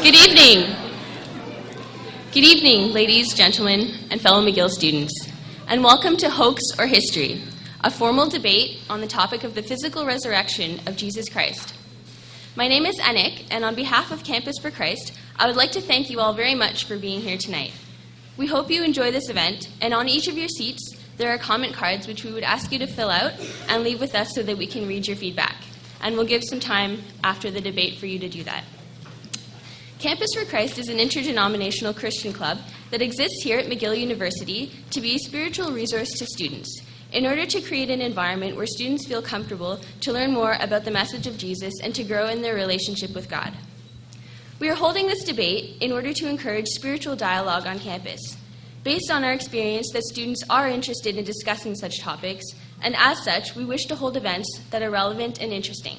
Good evening. Good evening, ladies, gentlemen, and fellow McGill students, and welcome to Hoax or History, a formal debate on the topic of the physical resurrection of Jesus Christ. My name is Anik, and on behalf of Campus for Christ, I would like to thank you all very much for being here tonight. We hope you enjoy this event, and on each of your seats, there are comment cards which we would ask you to fill out and leave with us so that we can read your feedback. And we'll give some time after the debate for you to do that. Campus for Christ is an interdenominational Christian club that exists here at McGill University to be a spiritual resource to students, in order to create an environment where students feel comfortable to learn more about the message of Jesus and to grow in their relationship with God. We are holding this debate in order to encourage spiritual dialogue on campus, based on our experience that students are interested in discussing such topics, and as such, we wish to hold events that are relevant and interesting.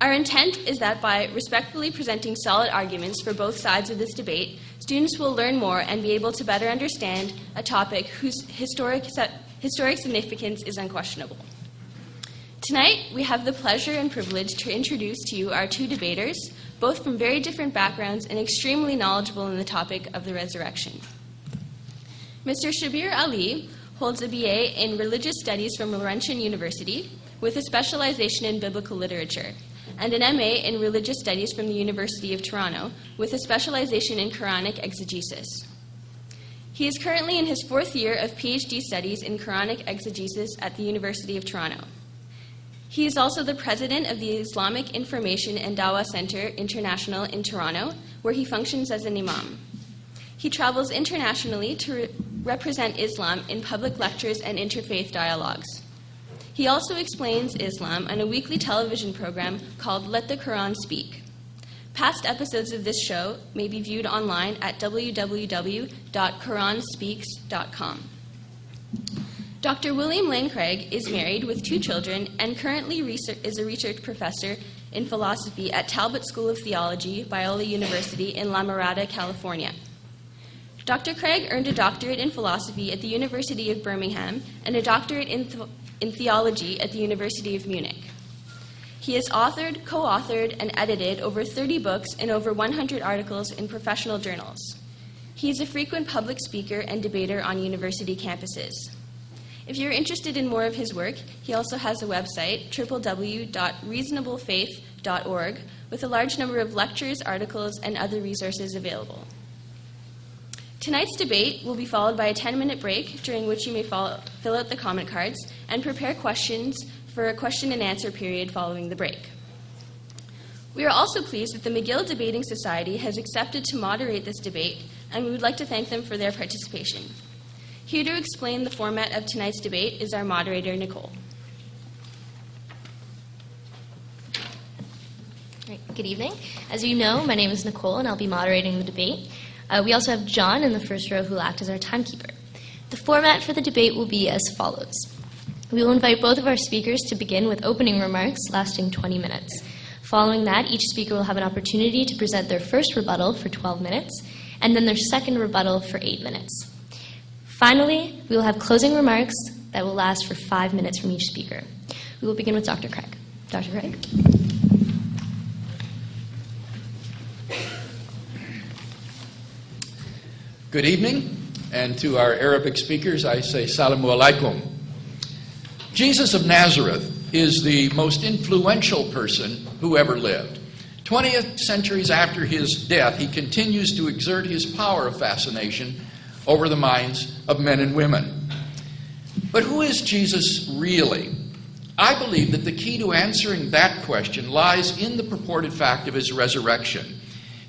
Our intent is that by respectfully presenting solid arguments for both sides of this debate, students will learn more and be able to better understand a topic whose historic significance is unquestionable. Tonight, we have the pleasure and privilege to introduce to you our two debaters, both from very different backgrounds and extremely knowledgeable in the topic of the resurrection. Mr. Shabir Ali holds a BA in Religious Studies from Laurentian University with a specialization in biblical literature, and an MA in Religious Studies from the University of Toronto with a specialization in Quranic exegesis. He is currently in his fourth year of PhD studies in Quranic exegesis at the University of Toronto. He is also the president of the Islamic Information and Dawah Center International in Toronto, where he functions as an imam. He travels internationally to represent Islam in public lectures and interfaith dialogues. He also explains Islam on a weekly television program called Let the Quran Speak. Past episodes of this show may be viewed online at www.quranspeaks.com. Dr. William Lane Craig is married with 2 children and currently is a research professor in philosophy at Talbot School of Theology, Biola University in La Mirada, California. Dr. Craig earned a doctorate in philosophy at the University of Birmingham and a doctorate in theology at the University of Munich. He has authored, co-authored, and edited over 30 books and over 100 articles in professional journals. He is a frequent public speaker and debater on university campuses. If you're interested in more of his work, he also has a website, www.reasonablefaith.org, with a large number of lectures, articles, and other resources available. Tonight's debate will be followed by a 10-minute break, during which you may fill out the comment cards and prepare questions for a question and answer period following the break. We are also pleased that the McGill Debating Society has accepted to moderate this debate, and we would like to thank them for their participation. Here to explain the format of tonight's debate is our moderator, Nicole. Good evening. As you know, my name is Nicole, and I'll be moderating the debate. We also have John in the first row who will act as our timekeeper. The format for the debate will be as follows. We will invite both of our speakers to begin with opening remarks lasting 20 minutes. Following that, each speaker will have an opportunity to present their first rebuttal for 12 minutes, and then their second rebuttal for 8 minutes. Finally, we will have closing remarks that will last for 5 minutes from each speaker. We will begin with Dr. Craig. Dr. Craig? Good evening, and to our Arabic speakers, I say Salamu alaikum. Jesus of Nazareth is the most influential person who ever lived. 20th centuries after his death, he continues to exert his power of fascination over the minds of men and women. But who is Jesus really? I believe that the key to answering that question lies in the purported fact of his resurrection.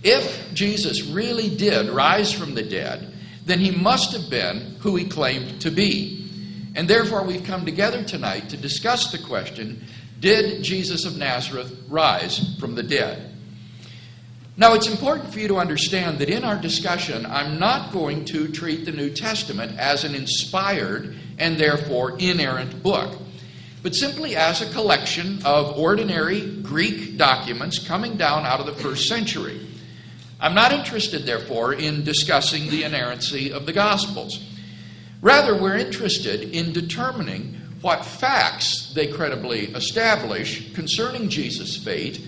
If Jesus really did rise from the dead, then he must have been who he claimed to be. And therefore we've come together tonight to discuss the question, did Jesus of Nazareth rise from the dead? Now it's important for you to understand that in our discussion, I'm not going to treat the New Testament as an inspired and therefore inerrant book, but simply as a collection of ordinary Greek documents coming down out of the first century. I'm not interested, therefore, in discussing the inerrancy of the Gospels. Rather, we're interested in determining what facts they credibly establish concerning Jesus' fate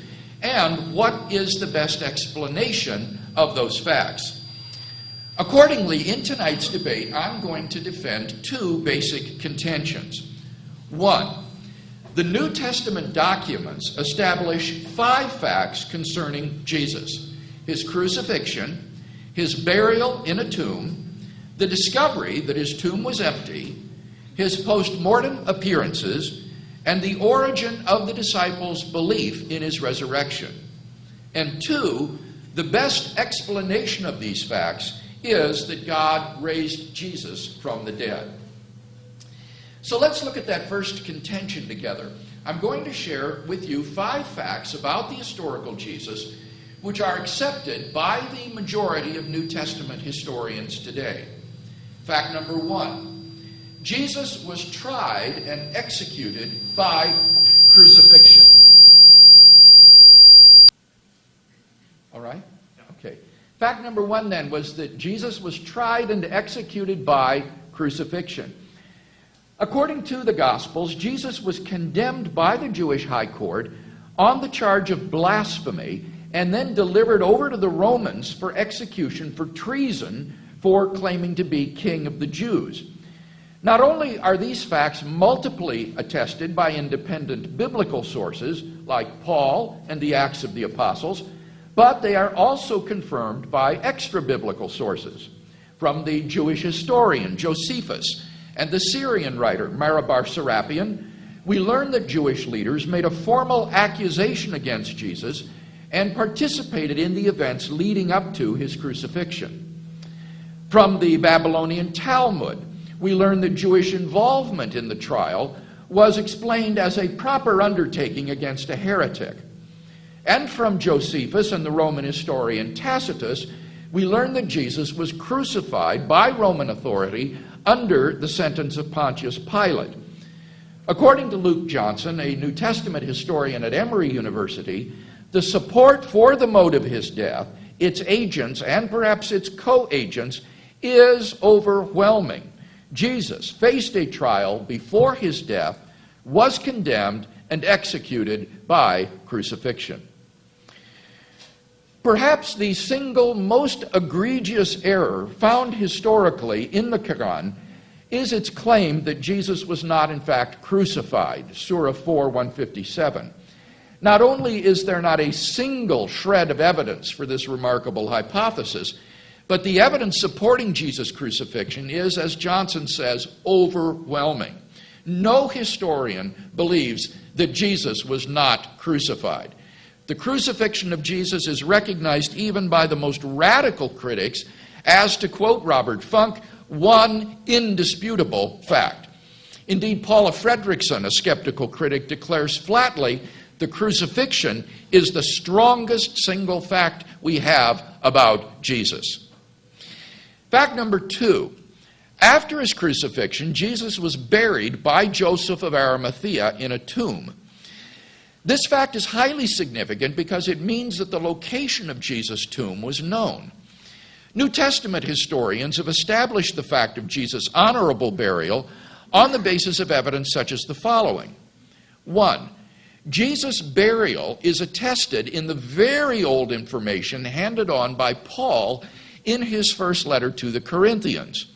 and what is the best explanation of those facts. Accordingly, in tonight's debate, I'm going to defend two basic contentions. One, the New Testament documents establish 5 facts concerning Jesus: his crucifixion, his burial in a tomb, the discovery that his tomb was empty, his post-mortem appearances, and the origin of the disciples' belief in his resurrection. And 2, the best explanation of these facts is that God raised Jesus from the dead. So let's look at that first contention together. I'm going to share with you 5 facts about the historical Jesus which are accepted by the majority of New Testament historians today. Fact number 1, Jesus was tried and executed by crucifixion. All right? Okay. Fact number 1 then was that Jesus was tried and executed by crucifixion. According to the Gospels, Jesus was condemned by the Jewish high court on the charge of blasphemy and then delivered over to the Romans for execution for treason for claiming to be king of the Jews. Not only are these facts multiply attested by independent biblical sources like Paul and the Acts of the Apostles, but they are also confirmed by extra-biblical sources from the Jewish historian Josephus and the Syrian writer Marabar Serapion. We learn that Jewish leaders made a formal accusation against Jesus and participated in the events leading up to his crucifixion. From the Babylonian Talmud, we learn that Jewish involvement in the trial was explained as a proper undertaking against a heretic. And from Josephus and the Roman historian Tacitus, we learn that Jesus was crucified by Roman authority under the sentence of Pontius Pilate. According to Luke Johnson, a New Testament historian at Emory University, the support for the mode of his death, its agents, and perhaps its co-agents, is overwhelming. Jesus faced a trial before his death, was condemned, and executed by crucifixion. Perhaps the single most egregious error found historically in the Quran is its claim that Jesus was not in fact crucified, Surah 4, 157. Not only is there not a single shred of evidence for this remarkable hypothesis, but the evidence supporting Jesus' crucifixion is, as Johnson says, overwhelming. No historian believes that Jesus was not crucified. The crucifixion of Jesus is recognized even by the most radical critics as, to quote Robert Funk, one indisputable fact. Indeed, Paula Fredrickson, a skeptical critic, declares flatly the crucifixion is the strongest single fact we have about Jesus. Fact number 2. After his crucifixion, Jesus was buried by Joseph of Arimathea in a tomb. This fact is highly significant because it means that the location of Jesus' tomb was known. New Testament historians have established the fact of Jesus' honorable burial on the basis of evidence such as the following. 1. Jesus' burial is attested in the very old information handed on by Paul in his first letter to the Corinthians.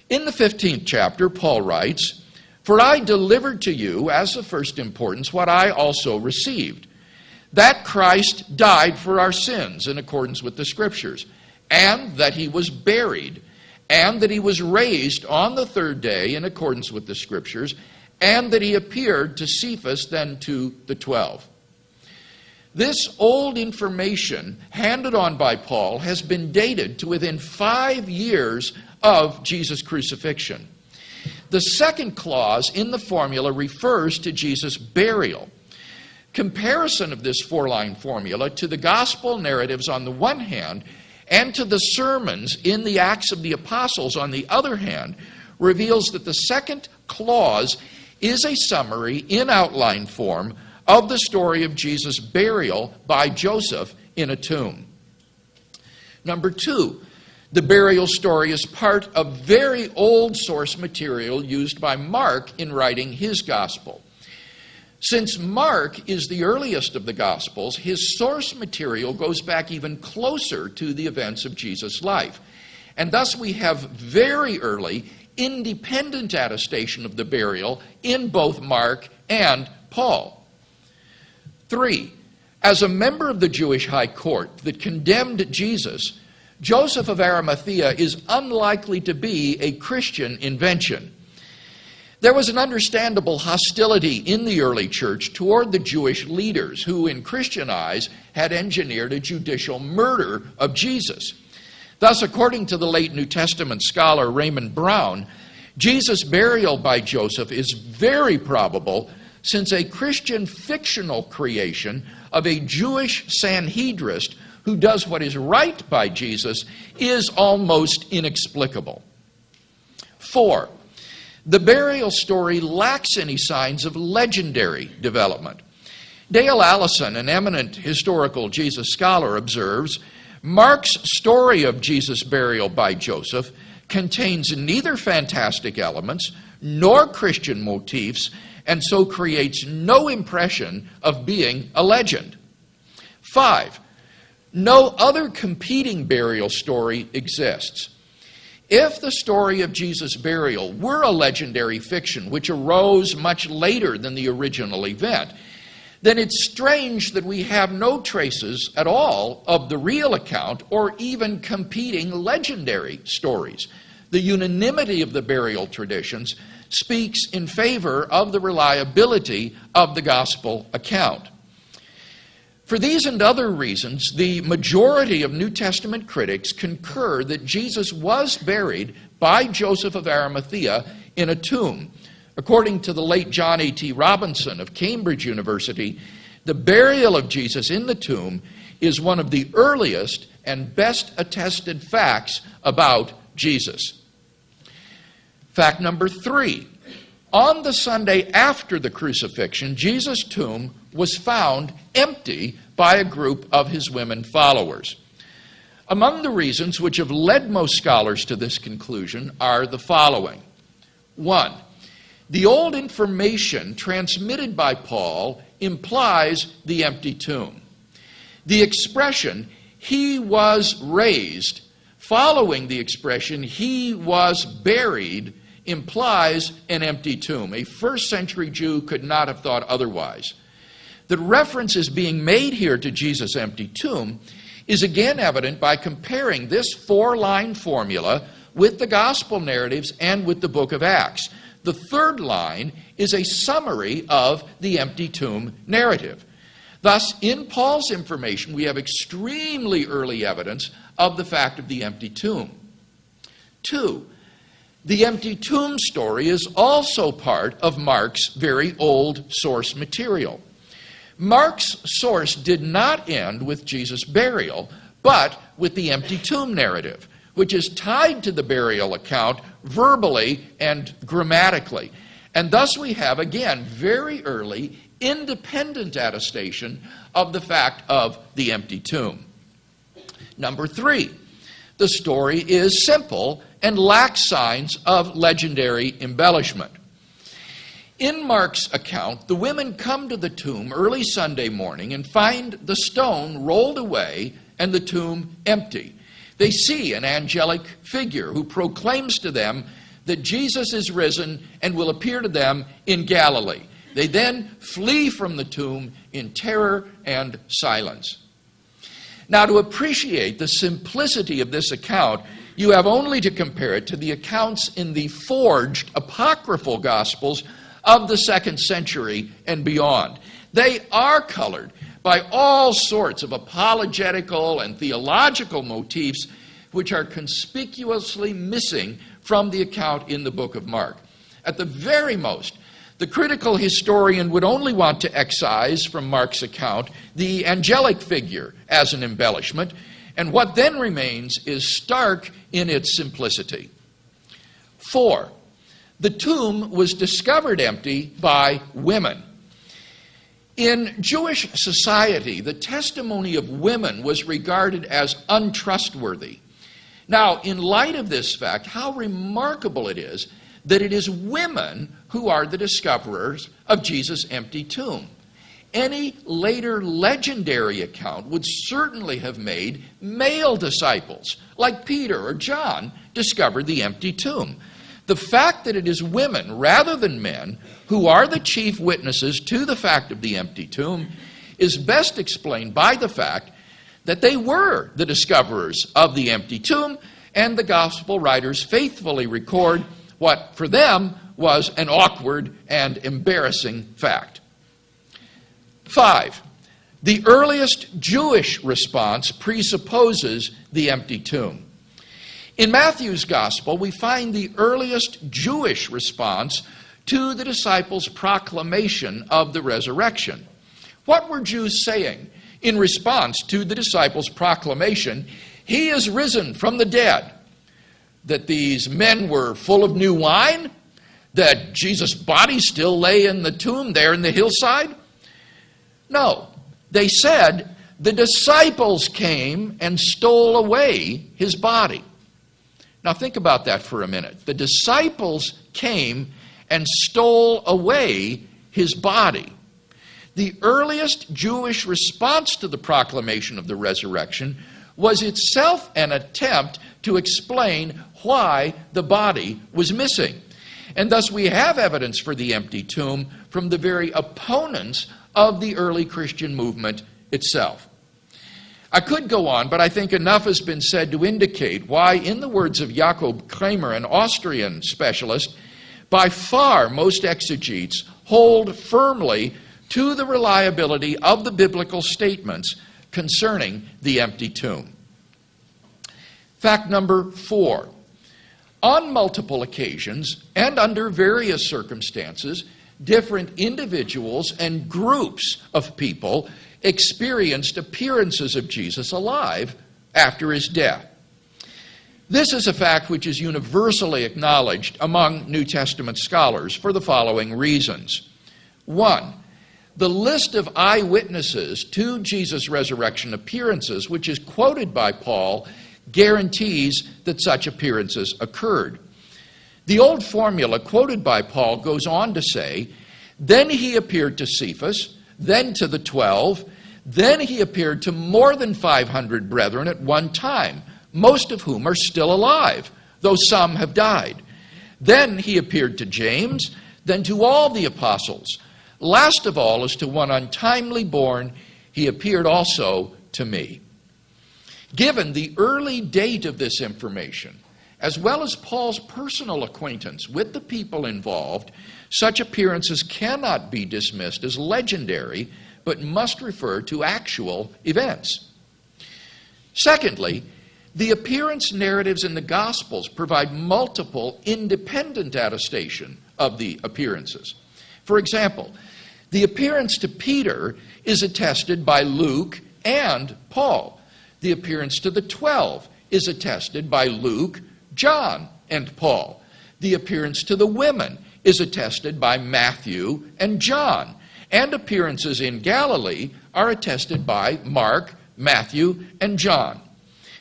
In the 15th chapter, Paul writes, "For I delivered to you as of first importance what I also received, that Christ died for our sins in accordance with the Scriptures, and that he was buried, and that he was raised on the 3rd day in accordance with the Scriptures, and that he appeared to Cephas, then to the 12. This old information handed on by Paul has been dated to within 5 years of Jesus' crucifixion. The second clause in the formula refers to Jesus' burial. Comparison of this 4-line formula to the gospel narratives on the one hand and to the sermons in the Acts of the Apostles on the other hand reveals that the second clause is a summary in outline form of the story of Jesus' burial by Joseph in a tomb. Number 2, the burial story is part of very old source material used by Mark in writing his gospel. Since Mark is the earliest of the Gospels, his source material goes back even closer to the events of Jesus' life. And thus we have very early, independent attestation of the burial in both Mark and Paul. 3. As a member of the Jewish high court that condemned Jesus, Joseph of Arimathea is unlikely to be a Christian invention. There was an understandable hostility in the early church toward the Jewish leaders who, in Christian eyes, had engineered a judicial murder of Jesus. Thus, according to the late New Testament scholar Raymond Brown, Jesus' burial by Joseph is very probable, since a Christian fictional creation of a Jewish Sanhedrist who does what is right by Jesus is almost inexplicable. 4. The burial story lacks any signs of legendary development. Dale Allison, an eminent historical Jesus scholar, observes, Mark's story of Jesus' burial by Joseph contains neither fantastic elements nor Christian motifs, and so creates no impression of being a legend. 5. No other competing burial story exists. If the story of Jesus' burial were a legendary fiction which arose much later than the original event, then it's strange that we have no traces at all of the real account or even competing legendary stories. The unanimity of the burial traditions speaks in favor of the reliability of the gospel account. For these and other reasons, the majority of New Testament critics concur that Jesus was buried by Joseph of Arimathea in a tomb. According to the late John A.T. Robinson of Cambridge University, the burial of Jesus in the tomb is one of the earliest and best attested facts about Jesus. Fact number 3. On the Sunday after the crucifixion, Jesus' tomb was found empty by a group of his women followers. Among the reasons which have led most scholars to this conclusion are the following. 1. The old information transmitted by Paul implies the empty tomb. The expression, he was raised, following the expression, he was buried, implies an empty tomb. A first-century Jew could not have thought otherwise. The reference is being made here to Jesus' empty tomb is again evident by comparing this 4-line formula with the gospel narratives and with the book of Acts. The third line is a summary of the empty tomb narrative. Thus, in Paul's information, we have extremely early evidence of the fact of the empty tomb. 2. The empty tomb story is also part of Mark's very old source material. Mark's source did not end with Jesus' burial, but with the empty tomb narrative, which is tied to the burial account verbally and grammatically. And thus we have, again, very early, independent attestation of the fact of the empty tomb. Number 3, the story is simple and lacks signs of legendary embellishment. In Mark's account, the women come to the tomb early Sunday morning and find the stone rolled away and the tomb empty. They see an angelic figure who proclaims to them that Jesus is risen and will appear to them in Galilee. They then flee from the tomb in terror and silence. Now, to appreciate the simplicity of this account, you have only to compare it to the accounts in the forged apocryphal Gospels of the 2nd century and beyond. They are colored by all sorts of apologetical and theological motifs which are conspicuously missing from the account in the book of Mark. At the very most, the critical historian would only want to excise from Mark's account the angelic figure as an embellishment, and what then remains is stark in its simplicity. 4. The tomb was discovered empty by women. In Jewish society, the testimony of women was regarded as untrustworthy. Now, in light of this fact, how remarkable it is that it is women who are the discoverers of Jesus' empty tomb. Any later legendary account would certainly have made male disciples, like Peter or John, discover the empty tomb. The fact that it is women rather than men who are the chief witnesses to the fact of the empty tomb is best explained by the fact that they were the discoverers of the empty tomb, and the gospel writers faithfully record what for them was an awkward and embarrassing fact. 5. The earliest Jewish response presupposes the empty tomb. In Matthew's gospel, we find the earliest Jewish response to the disciples' proclamation of the resurrection. What were Jews saying in response to the disciples' proclamation, "He is risen from the dead"? That these men were full of new wine? That Jesus' body still lay in the tomb there in the hillside? No. They said the disciples came and stole away his body. Now think about that for a minute. The disciples came and stole away his body. The earliest Jewish response to the proclamation of the resurrection was itself an attempt to explain why the body was missing. And thus we have evidence for the empty tomb from the very opponents of the early Christian movement itself. I could go on, but I think enough has been said to indicate why, in the words of Jakob Kramer, an Austrian specialist, by far most exegetes hold firmly to the reliability of the biblical statements concerning the empty tomb. Fact number 4. On multiple occasions and under various circumstances, different individuals and groups of people experienced appearances of Jesus alive after his death. This is a fact which is universally acknowledged among New Testament scholars for the following reasons. 1. The list of eyewitnesses to Jesus' resurrection appearances, which is quoted by Paul, guarantees that such appearances occurred. The old formula quoted by Paul goes on to say, "Then he appeared to Cephas, then to the 12, then he appeared to more than 500 brethren at one time, most of whom are still alive, though some have died. Then he appeared to James, then to all the apostles. Last of all, as to one untimely born, he appeared also to me." Given the early date of this information, as well as Paul's personal acquaintance with the people involved, such appearances cannot be dismissed as legendary, but must refer to actual events. Secondly, the appearance narratives in the Gospels provide multiple independent attestation of the appearances. For example, the appearance to Peter is attested by Luke and Paul. The appearance to the 12 is attested by Luke, John, and Paul. The appearance to the women is attested by Matthew and John. And appearances in Galilee are attested by Mark, Matthew, and John.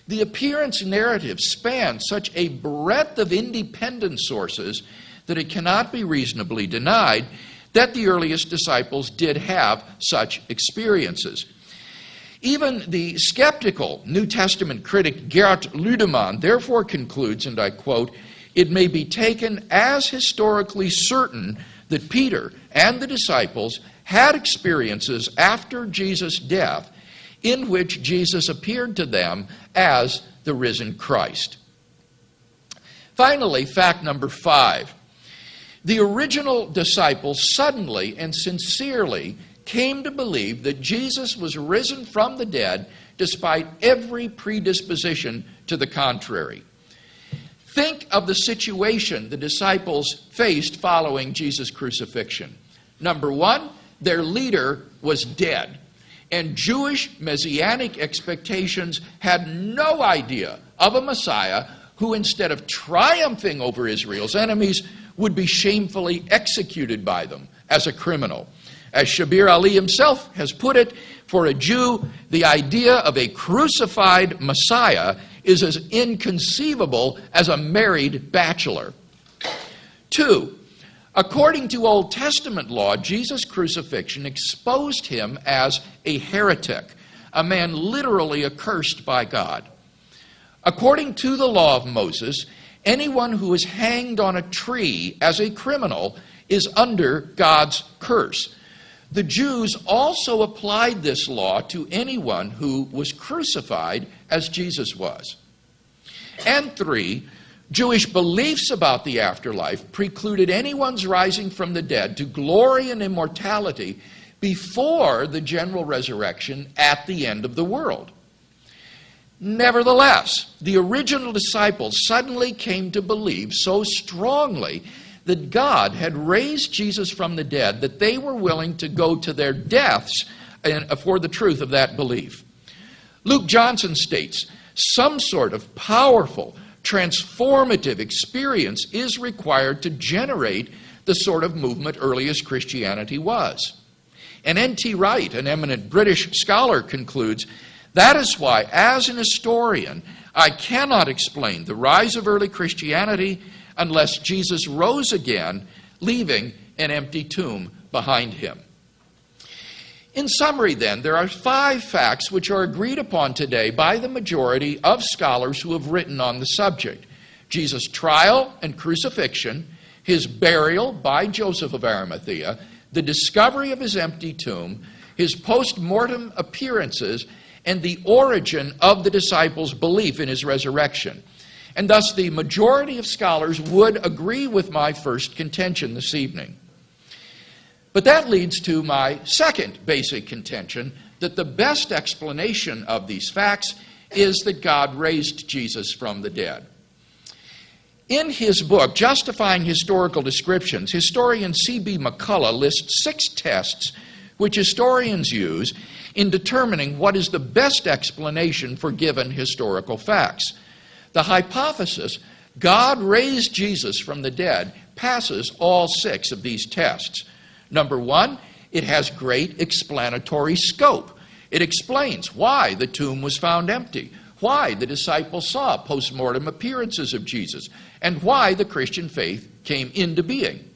The appearance narrative spans such a breadth of independent sources that it cannot be reasonably denied that the earliest disciples did have such experiences. Even the skeptical New Testament critic Gert Ludemann therefore concludes, and I quote, "It may be taken as historically certain that Peter and the disciples had experiences after Jesus' death in which Jesus appeared to them as the risen Christ." Finally, fact number 5. The original disciples suddenly and sincerely came to believe that Jesus was risen from the dead despite every predisposition to the contrary. Think of the situation the disciples faced following Jesus' crucifixion. Number 1, their leader was dead, and Jewish messianic expectations had no idea of a Messiah who, instead of triumphing over Israel's enemies, would be shamefully executed by them as a criminal. As Shabir Ali himself has put it, for a Jew, the idea of a crucified Messiah is as inconceivable as a married bachelor. 2, according to Old Testament law, Jesus' crucifixion exposed him as a heretic, a man literally accursed by God. According to the law of Moses, anyone who is hanged on a tree as a criminal is under God's curse. The Jews also applied this law to anyone who was crucified as Jesus was. And 3, Jewish beliefs about the afterlife precluded anyone's rising from the dead to glory and immortality before the general resurrection at the end of the world. Nevertheless, the original disciples suddenly came to believe so strongly that God had raised Jesus from the dead that they were willing to go to their deaths for the truth of that belief. Luke Johnson states, some sort of powerful, transformative experience is required to generate the sort of movement earliest Christianity was. And N.T. Wright, an eminent British scholar, concludes, that is why, as an historian, I cannot explain the rise of early Christianity unless Jesus rose again, leaving an empty tomb behind him. In summary, then, there are 5 facts which are agreed upon today by the majority of scholars who have written on the subject: Jesus' trial and crucifixion, his burial by Joseph of Arimathea, the discovery of his empty tomb, his post-mortem appearances, and the origin of the disciples' belief in his resurrection. And thus the majority of scholars would agree with my first contention this evening. But that leads to my second basic contention, that the best explanation of these facts is that God raised Jesus from the dead. In his book, Justifying Historical Descriptions, historian C.B. McCullough lists 6 tests which historians use in determining what is the best explanation for given historical facts. The hypothesis, God raised Jesus from the dead, passes all 6 of these tests. Number 1, it has great explanatory scope. It explains why the tomb was found empty, why the disciples saw post-mortem appearances of Jesus, and why the Christian faith came into being.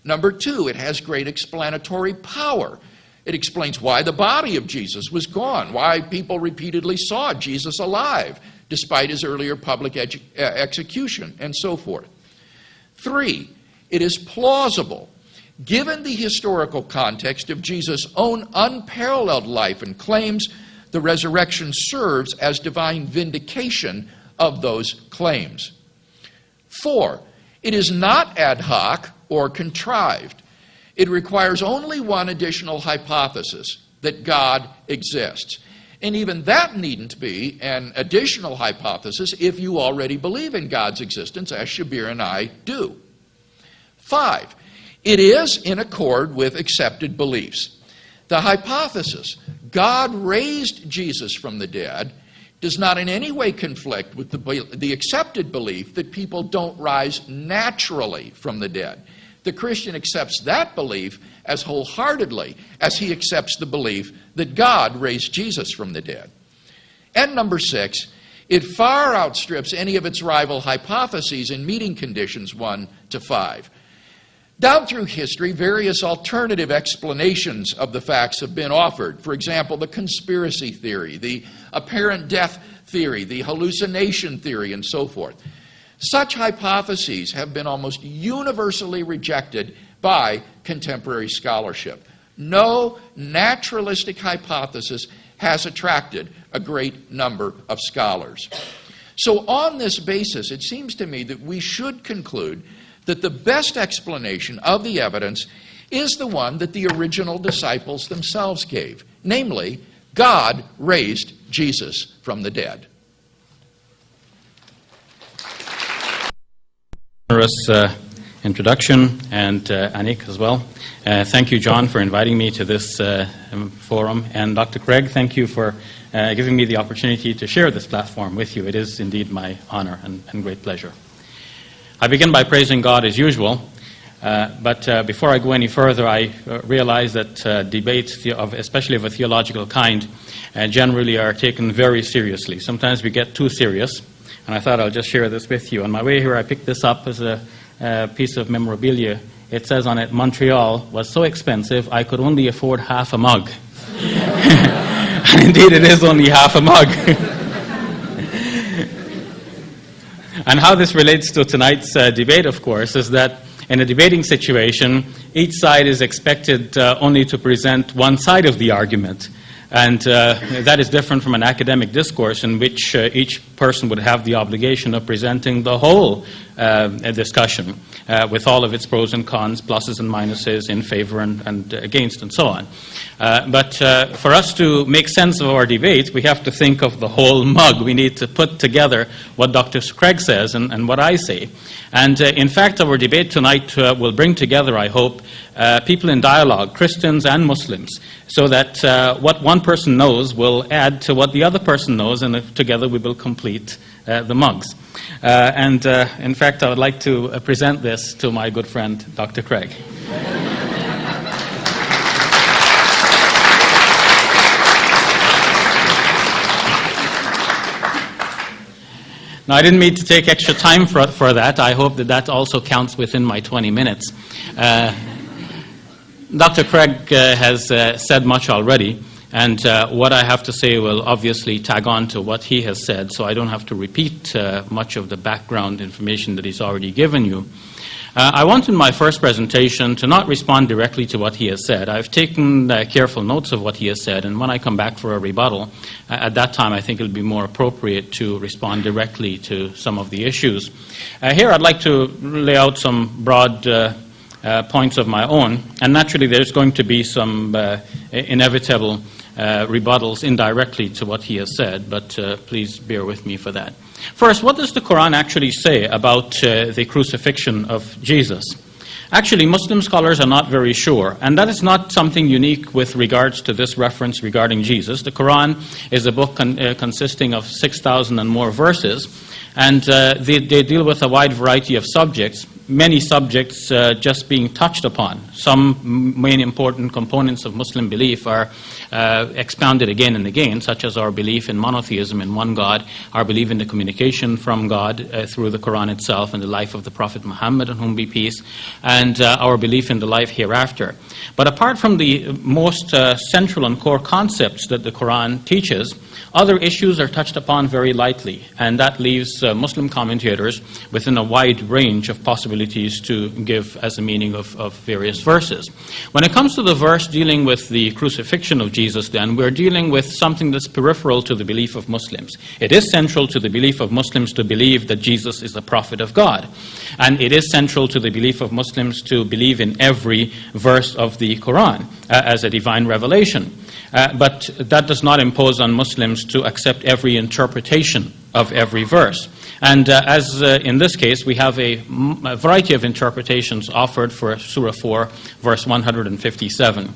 Number 2, it has great explanatory power. It explains why the body of Jesus was gone, why people repeatedly saw Jesus alive, despite his earlier public execution, and so forth. 3, it is plausible. Given the historical context of Jesus' own unparalleled life and claims, the resurrection serves as divine vindication of those claims. 4, it is not ad hoc or contrived. It requires only one additional hypothesis, that God exists. And even that needn't be an additional hypothesis if you already believe in God's existence, as Shabir and I do. 5, it is in accord with accepted beliefs. The hypothesis, God raised Jesus from the dead, does not in any way conflict with the accepted belief that people don't rise naturally from the dead. The Christian accepts that belief as wholeheartedly as he accepts the belief that God raised Jesus from the dead. And number 6, it far outstrips any of its rival hypotheses in meeting conditions 1 to 5. Down through history, various alternative explanations of the facts have been offered. For example, the conspiracy theory, the apparent death theory, the hallucination theory, and so forth. Such hypotheses have been almost universally rejected by contemporary scholarship. No naturalistic hypothesis has attracted a great number of scholars. So on this basis, it seems to me that we should conclude that the best explanation of the evidence is the one that the original disciples themselves gave, namely, God raised Jesus from the dead. Generous introduction, and Anik as well. Thank you, John, for inviting me to this forum, and Dr. Craig, thank you for giving me the opportunity to share this platform with you. It is indeed my honor and great pleasure. I begin by praising God as usual, but before I go any further, I realize that debates, especially of a theological kind, generally are taken very seriously. Sometimes we get too serious, and I thought I'll just share this with you. On my way here, I picked this up as a piece of memorabilia. It says on it, Montreal was so expensive I could only afford half a mug. And indeed, it is only half a mug. And how this relates to tonight's debate, of course, is that in a debating situation, each side is expected only to present one side of the argument. And that is different from an academic discourse in which each person would have the obligation of presenting the whole discussion with all of its pros and cons, pluses and minuses, in favor and against, and so on. But for us to make sense of our debate, we have to think of the whole mug. We need to put together what Dr. Craig says and what I say. And in fact, our debate tonight will bring together, I hope, people in dialogue, Christians and Muslims, so that what one person knows will add to what the other person knows, and together we will complete the mugs. And in fact, I would like to present this to my good friend, Dr. Craig. Now, I didn't mean to take extra time for that. I hope that also counts within my 20 minutes. Dr. Craig has said much already, and what I have to say will obviously tag on to what he has said, so I don't have to repeat much of the background information that he's already given you. I want in my first presentation to not respond directly to what he has said. I've taken careful notes of what he has said, and when I come back for a rebuttal, at that time I think it will be more appropriate to respond directly to some of the issues. Here I'd like to lay out some broad points of my own, and naturally there's going to be some inevitable rebuttals indirectly to what he has said, but please bear with me for that. First, what does the Quran actually say about the crucifixion of Jesus? Actually, Muslim scholars are not very sure, and that is not something unique with regards to this reference regarding Jesus. The Quran is a book consisting of 6,000 and more verses, and they deal with a wide variety of subjects, many subjects just being touched upon. Some main important components of Muslim belief are expounded again and again, such as our belief in monotheism in one God, our belief in the communication from God through the Quran itself and the life of the Prophet Muhammad, on whom be peace, and our belief in the life hereafter. But apart from the most central and core concepts that the Quran teaches, other issues are touched upon very lightly, and that leaves Muslim commentators within a wide range of possibilities to give as a meaning of various verses. When it comes to the verse dealing with the crucifixion of Jesus, then, we're dealing with something that's peripheral to the belief of Muslims. It is central to the belief of Muslims to believe that Jesus is a prophet of God. And it is central to the belief of Muslims to believe in every verse of the Quran as a divine revelation. But that does not impose on Muslims to accept every interpretation of every verse. And as in this case, we have a variety of interpretations offered for Surah 4, verse 157.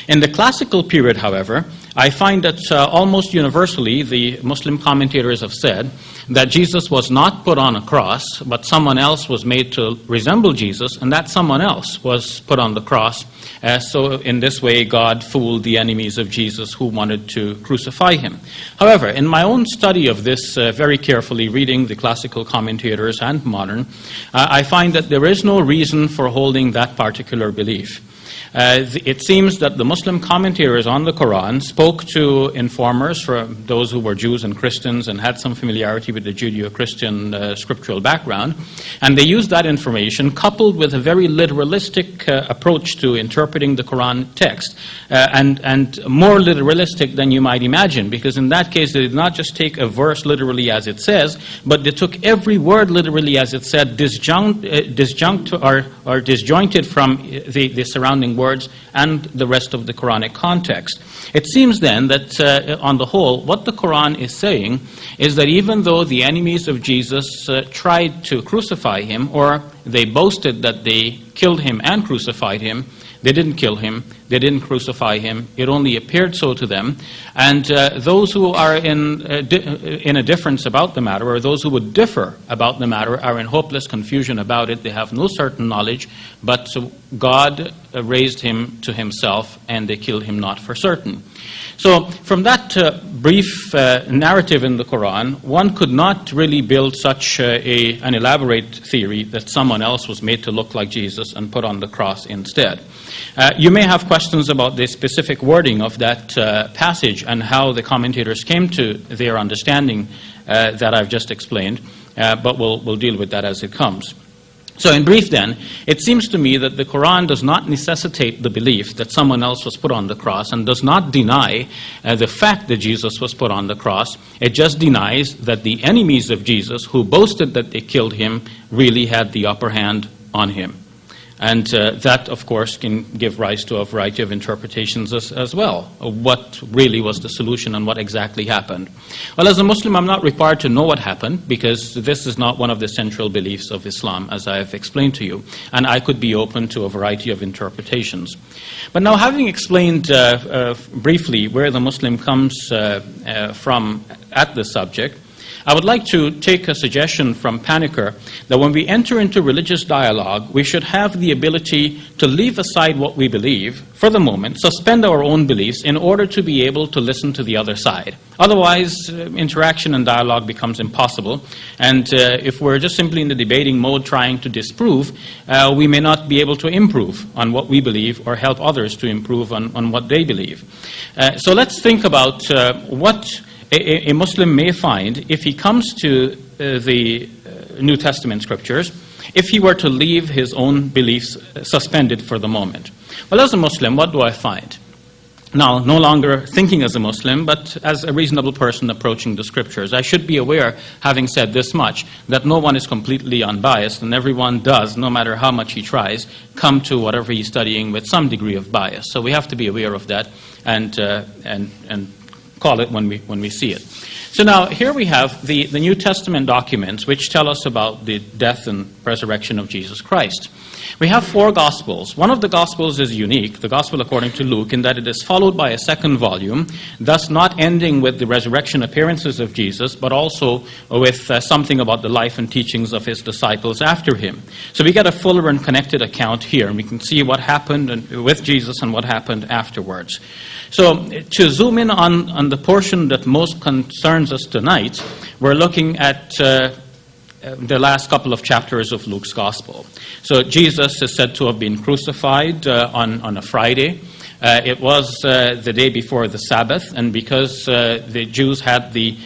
In the classical period, however, I find that almost universally the Muslim commentators have said that Jesus was not put on a cross, but someone else was made to resemble Jesus, and that someone else was put on the cross. So in this way, God fooled the enemies of Jesus who wanted to crucify him. However, in my own study of this very carefully, reading the classical commentators and modern, I find that there is no reason for holding that particular belief. It seems that the Muslim commentators on the Quran spoke to informers, for those who were Jews and Christians and had some familiarity with the Judeo-Christian scriptural background, and they used that information coupled with a very literalistic approach to interpreting the Quran text, and more literalistic than you might imagine, because in that case they did not just take a verse literally as it says, but they took every word literally as it said, disjointed from the surrounding words and the rest of the Quranic context. It seems then that on the whole, what the Quran is saying is that even though the enemies of Jesus tried to crucify him, or they boasted that they killed him and crucified him, they didn't kill him, They didn't crucify him. It only appeared so to them. And those who are in a difference about the matter, or those who would differ about the matter, are in hopeless confusion about it. They have no certain knowledge, but God raised him to himself, and they killed him not for certain. So from that brief narrative in the Quran, one could not really build such an elaborate theory that someone else was made to look like Jesus and put on the cross instead. You may have questions about the specific wording of that passage and how the commentators came to their understanding that I've just explained, but we'll deal with that as it comes. So in brief then, it seems to me that the Quran does not necessitate the belief that someone else was put on the cross, and does not deny the fact that Jesus was put on the cross. It just denies that the enemies of Jesus, who boasted that they killed him, really had the upper hand on him. And that, of course, can give rise to a variety of interpretations as well, of what really was the solution and what exactly happened. Well, as a Muslim, I'm not required to know what happened, because this is not one of the central beliefs of Islam, as I have explained to you. And I could be open to a variety of interpretations. But now, having explained briefly where the Muslim comes from at the subject, I would like to take a suggestion from Paniker that when we enter into religious dialogue, we should have the ability to leave aside what we believe for the moment, suspend our own beliefs in order to be able to listen to the other side. Otherwise, interaction and dialogue becomes impossible. And if we're just simply in the debating mode trying to disprove, we may not be able to improve on what we believe or help others to improve on what they believe. So let's think about what a Muslim may find if he comes to the New Testament scriptures, if he were to leave his own beliefs suspended for the moment. Well, as a Muslim, what do I find? Now, no longer thinking as a Muslim, but as a reasonable person approaching the scriptures, I should be aware, having said this much, that no one is completely unbiased, and everyone does, no matter how much he tries, come to whatever he's studying with some degree of bias. So we have to be aware of that and call it when we see it. So now, here we have the New Testament documents which tell us about the death and resurrection of Jesus Christ. We have 4 Gospels. One of the Gospels is unique, the Gospel according to Luke, in that it is followed by a second volume, thus not ending with the resurrection appearances of Jesus, but also with something about the life and teachings of his disciples after him. So we get a fuller and connected account here, and we can see what happened with Jesus and what happened afterwards. So to zoom in on the portion that most concerns us tonight, we're looking at the last couple of chapters of Luke's Gospel. So Jesus is said to have been crucified on a Friday. It was the day before the Sabbath, and because the Jews had the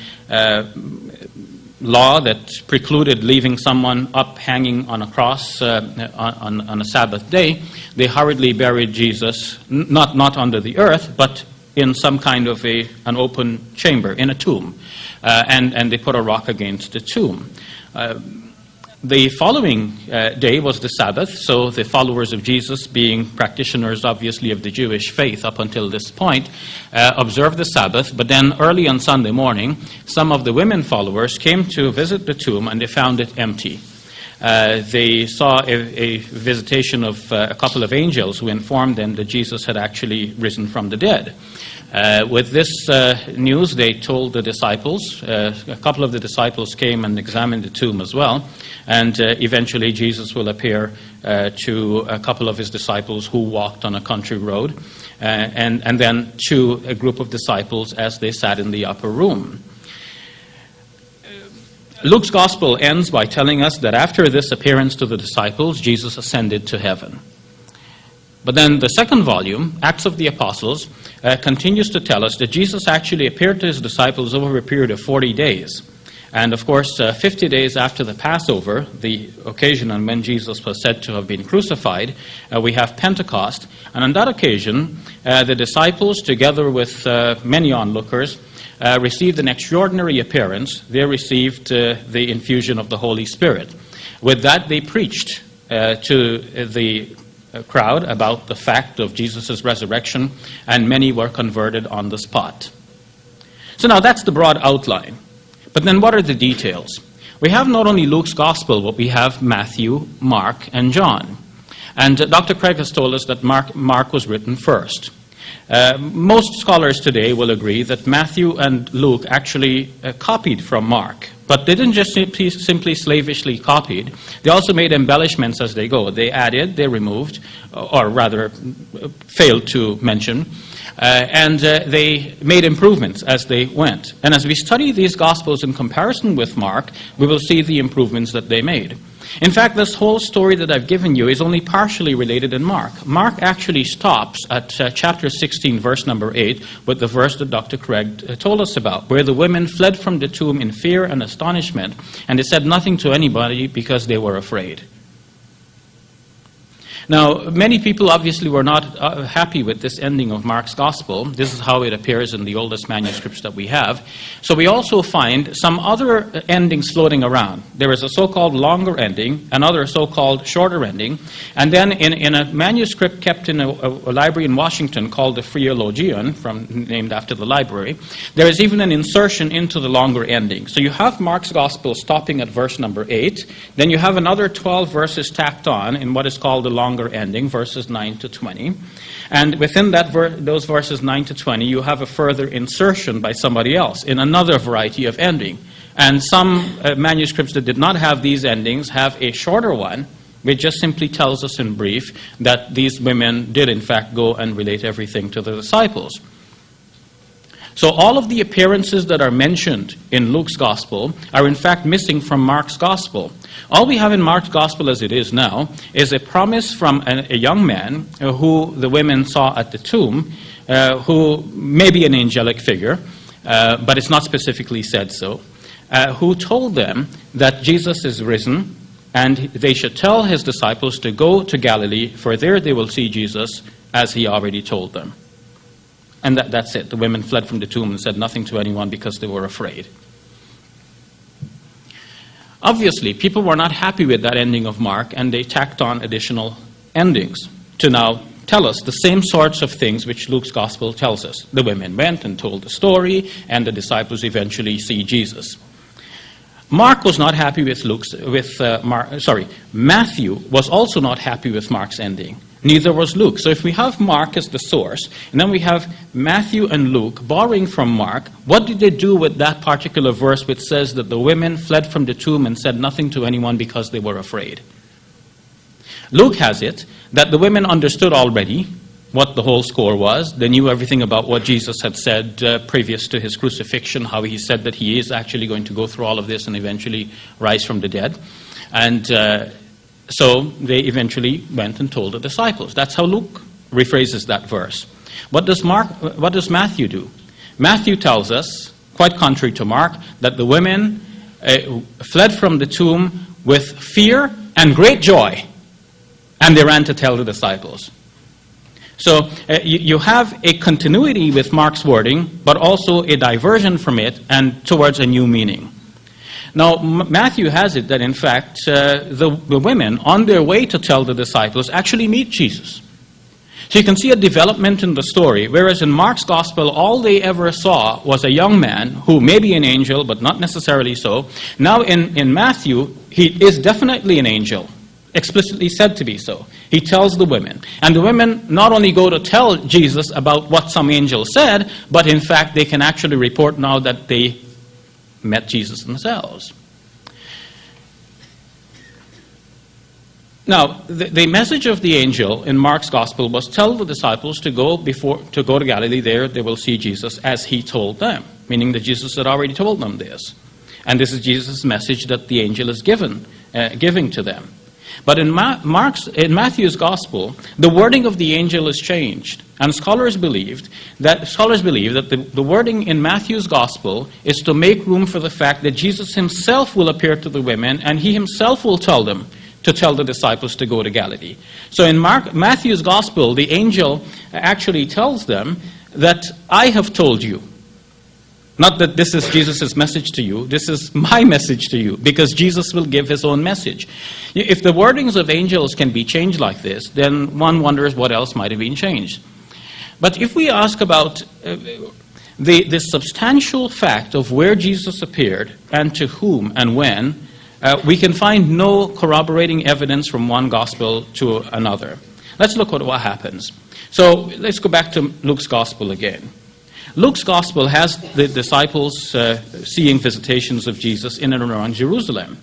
law that precluded leaving someone up hanging on a cross on a Sabbath day, they hurriedly buried Jesus, not under the earth, but in some kind of an open chamber, in a tomb. And they put a rock against the tomb. The following day was the Sabbath, so the followers of Jesus, being practitioners obviously of the Jewish faith up until this point, observed the Sabbath, but then early on Sunday morning, some of the women followers came to visit the tomb and they found it empty. They saw a visitation of a couple of angels who informed them that Jesus had actually risen from the dead. With this news, they told the disciples. A couple of the disciples came and examined the tomb as well. And eventually Jesus will appear to a couple of his disciples who walked on a country road, and then to a group of disciples as they sat in the upper room. Luke's Gospel ends by telling us that after this appearance to the disciples, Jesus ascended to heaven. But then the second volume, Acts of the Apostles, continues to tell us that Jesus actually appeared to his disciples over a period of 40 days. And of course, 50 days after the Passover, the occasion on when Jesus was said to have been crucified, we have Pentecost. And on that occasion, the disciples, together with many onlookers, received an extraordinary appearance. They received the infusion of the Holy Spirit. With that, they preached to the crowd about the fact of Jesus' resurrection, and many were converted on the spot. So now that's the broad outline. But then what are the details? We have not only Luke's Gospel, but we have Matthew, Mark, and John. And Dr. Craig has told us that Mark was written first. Most scholars today will agree that Matthew and Luke actually copied from Mark. But they didn't just simply slavishly copied. They also made embellishments as they go. They added, they removed, or rather failed to mention, and they made improvements as they went. And as we study these Gospels in comparison with Mark, we will see the improvements that they made. In fact, this whole story that I've given you is only partially related in Mark. Mark actually stops at chapter 16, verse number 8, with the verse that Dr. Craig told us about, where the women fled from the tomb in fear and astonishment, and they said nothing to anybody because they were afraid. Now, many people obviously were not happy with this ending of Mark's Gospel. This is how it appears in the oldest manuscripts that we have. So we also find some other endings floating around. There is a so-called longer ending, another so-called shorter ending, and then in a manuscript kept in a library in Washington called the Phreologion, named after the library, there is even an insertion into the longer ending. So you have Mark's Gospel stopping at verse number 8, then you have another 12 verses tacked on in what is called the longer ending, verses 9 to 20. And within that those verses 9 to 20, you have a further insertion by somebody else in another variety of ending. And some manuscripts that did not have these endings have a shorter one, which just simply tells us in brief that these women did in fact go and relate everything to the disciples. So all of the appearances that are mentioned in Luke's Gospel are in fact missing from Mark's Gospel. All we have in Mark's Gospel as it is now is a promise from a young man who the women saw at the tomb, who may be an angelic figure, but it's not specifically said so, who told them that Jesus is risen and they should tell his disciples to go to Galilee, for there they will see Jesus as he already told them. And that's it. The women fled from the tomb and said nothing to anyone because they were afraid. Obviously, people were not happy with that ending of Mark, and they tacked on additional endings to now tell us the same sorts of things which Luke's Gospel tells us. The women went and told the story, and the disciples eventually see Jesus. Mark was not happy with Matthew was also not happy with Mark's ending. Neither was Luke. So if we have Mark as the source, and then we have Matthew and Luke borrowing from Mark, what did they do with that particular verse which says that the women fled from the tomb and said nothing to anyone because they were afraid? Luke has it that the women understood already what the whole score was. They knew everything about what Jesus had said previous to his crucifixion, how he said that he is actually going to go through all of this and eventually rise from the dead. And so they eventually went and told the disciples. That's how Luke rephrases that verse. What does Matthew do? Matthew tells us, quite contrary to Mark, that the women fled from the tomb with fear and great joy, and they ran to tell the disciples. So you have a continuity with Mark's wording, but also a diversion from it and towards a new meaning. Now, Matthew has it that, in fact, the women, on their way to tell the disciples, actually meet Jesus. So you can see a development in the story, whereas in Mark's Gospel, all they ever saw was a young man who may be an angel, but not necessarily so. Now, in Matthew, he is definitely an angel, explicitly said to be so. He tells the women. And the women not only go to tell Jesus about what some angel said, but in fact, they can actually report now that they met Jesus themselves. Now, the message of the angel in Mark's Gospel was tell the disciples to go to Galilee. There they will see Jesus as he told them, meaning that Jesus had already told them this. And this is Jesus' message that the angel is giving to them. But in Matthew's Gospel, the wording of the angel is changed. And scholars believe that the wording in Matthew's Gospel is to make room for the fact that Jesus himself will appear to the women, and he himself will tell them to tell the disciples to go to Galilee. So in Matthew's Gospel, the angel actually tells them that I have told you. Not that this is Jesus' message to you, this is my message to you, because Jesus will give his own message. If the wordings of angels can be changed like this, then one wonders what else might have been changed. But if we ask about the substantial fact of where Jesus appeared and to whom and when, we can find no corroborating evidence from one gospel to another. Let's look at what happens. So let's go back to Luke's gospel again. Luke's gospel has the disciples seeing visitations of Jesus in and around Jerusalem.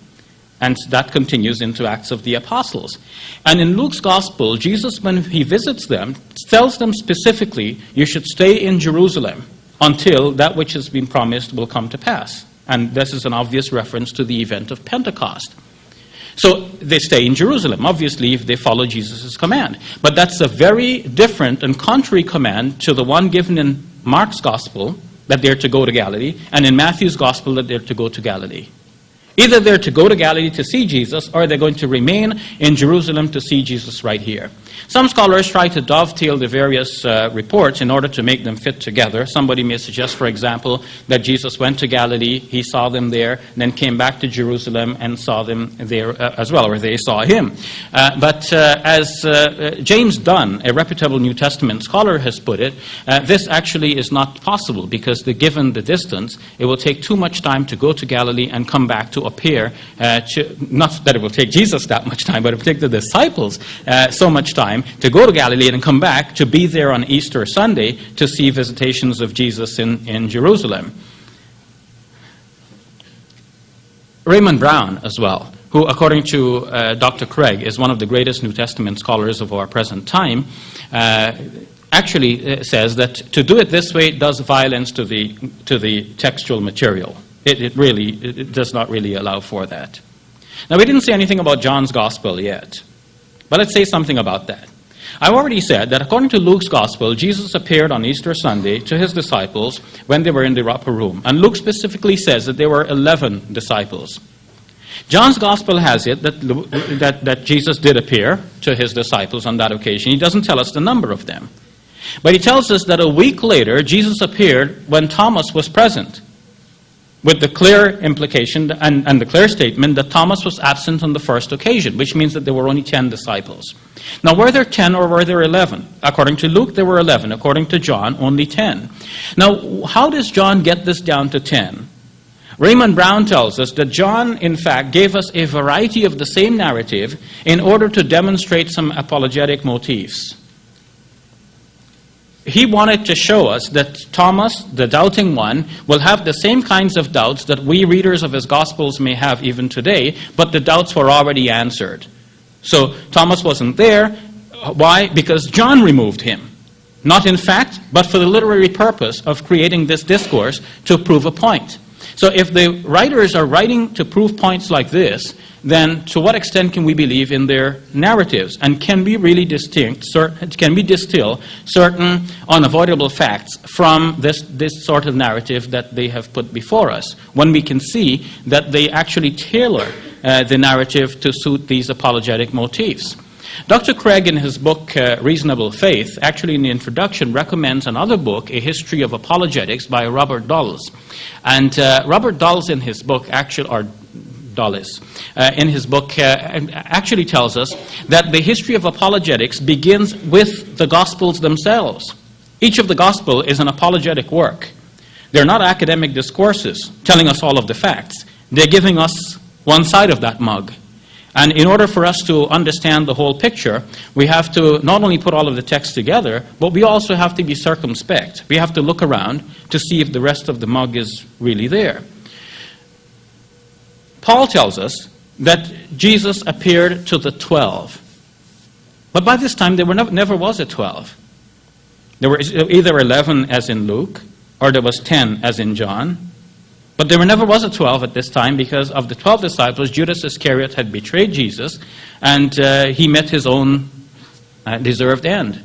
And that continues into Acts of the Apostles. And in Luke's gospel, Jesus, when he visits them, tells them specifically, you should stay in Jerusalem until that which has been promised will come to pass. And this is an obvious reference to the event of Pentecost. So they stay in Jerusalem, obviously, if they follow Jesus' command. But that's a very different and contrary command to the one given in Mark's gospel, that they're to go to Galilee, and in Matthew's gospel, that they're to go to Galilee. Either they're to go to Galilee to see Jesus, or they're going to remain in Jerusalem to see Jesus right here. Some scholars try to dovetail the various reports in order to make them fit together. Somebody may suggest, for example, that Jesus went to Galilee, he saw them there, then came back to Jerusalem and saw them there as well, or they saw him. But as James Dunn, a reputable New Testament scholar, has put it, this actually is not possible because given the distance, it will take too much time to go to Galilee and come back to appear, not that it will take Jesus that much time, but it will take the disciples so much time to go to Galilee and come back to be there on Easter Sunday to see visitations of Jesus in Jerusalem. Raymond Brown as well, who according to Dr. Craig is one of the greatest New Testament scholars of our present time, actually says that to do it this way does violence to the textual material. It does not really allow for that. Now, we didn't say anything about John's gospel yet, but let's say something about that. I've already said that according to Luke's gospel, Jesus appeared on Easter Sunday to his disciples when they were in the upper room. And Luke specifically says that there were 11 disciples. John's gospel has it that Jesus did appear to his disciples on that occasion. He doesn't tell us the number of them. But he tells us that a week later, Jesus appeared when Thomas was present, with the clear implication and the clear statement that Thomas was absent on the first occasion, which means that there were only 10 disciples. Now, were there 10 or were there 11? According to Luke, there were 11. According to John, only 10. Now, how does John get this down to 10? Raymond Brown tells us that John, in fact, gave us a variety of the same narrative in order to demonstrate some apologetic motifs. He wanted to show us that Thomas, the doubting one, will have the same kinds of doubts that we readers of his Gospels may have even today, but the doubts were already answered. So Thomas wasn't there. Why? Because John removed him. Not in fact, but for the literary purpose of creating this discourse to prove a point. So if the writers are writing to prove points like this, then to what extent can we believe in their narratives? And can we really distill certain unavoidable facts from this sort of narrative that they have put before us, when we can see that they actually tailor the narrative to suit these apologetic motifs? Dr. Craig, in his book, Reasonable Faith, actually in the introduction, recommends another book, A History of Apologetics by Robert Dulles. And Robert Dulles, in his book, actually tells us that the history of apologetics begins with the Gospels themselves. Each of the Gospel is an apologetic work. They're not academic discourses telling us all of the facts. They're giving us one side of that mug. And in order for us to understand the whole picture, we have to not only put all of the text together, but we also have to be circumspect. We have to look around to see if the rest of the mug is really there. Paul tells us that Jesus appeared to the 12. But by this time, there never was a 12. There were either 11 as in Luke, or there was 10 as in John. But there never was a 12 at this time, because of the 12 disciples, Judas Iscariot had betrayed Jesus, and he met his own deserved end.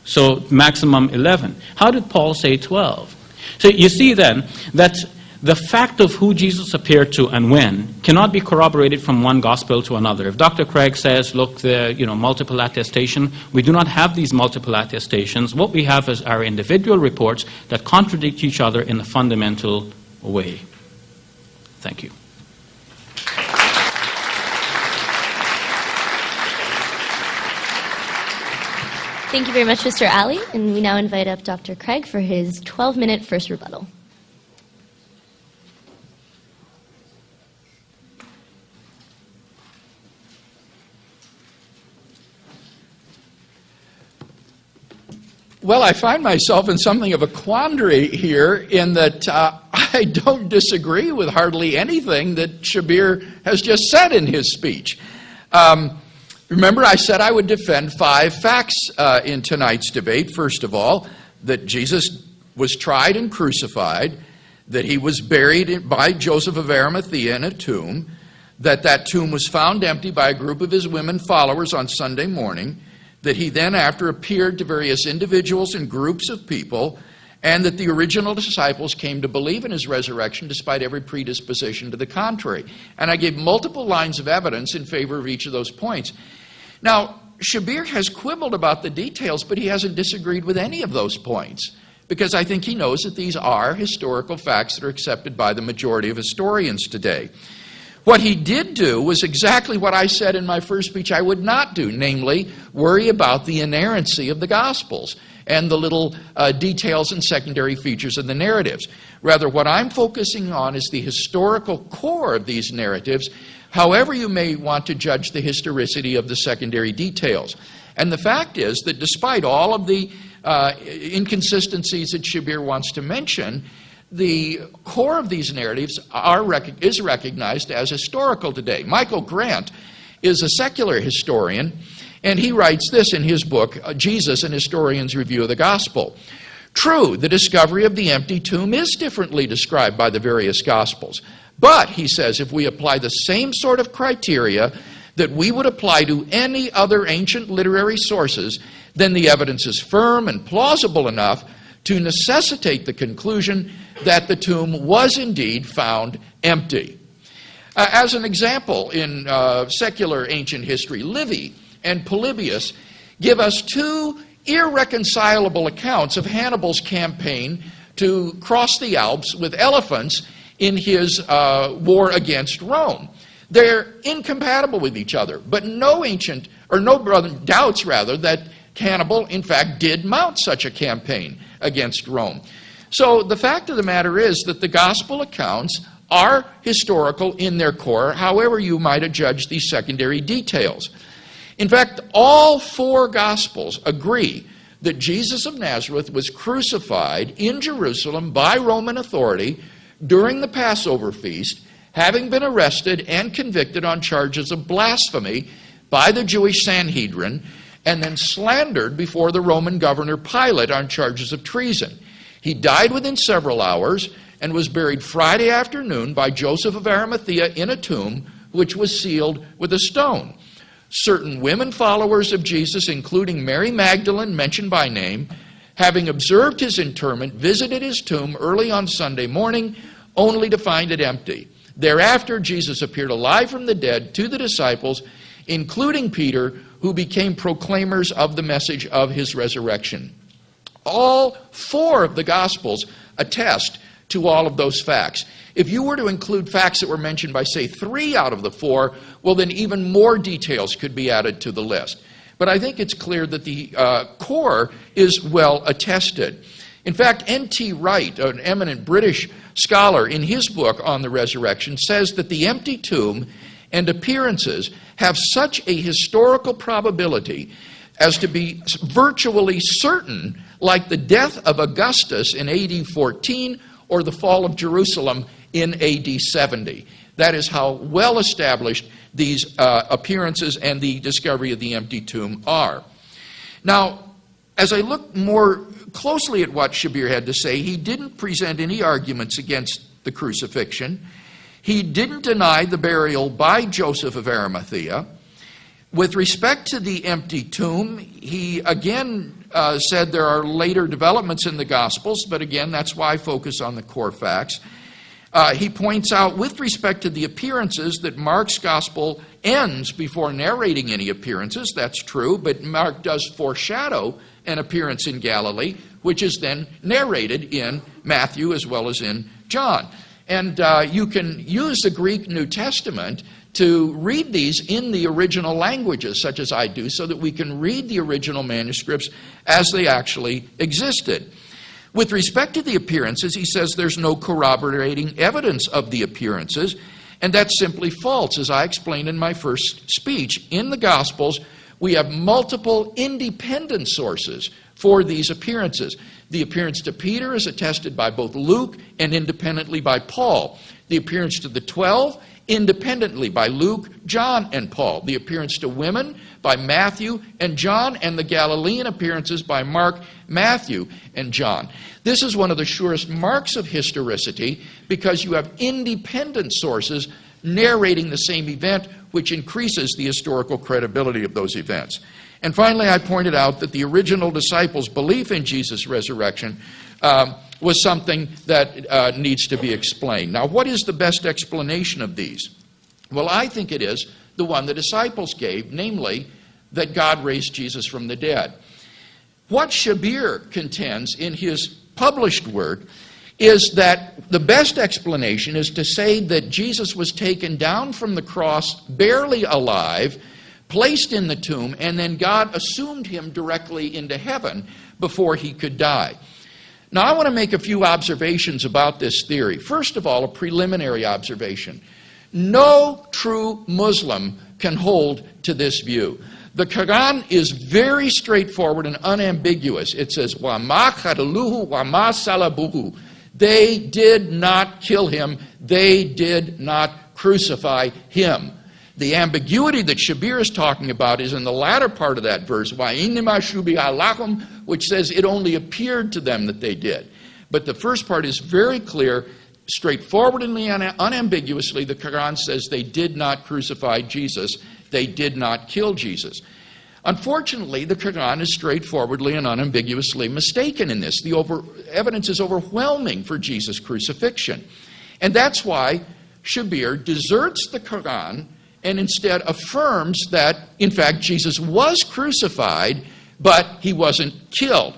So maximum 11. How did Paul say 12? So you see then that the fact of who Jesus appeared to and when cannot be corroborated from one gospel to another. If Dr. Craig says, look, multiple attestation, we do not have these multiple attestations. What we have is our individual reports that contradict each other in a fundamental way. Thank you. Thank you very much, Mr. Ali. And we now invite up Dr. Craig for his 12-minute first rebuttal. Well, I find myself in something of a quandary here in that I don't disagree with hardly anything that Shabir has just said in his speech. Remember, I said I would defend 5 facts in tonight's debate. First of all, that Jesus was tried and crucified, that he was buried by Joseph of Arimathea in a tomb, that tomb was found empty by a group of his women followers on Sunday morning, that he then after appeared to various individuals and groups of people, and that the original disciples came to believe in his resurrection despite every predisposition to the contrary. And I gave multiple lines of evidence in favor of each of those points. Now, Shabir has quibbled about the details, but he hasn't disagreed with any of those points, because I think he knows that these are historical facts that are accepted by the majority of historians today. What he did do was exactly what I said in my first speech I would not do, namely, worry about the inerrancy of the Gospels and the little details and secondary features of the narratives. Rather, what I'm focusing on is the historical core of these narratives, however you may want to judge the historicity of the secondary details. And the fact is that despite all of the inconsistencies that Shabir wants to mention, the core of these narratives is recognized as historical today. Michael Grant is a secular historian, and he writes this in his book, Jesus, an Historian's Review of the Gospel. True, the discovery of the empty tomb is differently described by the various Gospels. But, he says, if we apply the same sort of criteria that we would apply to any other ancient literary sources, then the evidence is firm and plausible enough to necessitate the conclusion that the tomb was indeed found empty. As an example, in secular ancient history, Livy and Polybius give us 2 irreconcilable accounts of Hannibal's campaign to cross the Alps with elephants in his war against Rome. They're incompatible with each other, but no doubts that Hannibal, in fact, did mount such a campaign against Rome. So the fact of the matter is that the gospel accounts are historical in their core, however you might judge these secondary details. In fact, all 4 gospels agree that Jesus of Nazareth was crucified in Jerusalem by Roman authority during the Passover feast, having been arrested and convicted on charges of blasphemy by the Jewish Sanhedrin, and then slandered before the Roman governor Pilate on charges of treason. He died within several hours and was buried Friday afternoon by Joseph of Arimathea in a tomb which was sealed with a stone. Certain women followers of Jesus, including Mary Magdalene, mentioned by name, having observed his interment, visited his tomb early on Sunday morning, only to find it empty. Thereafter, Jesus appeared alive from the dead to the disciples, including Peter, who became proclaimers of the message of his resurrection. All 4 of the Gospels attest to all of those facts. If you were to include facts that were mentioned by, say, 3 out of the 4, well, then even more details could be added to the list. But I think it's clear that the core is well attested. In fact, N.T. Wright, an eminent British scholar, in his book on the resurrection, says that the empty tomb and appearances have such a historical probability as to be virtually certain, like the death of Augustus in AD 14 or the fall of Jerusalem in AD 70. That is how well established these appearances and the discovery of the empty tomb are. Now, as I look more closely at what Shabir had to say, he didn't present any arguments against the crucifixion. He didn't deny the burial by Joseph of Arimathea. With respect to the empty tomb, he again said there are later developments in the Gospels, but again, that's why I focus on the core facts. He points out, with respect to the appearances, that Mark's Gospel ends before narrating any appearances. That's true, but Mark does foreshadow an appearance in Galilee, which is then narrated in Matthew as well as in John. And you can use the Greek New Testament to read these in the original languages, such as I do, so that we can read the original manuscripts as they actually existed. With respect to the appearances, he says there's no corroborating evidence of the appearances, and that's simply false. As I explained in my first speech, in the Gospels, we have multiple independent sources for these appearances. The appearance to Peter is attested by both Luke and independently by Paul. The appearance to the 12, independently by Luke, John, and Paul. The appearance to women by Matthew and John, and the Galilean appearances by Mark, Matthew, and John. This is one of the surest marks of historicity because you have independent sources narrating the same event, which increases the historical credibility of those events. And finally, I pointed out that the original disciples' belief in Jesus' resurrection was something that needs to be explained. Now, what is the best explanation of these? Well, I think it is the one the disciples gave, namely that God raised Jesus from the dead. What Shabir contends in his published work is that the best explanation is to say that Jesus was taken down from the cross barely alive, placed in the tomb, and then God assumed him directly into heaven before he could die. Now, I want to make a few observations about this theory. First of all, a preliminary observation. No true Muslim can hold to this view. The Quran is very straightforward and unambiguous. It says, وَمَا خَتَلُوهُ وَمَا صَلَبُوهُ. They did not kill him. They did not crucify him. The ambiguity that Shabir is talking about is in the latter part of that verse, وَإِنِّمَا شُبِهَ لَهُمْ, which says it only appeared to them that they did. But the first part is very clear, straightforwardly and unambiguously. The Quran says they did not crucify Jesus. They did not kill Jesus. Unfortunately, the Quran is straightforwardly and unambiguously mistaken in this. The evidence is overwhelming for Jesus' crucifixion. And that's why Shabir deserts the Quran and instead affirms that, in fact, Jesus was crucified, but he wasn't killed.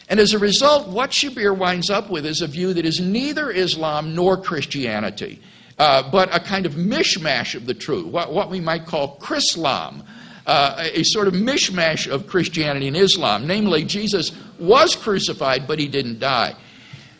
And as a result, what Shabir winds up with is a view that is neither Islam nor Christianity, but a kind of mishmash of the truth, what we might call Chrislam, a sort of mishmash of Christianity and Islam. Namely, Jesus was crucified, but he didn't die.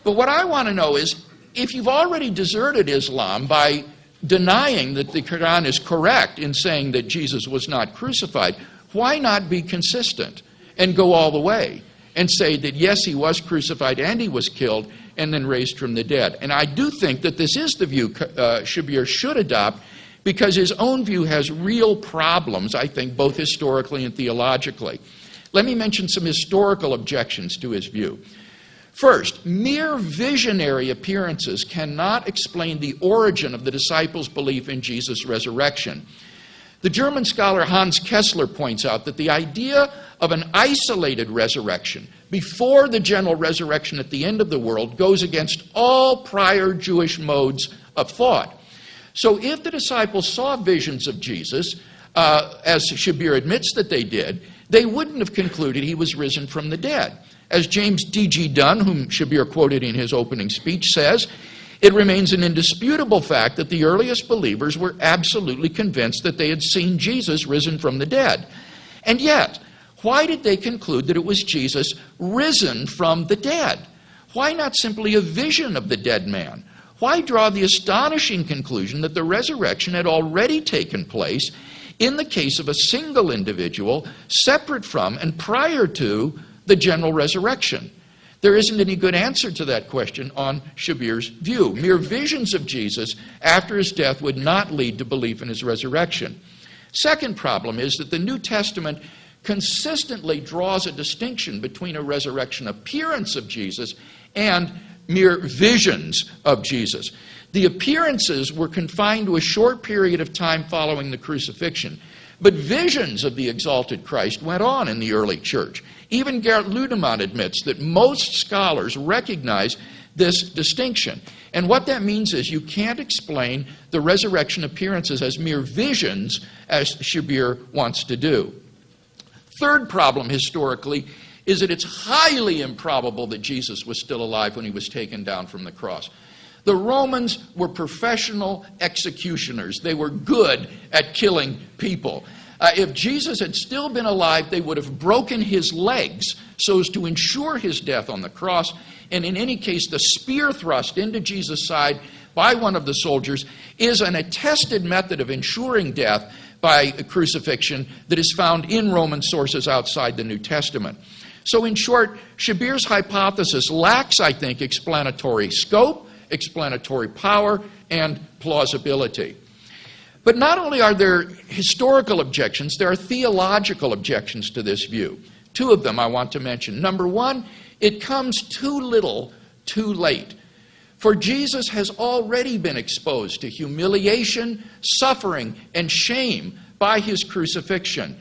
But what I want to know is, if you've already deserted Islam by denying that the Quran is correct in saying that Jesus was not crucified, why not be consistent and go all the way and say that yes, he was crucified and he was killed and then raised from the dead? And I do think that this is the view Shabir should adopt, because his own view has real problems, I think, both historically and theologically. Let me mention some historical objections to his view. First, mere visionary appearances cannot explain the origin of the disciples' belief in Jesus' resurrection. The German scholar Hans Kessler points out that the idea of an isolated resurrection before the general resurrection at the end of the world goes against all prior Jewish modes of thought. So if the disciples saw visions of Jesus, as Shabir admits that they did, they wouldn't have concluded he was risen from the dead. As James D.G. Dunn, whom Shabir quoted in his opening speech, says, it remains an indisputable fact that the earliest believers were absolutely convinced that they had seen Jesus risen from the dead. And yet, why did they conclude that it was Jesus risen from the dead? Why not simply a vision of the dead man? Why draw the astonishing conclusion that the resurrection had already taken place in the case of a single individual, separate from and prior to the general resurrection? There isn't any good answer to that question on Shabir's view. Mere visions of Jesus after his death would not lead to belief in his resurrection. Second problem is that the New Testament consistently draws a distinction between a resurrection appearance of Jesus and mere visions of Jesus. The appearances were confined to a short period of time following the crucifixion, but visions of the exalted Christ went on in the early church. Even Gerrit Ludemann admits that most scholars recognize this distinction. And what that means is you can't explain the resurrection appearances as mere visions, as Shabir wants to do. Third problem historically is that it's highly improbable that Jesus was still alive when he was taken down from the cross. The Romans were professional executioners. They were good at killing people. If Jesus had still been alive, they would have broken his legs so as to ensure his death on the cross. And in any case, the spear thrust into Jesus' side by one of the soldiers is an attested method of ensuring death by crucifixion that is found in Roman sources outside the New Testament. So in short, Shabir's hypothesis lacks, I think, explanatory scope, explanatory power, and plausibility. But not only are there historical objections, there are theological objections to this view. Two of them I want to mention. Number one, it comes too little, too late. For Jesus has already been exposed to humiliation, suffering, and shame by his crucifixion.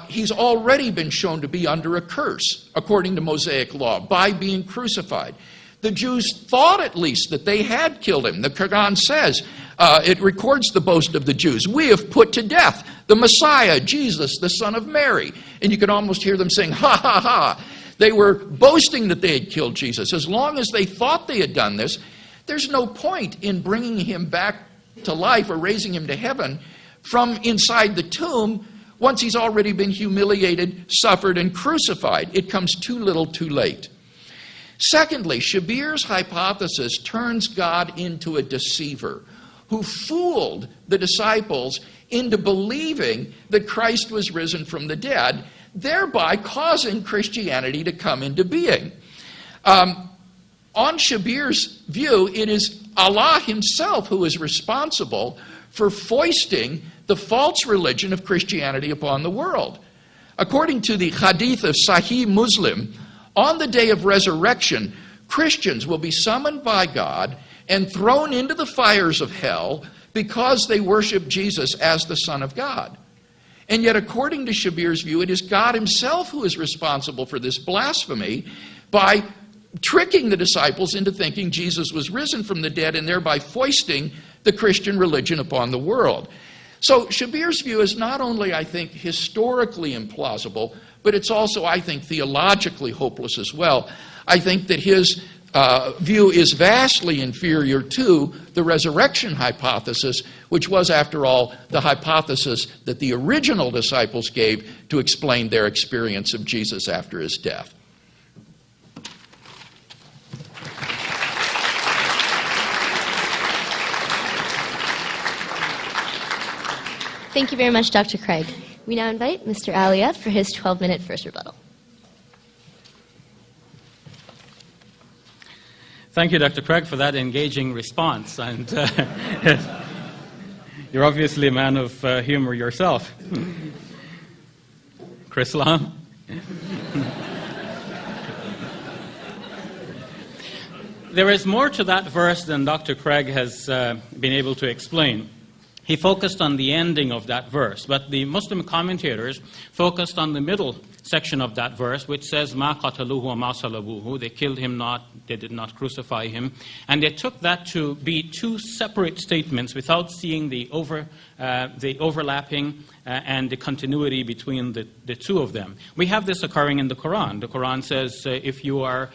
He's already been shown to be under a curse, according to Mosaic law, by being crucified. The Jews thought at least that they had killed him. The Quran says, it records the boast of the Jews. We have put to death the Messiah, Jesus, the son of Mary. And you can almost hear them saying, ha, ha, ha. They were boasting that they had killed Jesus. As long as they thought they had done this, there's no point in bringing him back to life or raising him to heaven from inside the tomb once he's already been humiliated, suffered, and crucified. It comes too little, too late. Secondly, Shabir's hypothesis turns God into a deceiver who fooled the disciples into believing that Christ was risen from the dead, thereby causing Christianity to come into being. On Shabir's view, it is Allah himself who is responsible for foisting the false religion of Christianity upon the world. According to the hadith of Sahih Muslim, on the day of resurrection, Christians will be summoned by God and thrown into the fires of hell because they worship Jesus as the Son of God. And yet, according to Shabir's view, it is God himself who is responsible for this blasphemy by tricking the disciples into thinking Jesus was risen from the dead and thereby foisting the Christian religion upon the world. So Shabir's view is not only, I think, historically implausible, but it's also, I think, theologically hopeless as well. I think that his view is vastly inferior to the resurrection hypothesis, which was, after all, the hypothesis that the original disciples gave to explain their experience of Jesus after his death. Thank you very much, Dr. Craig. We now invite Mr. Aliyev for his 12-minute first rebuttal. Thank you, Dr. Craig, for that engaging response. And you're obviously a man of humor yourself. Chris Lam? There is more to that verse than Dr. Craig has been able to explain. He focused on the ending of that verse, but the Muslim commentators focused on the middle section of that verse, which says, "Ma qataluhu wa ma salabuhu." They killed him not, they did not crucify him. And they took that to be two separate statements without seeing the overlapping and the continuity between the two of them. We have this occurring in the Quran. The Quran says, if you are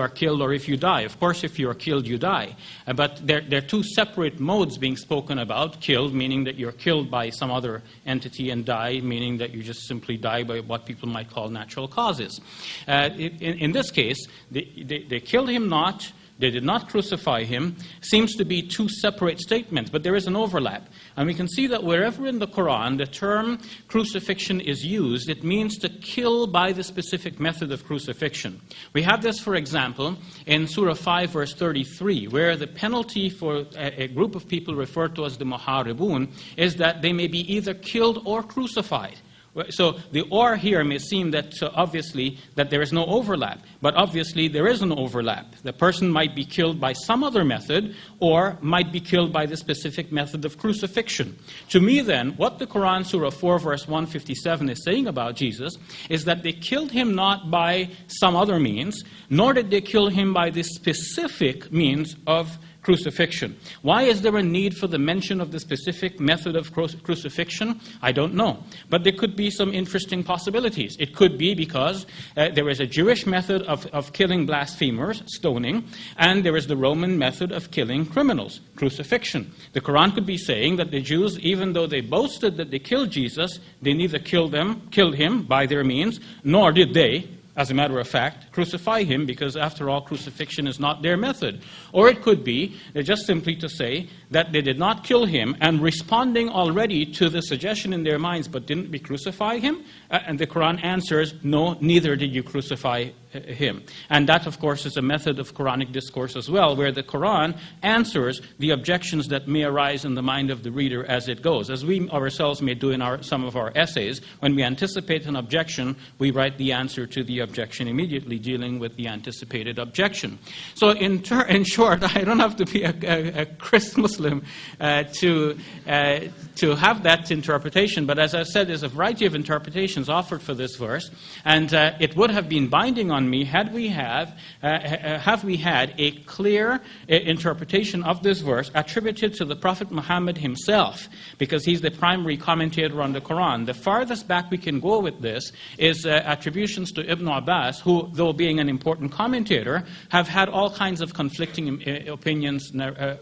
killed or if you die. Of course, if you are killed, you die. But there are two separate modes being spoken about. Killed, meaning that you're killed by some other entity, and die, meaning that you just simply die by what people might call natural causes. In this case, they killed him not, they did not crucify him, seems to be two separate statements, but there is an overlap. And we can see that wherever in the Quran the term crucifixion is used, it means to kill by the specific method of crucifixion. We have this, for example, in Surah 5, verse 33, where the penalty for a group of people referred to as the muharibun is that they may be either killed or crucified. So the or here may seem that obviously that there is no overlap, but obviously there is an overlap. The person might be killed by some other method or might be killed by the specific method of crucifixion. To me then, what the Quran Surah 4 verse 157 is saying about Jesus is that they killed him not by some other means, nor did they kill him by the specific means of crucifixion. Why is there a need for the mention of the specific method of crucifixion? I don't know. But there could be some interesting possibilities. It could be because there is a Jewish method of killing blasphemers, stoning, and there is the Roman method of killing criminals, crucifixion. The Quran could be saying that the Jews, even though they boasted that they killed Jesus, they neither killed him by their means, nor did they as a matter of fact, crucify him, because after all, crucifixion is not their method. Or it could be just simply to say that they did not kill him, and responding already to the suggestion in their minds, but didn't we crucify him? And the Quran answers, no, neither did you crucify him. And that, of course, is a method of Quranic discourse as well, where the Quran answers the objections that may arise in the mind of the reader as it goes. As we ourselves may do in some of our essays, when we anticipate an objection, we write the answer to the objection immediately, dealing with the anticipated objection. So in short, I don't have to be a Christ Muslim to have that interpretation, but as I said, there's a variety of interpretations offered for this verse, and it would have been binding on me had we had a clear interpretation of this verse attributed to the Prophet Muhammad himself, because he's the primary commentator on the Quran. The farthest back we can go with this is attributions to Ibn Abbas, who, though being an important commentator, have had all kinds of conflicting opinions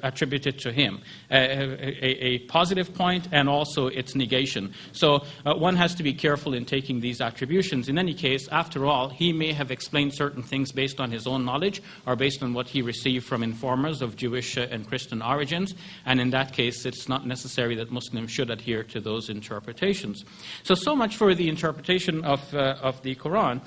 attributed to him. A positive point and also its negation. So one has to be careful in taking these attributions. In any case, after all, he may have explained certain things based on his own knowledge or based on what he received from informers of Jewish and Christian origins, and in that case it's not necessary that Muslims should adhere to those interpretations. So much for the interpretation of the Quran.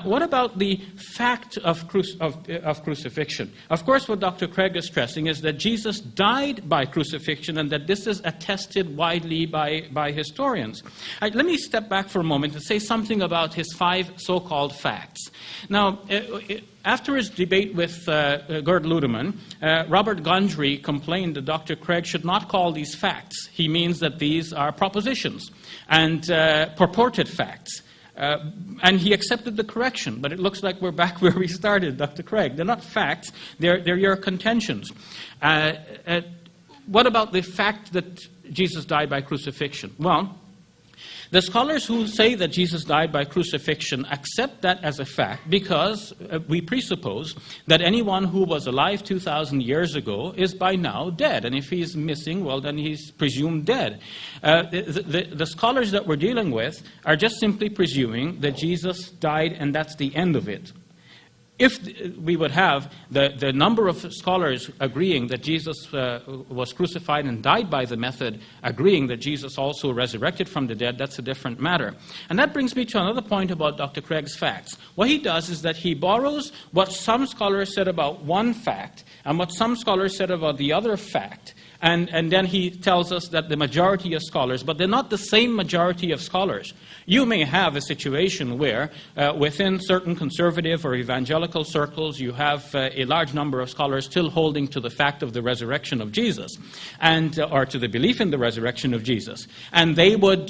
What about the fact of crucifixion? Of course, what Dr. Craig is stressing is that Jesus died by crucifixion, and that this is attested widely by historians. Let me step back for a moment and say something about his 5 so-called facts. Now, after his debate with Gerd Ludemann, Robert Gondry complained that Dr. Craig should not call these facts. He means that these are propositions and purported facts. And he accepted the correction, but it looks like we're back where we started, Dr. Craig. They're not facts, they're your contentions. What about the fact that Jesus died by crucifixion? Well, the scholars who say that Jesus died by crucifixion accept that as a fact because we presuppose that anyone who was alive 2,000 years ago is by now dead. And if he's missing, well, then he's presumed dead. The scholars that we're dealing with are just simply presuming that Jesus died and that's the end of it. If we would have the number of scholars agreeing that Jesus was crucified and died by the method, agreeing that Jesus also resurrected from the dead, that's a different matter. And that brings me to another point about Dr. Craig's facts. What he does is that he borrows what some scholars said about one fact and what some scholars said about the other fact. And then he tells us that the majority of scholars, but they're not the same majority of scholars. You may have a situation where within certain conservative or evangelical circles you have a large number of scholars still holding to the fact of the resurrection of Jesus, and or to the belief in the resurrection of Jesus. And they would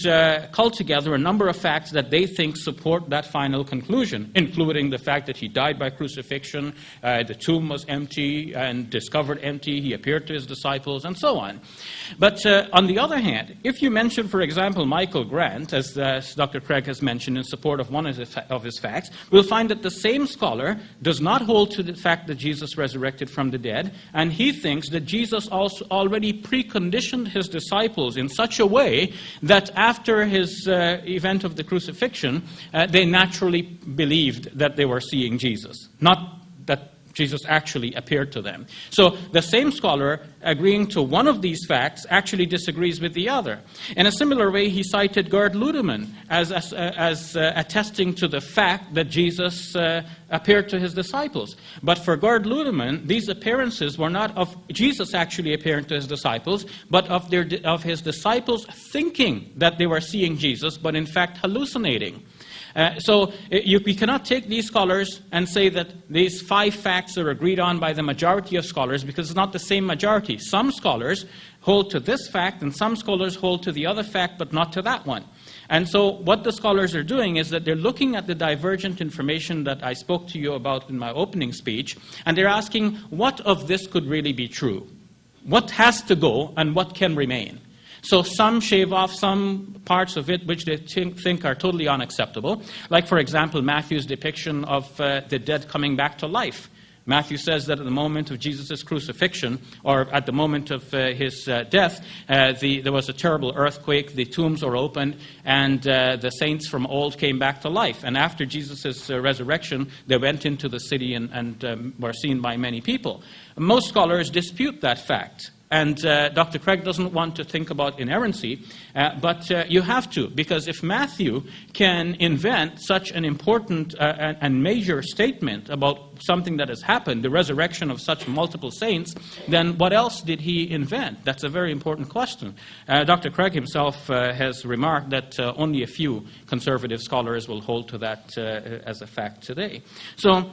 cull together a number of facts that they think support that final conclusion, including the fact that he died by crucifixion, the tomb was empty and discovered empty, he appeared to his disciples, and so on. But on the other hand, if you mention, for example, Michael Grant, as Dr. Craig has mentioned in support of one of his facts, we'll find that the same scholar does not hold to the fact that Jesus resurrected from the dead, and he thinks that Jesus also already preconditioned his disciples in such a way that after his event of the crucifixion, they naturally believed that they were seeing Jesus, not that Jesus actually appeared to them. So the same scholar agreeing to one of these facts actually disagrees with the other. In a similar way, he cited Gerd Ludemann as attesting to the fact that Jesus appeared to his disciples. But for Gerd Ludemann, these appearances were not of Jesus actually appearing to his disciples, but of his disciples thinking that they were seeing Jesus, but in fact hallucinating. So we cannot take these scholars and say that these 5 facts are agreed on by the majority of scholars, because it's not the same majority. Some scholars hold to this fact and some scholars hold to the other fact, but not to that one. And so what the scholars are doing is that they're looking at the divergent information that I spoke to you about in my opening speech, and they're asking what of this could really be true? What has to go and what can remain? So some shave off some parts of it which they think are totally unacceptable. Like, for example, Matthew's depiction of the dead coming back to life. Matthew says that at the moment of Jesus' crucifixion, or at the moment of his death, there was a terrible earthquake, the tombs were opened, and the saints from old came back to life. And after Jesus' resurrection, they went into the city and were seen by many people. Most scholars dispute that fact. And Dr. Craig doesn't want to think about inerrancy, but you have to, because if Matthew can invent such an important and major statement about something that has happened, the resurrection of such multiple saints, then what else did he invent? That's a very important question. Dr. Craig himself has remarked that only a few conservative scholars will hold to that as a fact today. So,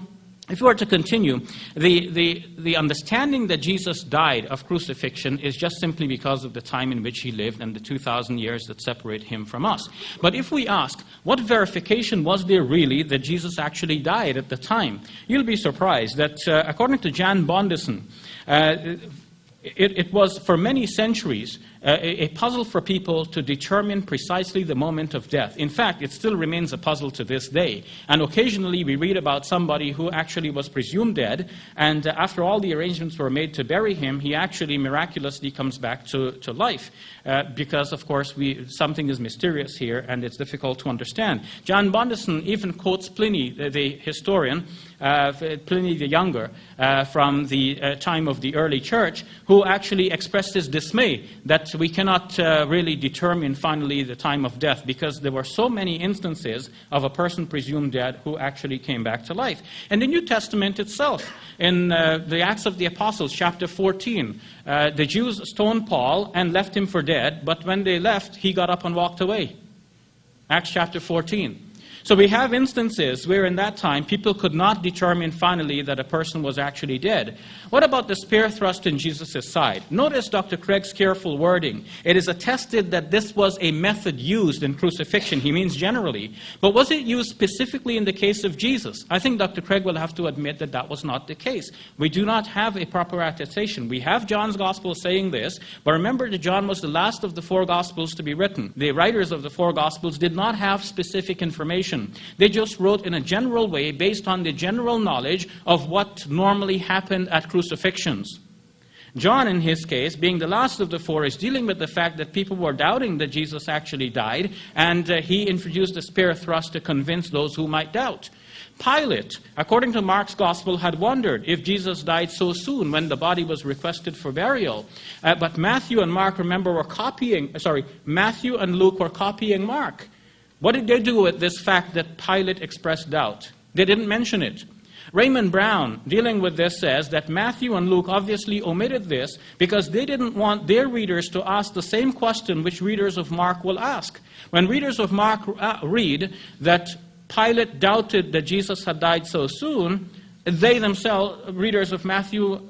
if you were to continue, the understanding that Jesus died of crucifixion is just simply because of the time in which he lived and the 2,000 years that separate him from us. But if we ask, what verification was there really that Jesus actually died at the time? You'll be surprised that according to Jan Bondison, it was for many centuries a puzzle for people to determine precisely the moment of death. In fact, it still remains a puzzle to this day. And occasionally we read about somebody who actually was presumed dead, and after all the arrangements were made to bury him, he actually miraculously comes back to life. Because, of course, something is mysterious here, and it's difficult to understand. John Bondison even quotes Pliny, the historian, Pliny the Younger, from the time of the early church, who actually expressed his dismay that we cannot really determine finally the time of death, because there were so many instances of a person presumed dead who actually came back to life. And the New Testament itself, in the Acts of the Apostles, chapter 14, the Jews stoned Paul and left him for dead, but when they left, he got up and walked away. Acts chapter 14. So we have instances where in that time people could not determine finally that a person was actually dead. What about the spear thrust in Jesus' side? Notice Dr. Craig's careful wording. It is attested that this was a method used in crucifixion. He means generally. But was it used specifically in the case of Jesus? I think Dr. Craig will have to admit that that was not the case. We do not have a proper attestation. We have John's Gospel saying this, but remember that John was the last of the 4 Gospels to be written. The writers of the 4 Gospels did not have specific information. They just wrote in a general way based on the general knowledge of what normally happened at crucifixions. John, in his case, being the last of the 4, is dealing with the fact that people were doubting that Jesus actually died, and he introduced a spear thrust to convince those who might doubt. Pilate, according to Mark's Gospel, had wondered if Jesus died so soon when the body was requested for burial. But Matthew and Mark, remember, Matthew and Luke were copying Mark. What did they do with this fact that Pilate expressed doubt? They didn't mention it. Raymond Brown, dealing with this, says that Matthew and Luke obviously omitted this because they didn't want their readers to ask the same question which readers of Mark will ask. When readers of Mark read that Pilate doubted that Jesus had died so soon, they themselves, readers of Matthew,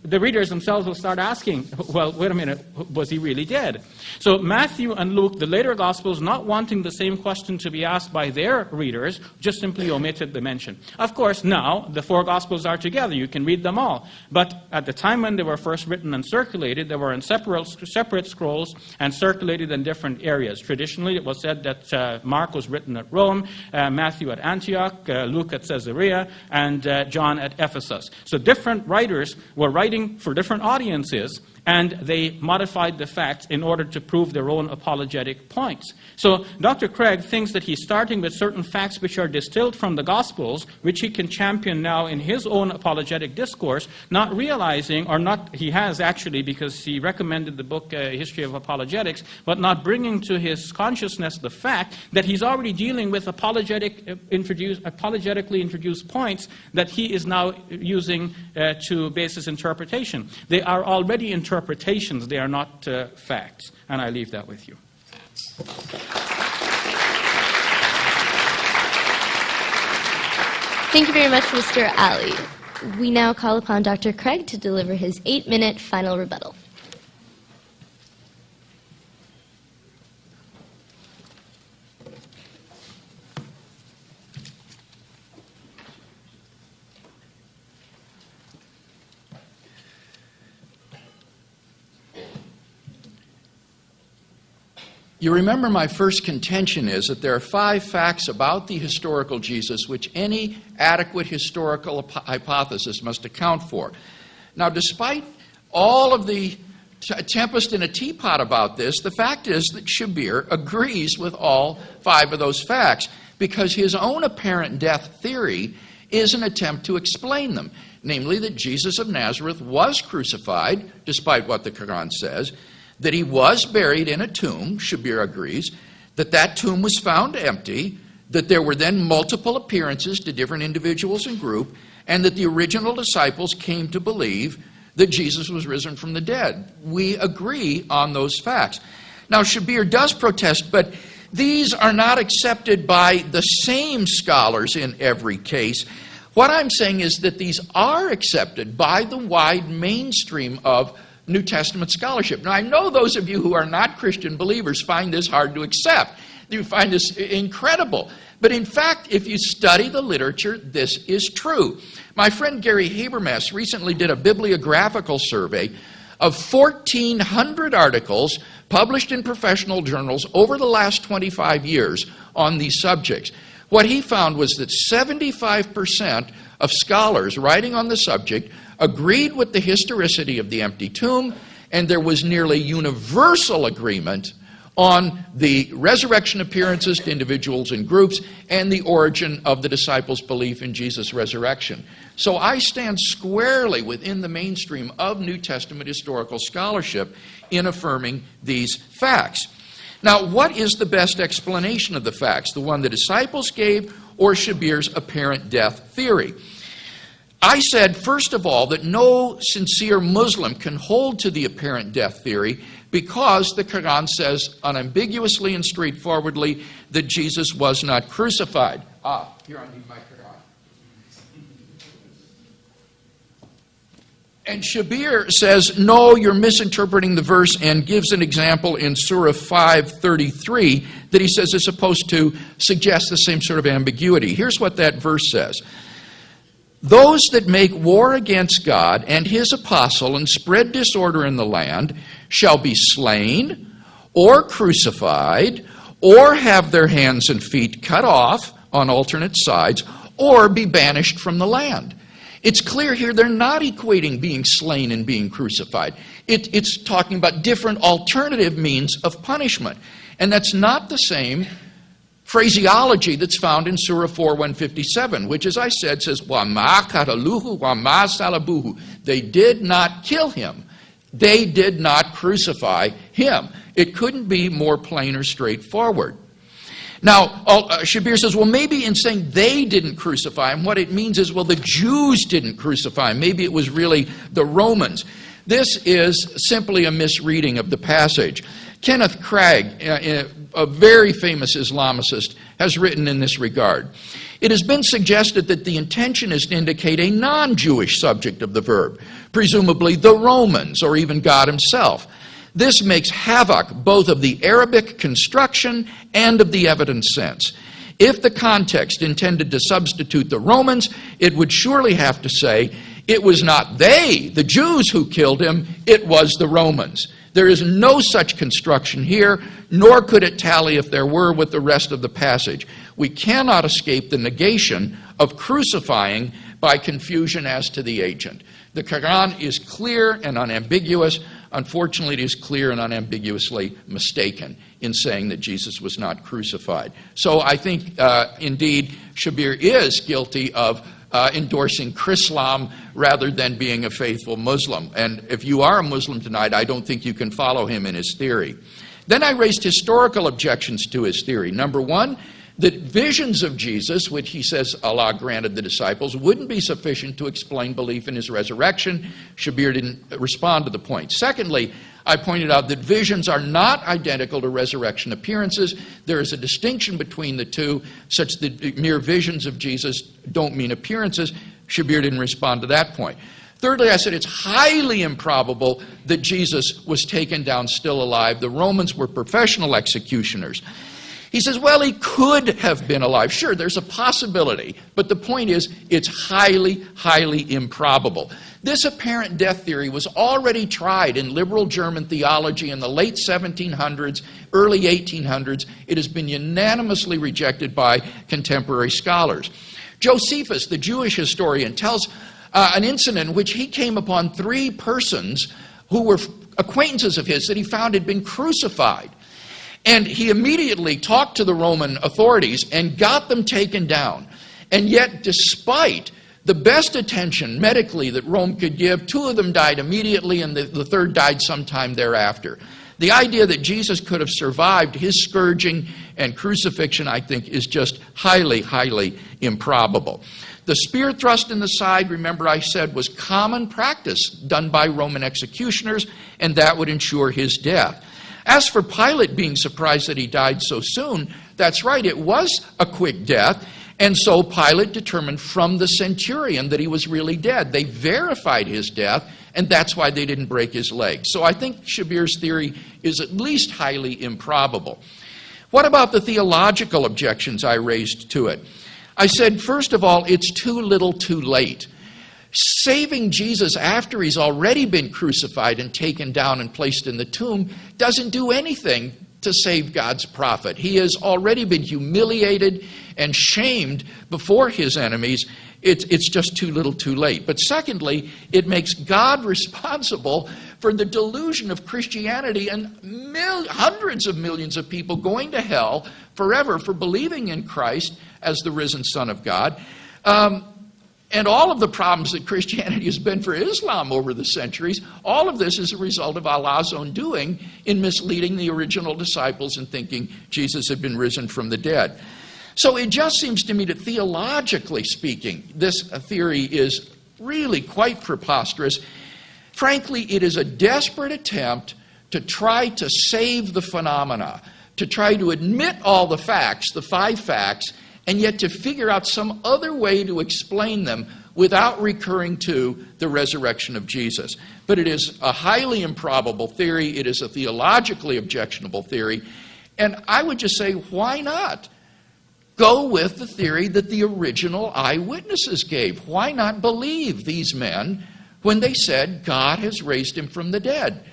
the readers themselves will start asking, well, wait a minute, was he really dead? So Matthew and Luke, the later Gospels, not wanting the same question to be asked by their readers, just simply omitted the mention. Of course, now the 4 Gospels are together. You can read them all. But at the time when they were first written and circulated, they were in separate scrolls and circulated in different areas. Traditionally, it was said that Mark was written at Rome, Matthew at Antioch, Luke at Caesarea, and John at Ephesus. So different writers were writing for different audiences, and they modified the facts in order to prove their own apologetic points. So Dr. Craig thinks that he's starting with certain facts which are distilled from the Gospels, which he can champion now in his own apologetic discourse, not realizing, or not, he has actually, because he recommended the book History of Apologetics, but not bringing to his consciousness the fact that he's already dealing with apologetically introduced points that he is now using to base his interpretation. They are already interpretations, they are not facts. And I leave that with you. Thank you very much, Mr. Ali. We now call upon Dr. Craig to deliver his 8-minute final rebuttal. You remember my first contention is that there are 5 facts about the historical Jesus which any adequate historical hypothesis must account for. Now, despite all of the tempest in a teapot about this, the fact is that Shabir agrees with all 5 of those facts because his own apparent death theory is an attempt to explain them, namely that Jesus of Nazareth was crucified, despite what the Quran says, that he was buried in a tomb, Shabir agrees, that that tomb was found empty, that there were then multiple appearances to different individuals and groups, and that the original disciples came to believe that Jesus was risen from the dead. We agree on those facts. Now, Shabir does protest, but these are not accepted by the same scholars in every case. What I'm saying is that these are accepted by the wide mainstream of New Testament scholarship. Now, I know those of you who are not Christian believers find this hard to accept. You find this incredible. But in fact, if you study the literature, this is true. My friend Gary Habermas recently did a bibliographical survey of 1,400 articles published in professional journals over the last 25 years on these subjects. What he found was that 75% of scholars writing on the subject agreed with the historicity of the empty tomb, and there was nearly universal agreement on the resurrection appearances to individuals and groups and the origin of the disciples' belief in Jesus' resurrection. So I stand squarely within the mainstream of New Testament historical scholarship in affirming these facts. Now, what is the best explanation of the facts? The one the disciples gave or Shabir's apparent death theory? I said, first of all, that no sincere Muslim can hold to the apparent death theory because the Quran says unambiguously and straightforwardly that Jesus was not crucified. Here I need my Quran. And Shabir says, no, you're misinterpreting the verse, and gives an example in Surah 5:33 that he says is supposed to suggest the same sort of ambiguity. Here's what that verse says. Those that make war against God and his apostle and spread disorder in the land shall be slain or crucified or have their hands and feet cut off on alternate sides or be banished from the land. It's clear here they're not equating being slain and being crucified. It's talking about different alternative means of punishment. And that's not the same phraseology that's found in Surah 4:157, which, as I said, says, وَمَا قَتَلُوهُ وَمَا صَلَبُوهُ. They did not kill him. They did not crucify him. It couldn't be more plain or straightforward. Now, Shabir says, well, maybe in saying they didn't crucify him, what it means is, well, the Jews didn't crucify him. Maybe it was really the Romans. This is simply a misreading of the passage. Kenneth Craig, a very famous Islamicist, has written in this regard. It has been suggested that the intention is to indicate a non-Jewish subject of the verb, presumably the Romans or even God himself. This makes havoc both of the Arabic construction and of the evidence sense. If the context intended to substitute the Romans, it would surely have to say, it was not they, the Jews, who killed him, it was the Romans. There is no such construction here, nor could it tally if there were with the rest of the passage. We cannot escape the negation of crucifying by confusion as to the agent. The Quran is clear and unambiguous. Unfortunately, it is clear and unambiguously mistaken in saying that Jesus was not crucified. So I think, indeed, Shabir is guilty of endorsing Chrislam rather than being a faithful Muslim. And if you are a Muslim tonight, I don't think you can follow him in his theory. Then I raised historical objections to his theory. Number one, that visions of Jesus, which he says Allah granted the disciples, wouldn't be sufficient to explain belief in his resurrection. Shabir didn't respond to the point. Secondly, I pointed out that visions are not identical to resurrection appearances. There is a distinction between the two, such that mere visions of Jesus don't mean appearances. Shabir didn't respond to that point. Thirdly, I said it's highly improbable that Jesus was taken down still alive. The Romans were professional executioners. He says, well, he could have been alive. Sure, there's a possibility, but the point is, it's highly, highly improbable. This apparent death theory was already tried in liberal German theology in the late 1700s, early 1800s. It has been unanimously rejected by contemporary scholars. Josephus, the Jewish historian, tells an incident in which he came upon 3 persons who were acquaintances of his that he found had been crucified. And he immediately talked to the Roman authorities and got them taken down. And yet, despite the best attention medically that Rome could give, 2 of them died immediately and the third died sometime thereafter. The idea that Jesus could have survived his scourging and crucifixion, I think, is just highly, highly improbable. The spear thrust in the side, remember I said, was common practice done by Roman executioners, and that would ensure his death. As for Pilate being surprised that he died so soon, that's right, it was a quick death, and so Pilate determined from the centurion that he was really dead. They verified his death, and that's why they didn't break his leg. So I think Shabir's theory is at least highly improbable. What about the theological objections I raised to it? I said, first of all, it's too little too late. Saving Jesus after he's already been crucified and taken down and placed in the tomb doesn't do anything to save God's prophet. He has already been humiliated and shamed before his enemies. It's just too little too late. But secondly, it makes God responsible for the delusion of Christianity and hundreds of millions of people going to hell forever for believing in Christ as the risen Son of God. And all of the problems that Christianity has been for Islam over the centuries, all of this is a result of Allah's own doing in misleading the original disciples and thinking Jesus had been risen from the dead. So it just seems to me that theologically speaking, this theory is really quite preposterous. Frankly, it is a desperate attempt to try to save the phenomena, to try to admit all the facts, the 5 facts, and yet to figure out some other way to explain them without recurring to the resurrection of Jesus. But it is a highly improbable theory. It is a theologically objectionable theory. And I would just say, why not? Go with the theory that the original eyewitnesses gave. Why not believe these men when they said God has raised him from the dead?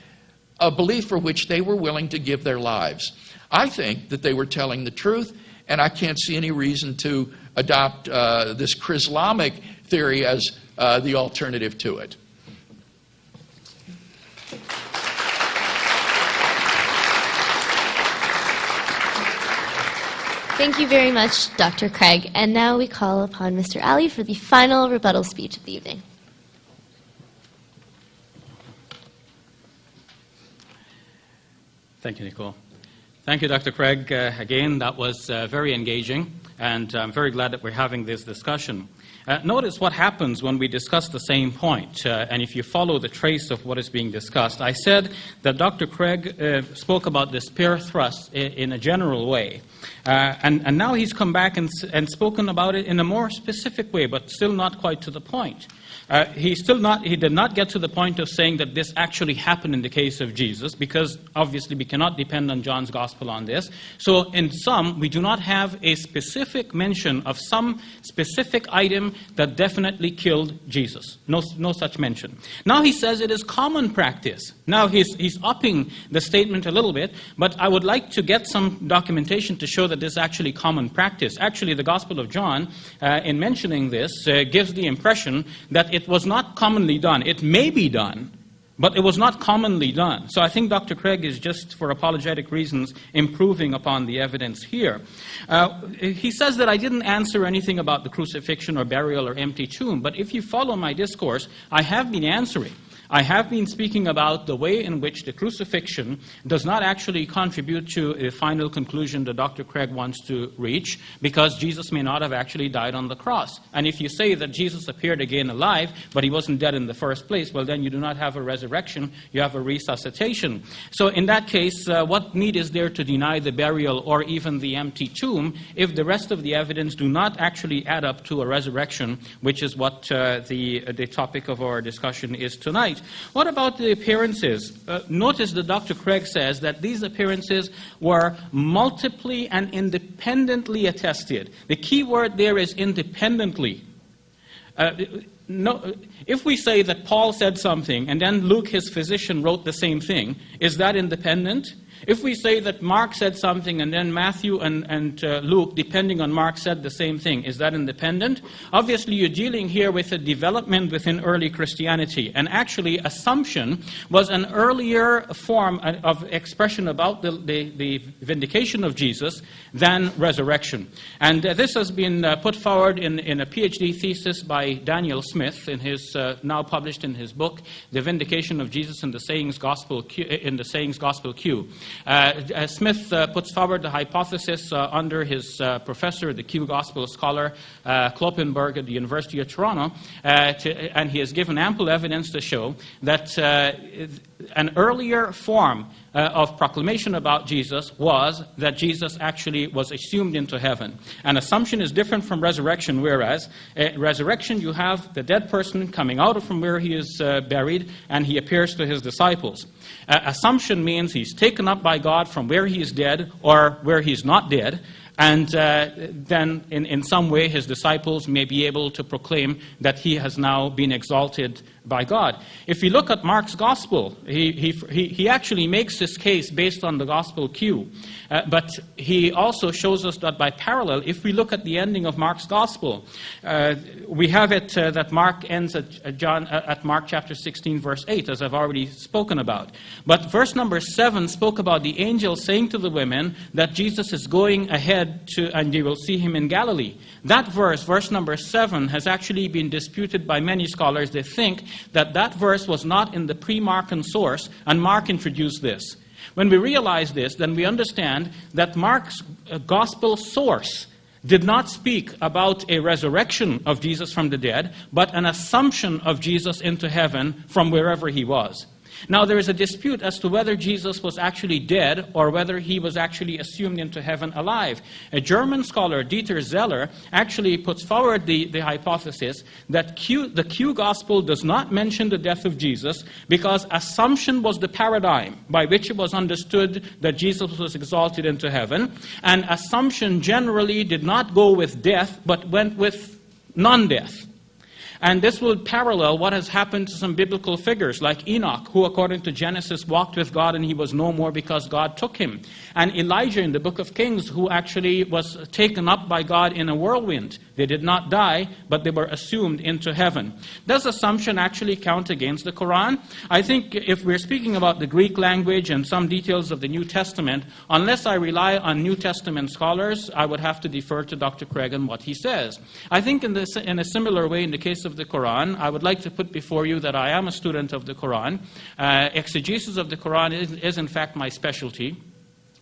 A belief for which they were willing to give their lives. I think that they were telling the truth, and I can't see any reason to adopt this Chrislamic theory as the alternative to it. Thank you very much, Dr. Craig. And now we call upon Mr. Ali for the final rebuttal speech of the evening. Thank you, Nicole. Thank you, Dr. Craig. Again, that was very engaging, and I'm very glad that we're having this discussion. Notice what happens when we discuss the same point, and if you follow the trace of what is being discussed. I said that Dr. Craig spoke about the spear thrust in a general way, and now he's come back and spoken about it in a more specific way, but still not quite to the point. He did not get to the point of saying that this actually happened in the case of Jesus, because obviously we cannot depend on John's gospel on this. So in sum, we do not have a specific mention of some specific item that definitely killed Jesus. No such mention. Now he says it is common practice. Now he's upping the statement a little bit, but I would like to get some documentation to show that this is actually common practice. Actually, the Gospel of John, in mentioning this, gives the impression that it was not commonly done. It may be done, but it was not commonly done. So I think Dr. Craig is just, for apologetic reasons, improving upon the evidence here. He says that I didn't answer anything about the crucifixion or burial or empty tomb, but if you follow my discourse, I have been answering. I have been speaking about the way in which the crucifixion does not actually contribute to a final conclusion that Dr. Craig wants to reach, because Jesus may not have actually died on the cross. And if you say that Jesus appeared again alive, but he wasn't dead in the first place, well, then you do not have a resurrection, you have a resuscitation. So in that case, what need is there to deny the burial or even the empty tomb if the rest of the evidence do not actually add up to a resurrection, which is what the topic of our discussion is tonight. right. What about the appearances? Notice that Dr. Craig says that these appearances were multiply and independently attested. The key word there is independently. No, if we say that Paul said something and then Luke, his physician, wrote the same thing, is that independent? If we say that Mark said something and then Matthew and Luke, depending on Mark, said the same thing, is that independent? Obviously, you're dealing here with a development within early Christianity. And actually, assumption was an earlier form of expression about the vindication of Jesus than resurrection. And this has been put forward in a PhD thesis by Daniel Smith, in his now published in his book, The Vindication of Jesus in the Sayings Gospel Q. Smith puts forward the hypothesis under his professor, the Q Gospel scholar, Kloppenberg at the University of Toronto, and he has given ample evidence to show that an earlier form of proclamation about Jesus was that Jesus actually was assumed into heaven. An assumption is different from resurrection, whereas resurrection you have the dead person coming out from where he is buried and he appears to his disciples. Assumption means he's taken up by God from where he is dead or where he's not dead, and then in some way his disciples may be able to proclaim that he has now been exalted by God. If you look at Mark's gospel, he actually makes this case based on the gospel Q. But he also shows us that by parallel, if we look at the ending of Mark's gospel, we have it that Mark ends at Mark chapter 16, verse 8, as I've already spoken about. But verse number 7 spoke about the angel saying to the women that Jesus is going ahead and you will see him in Galilee. That verse number 7, has actually been disputed by many scholars. They think that verse was not in the pre-Markan source, and Mark introduced this. When we realize this, then we understand that Mark's gospel source did not speak about a resurrection of Jesus from the dead, but an assumption of Jesus into heaven from wherever he was. Now, there is a dispute as to whether Jesus was actually dead or whether he was actually assumed into heaven alive. A German scholar, Dieter Zeller, actually puts forward the hypothesis that the Q Gospel does not mention the death of Jesus because assumption was the paradigm by which it was understood that Jesus was exalted into heaven, and assumption generally did not go with death but went with non-death. And this will parallel what has happened to some biblical figures like Enoch, who according to Genesis walked with God and he was no more because God took him. And Elijah in the book of Kings, who actually was taken up by God in a whirlwind. They did not die, but they were assumed into heaven. Does assumption actually count against the Quran? I think if we're speaking about the Greek language and some details of the New Testament, unless I rely on New Testament scholars, I would have to defer to Dr. Craig and what he says. I think in a similar way, in the case of the Quran, I would like to put before you that I am a student of the Quran. Exegesis of the Quran is in fact my specialty.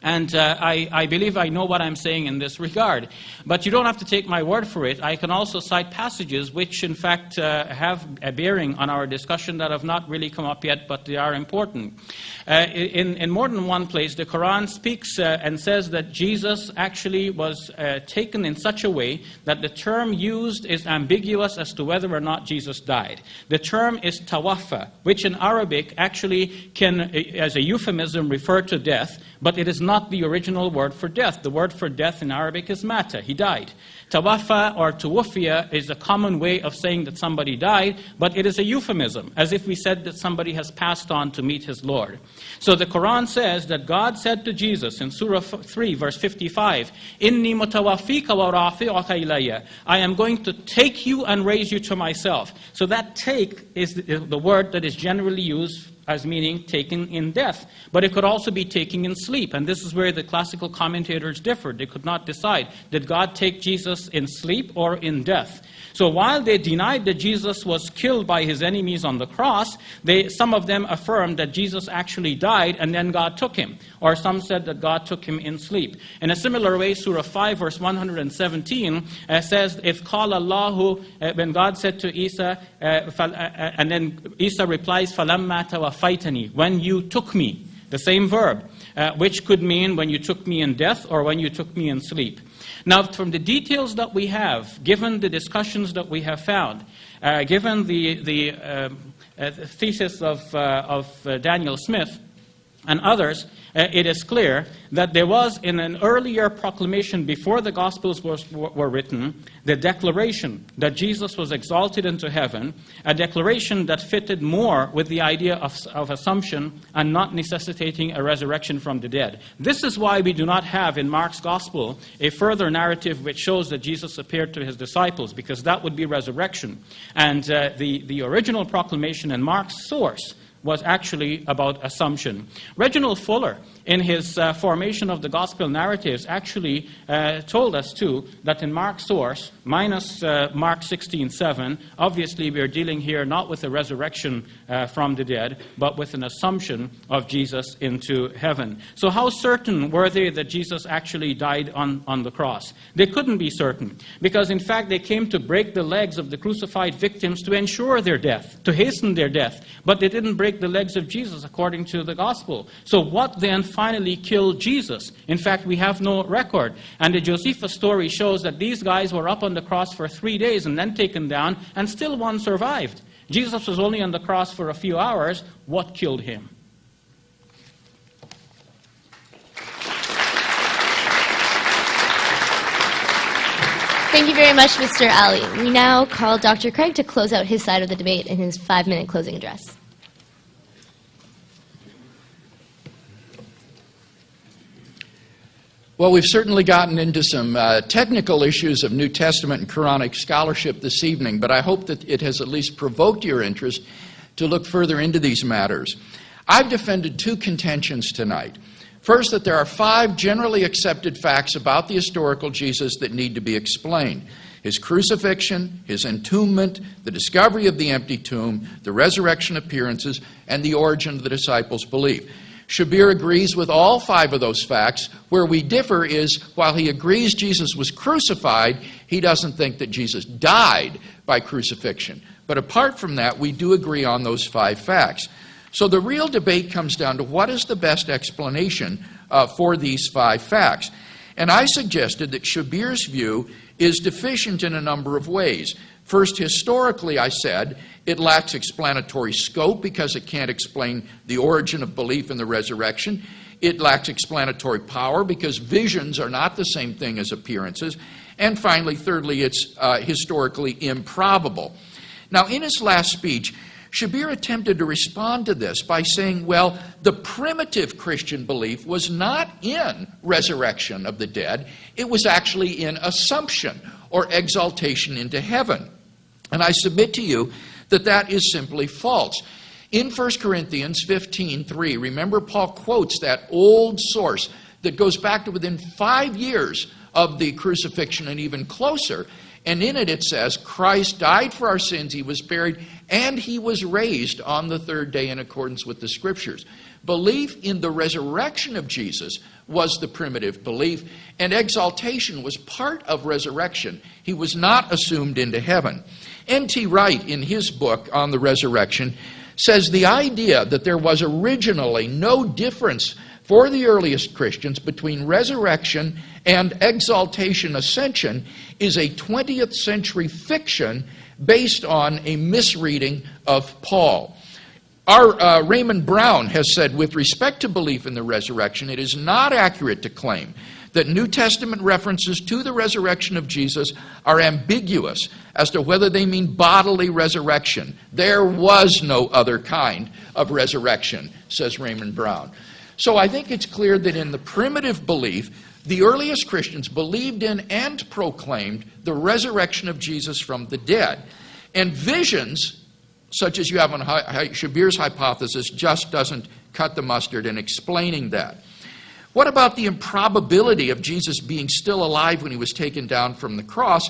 And I believe I know what I'm saying in this regard. But you don't have to take my word for it. I can also cite passages which, in fact, have a bearing on our discussion that have not really come up yet, but they are important. In more than one place, the Quran speaks and says that Jesus actually was taken in such a way that the term used is ambiguous as to whether or not Jesus died. The term is tawaffa, which in Arabic actually can, as a euphemism, refer to death, but it is not the original word for death. The word for death in Arabic is mata, he died. Tawaffa or tuwaffiya is a common way of saying that somebody died, but it is a euphemism, as if we said that somebody has passed on to meet his Lord. So the Quran says that God said to Jesus in Surah 3, verse 55, Inni mutawaffika wa rafi'uka ilayya. I am going to take you and raise you to myself. So that take is the word that is generally used as meaning taken in death. But it could also be taken in sleep. And this is where the classical commentators differed. They could not decide, did God take Jesus in sleep or in death? So while they denied that Jesus was killed by his enemies on the cross, some of them affirmed that Jesus actually died and then God took him. Or some said that God took him in sleep. In a similar way, Surah 5, verse 117 says, if qala Allahu, when God said to Isa, and then Isa replies, falamma tawaffaytani, when you took me, the same verb, which could mean when you took me in death or when you took me in sleep. Now, from the details that we have, given the discussions that we have found, given the thesis of Daniel Smith and others, it is clear that there was, in an earlier proclamation before the Gospels were written, the declaration that Jesus was exalted into heaven, a declaration that fitted more with the idea of assumption and not necessitating a resurrection from the dead. This is why we do not have in Mark's Gospel a further narrative which shows that Jesus appeared to his disciples, because that would be resurrection. And the original proclamation in Mark's source was actually about assumption. Reginald Fuller, in his formation of the gospel narratives, actually told us too that in Mark's source, minus Mark 16:7, obviously we are dealing here not with a resurrection from the dead, but with an assumption of Jesus into heaven. So how certain were they that Jesus actually died on the cross? They couldn't be certain, because in fact they came to break the legs of the crucified victims to ensure their death, to hasten their death, but they didn't break the legs of Jesus according to the gospel. So what then finally killed Jesus? In fact, we have no record. And the Josephus story shows that these guys were up on the cross for 3 days and then taken down, and still one survived. Jesus was only on the cross for a few hours. What killed him? Thank you very much, Mr. Ali. We now call Dr. Craig to close out his side of the debate in his 5-minute closing address. Well, we've certainly gotten into some technical issues of New Testament and Quranic scholarship this evening, but I hope that it has at least provoked your interest to look further into these matters. I've defended 2 contentions tonight. First, that there are 5 generally accepted facts about the historical Jesus that need to be explained: his crucifixion, his entombment, the discovery of the empty tomb, the resurrection appearances, and the origin of the disciples' belief. Shabir agrees with all 5 of those facts. Where we differ is, while he agrees Jesus was crucified, he doesn't think that Jesus died by crucifixion. But apart from that, we do agree on those 5 facts. So the real debate comes down to what is the best explanation for these 5 facts. And I suggested that Shabir's view is deficient in a number of ways. First, historically, I said, it lacks explanatory scope because it can't explain the origin of belief in the resurrection. It lacks explanatory power because visions are not the same thing as appearances. And finally, thirdly, it's historically improbable. Now, in his last speech, Shabir attempted to respond to this by saying, well, the primitive Christian belief was not in resurrection of the dead. It was actually in assumption or exaltation into heaven. And I submit to you that that is simply false. In 1 Corinthians 15:3, remember Paul quotes that old source that goes back to within 5 years of the crucifixion and even closer. And in it, it says, Christ died for our sins, he was buried, and he was raised on the 3rd day in accordance with the Scriptures. Belief in the resurrection of Jesus was the primitive belief, and exaltation was part of resurrection. He was not assumed into heaven. N.T. Wright, in his book on the resurrection, says the idea that there was originally no difference for the earliest Christians between resurrection and exaltation ascension is a 20th century fiction based on a misreading of Paul. Our Raymond Brown has said, with respect to belief in the resurrection, it is not accurate to claim that New Testament references to the resurrection of Jesus are ambiguous as to whether they mean bodily resurrection. There was no other kind of resurrection, says Raymond Brown. So I think it's clear that in the primitive belief, the earliest Christians believed in and proclaimed the resurrection of Jesus from the dead. And visions, such as you have on Shabir's hypothesis, just doesn't cut the mustard in explaining that. What about the improbability of Jesus being still alive when he was taken down from the cross?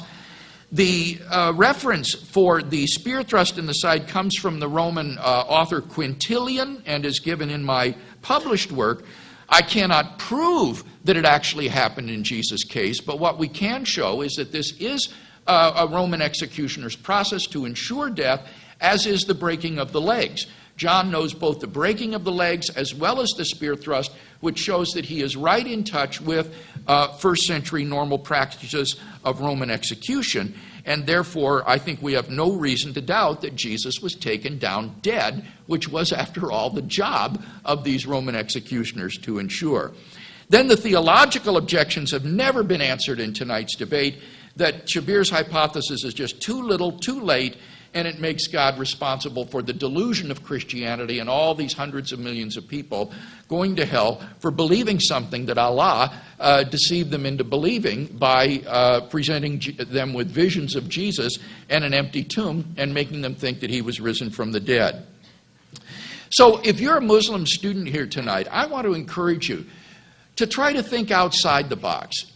The reference for the spear thrust in the side comes from the Roman author Quintilian and is given in my published work. I cannot prove that it actually happened in Jesus' case, but what we can show is that this is a Roman executioner's process to ensure death, as is the breaking of the legs. John knows both the breaking of the legs as well as the spear thrust which shows that he is right in touch with first century normal practices of Roman execution. And therefore, I think we have no reason to doubt that Jesus was taken down dead, which was, after all, the job of these Roman executioners to ensure. Then the theological objections have never been answered in tonight's debate, that Shabir's hypothesis is just too little, too late, and it makes God responsible for the delusion of Christianity and all these hundreds of millions of people going to hell for believing something that Allah deceived them into believing by presenting them with visions of Jesus and an empty tomb and making them think that he was risen from the dead. So if you're a Muslim student here tonight, I want to encourage you to try to think outside the box.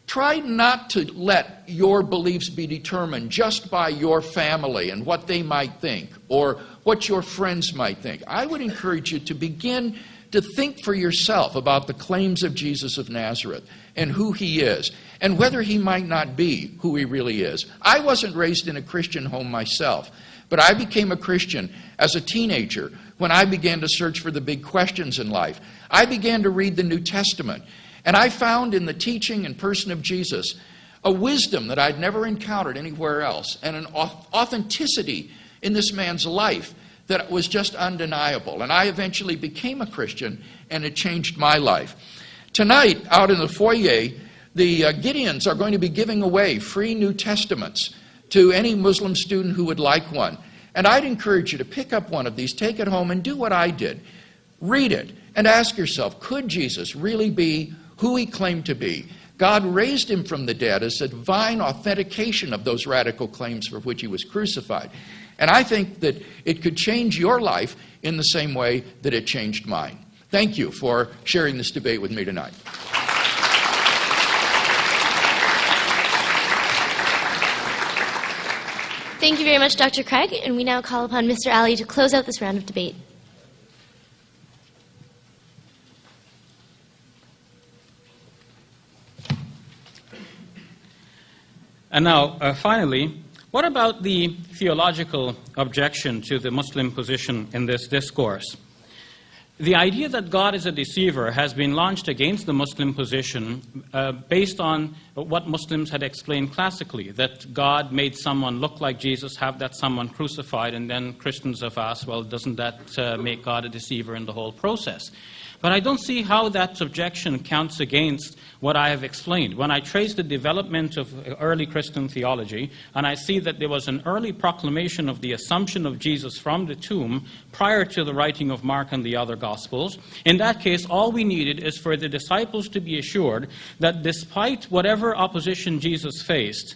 Try not to let your beliefs be determined just by your family and what they might think or what your friends might think. I would encourage you to begin to think for yourself about the claims of Jesus of Nazareth and who he is and whether he might not be who he really is. I wasn't raised in a Christian home myself, but I became a Christian as a teenager when I began to search for the big questions in life. I began to read the New Testament. And I found in the teaching and person of Jesus a wisdom that I'd never encountered anywhere else, and an authenticity in this man's life that was just undeniable. And I eventually became a Christian, and it changed my life. Tonight, out in the foyer, the Gideons are going to be giving away free New Testaments to any Muslim student who would like one. And I'd encourage you to pick up one of these, take it home, and do what I did. Read it, and ask yourself, could Jesus really be who he claimed to be? God raised him from the dead as a divine authentication of those radical claims for which he was crucified. And I think that it could change your life in the same way that it changed mine. Thank you for sharing this debate with me tonight. Thank you very much, Dr. Craig, and we now call upon Mr. Alley to close out this round of debate. And now, finally, what about the theological objection to the Muslim position in this discourse? The idea that God is a deceiver has been launched against the Muslim position based on what Muslims had explained classically, that God made someone look like Jesus, have that someone crucified, and then Christians have asked, well, doesn't that make God a deceiver in the whole process? But I don't see how that objection counts against what I have explained. When I trace the development of early Christian theology, and I see that there was an early proclamation of the assumption of Jesus from the tomb prior to the writing of Mark and the other Gospels, in that case, all we needed is for the disciples to be assured that despite whatever opposition Jesus faced,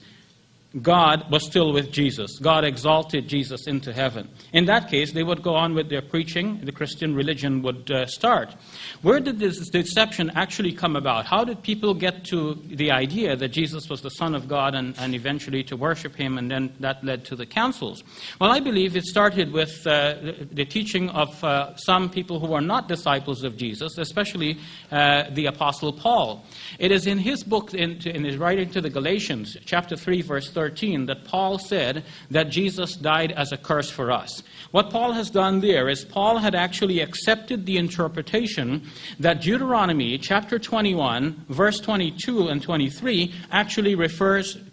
God was still with Jesus. God exalted Jesus into heaven. In that case, they would go on with their preaching. The Christian religion would start. Where did this deception actually come about? How did people get to the idea that Jesus was the Son of God and eventually to worship him, and then that led to the councils? Well, I believe it started with the teaching of some people who are not disciples of Jesus, especially the Apostle Paul. It is in his book, in his writing to the Galatians, chapter 3, verse 13, that Paul said that Jesus died as a curse for us. What Paul has done there is Paul had actually accepted the interpretation that Deuteronomy chapter 21, verse 22 and 23 actually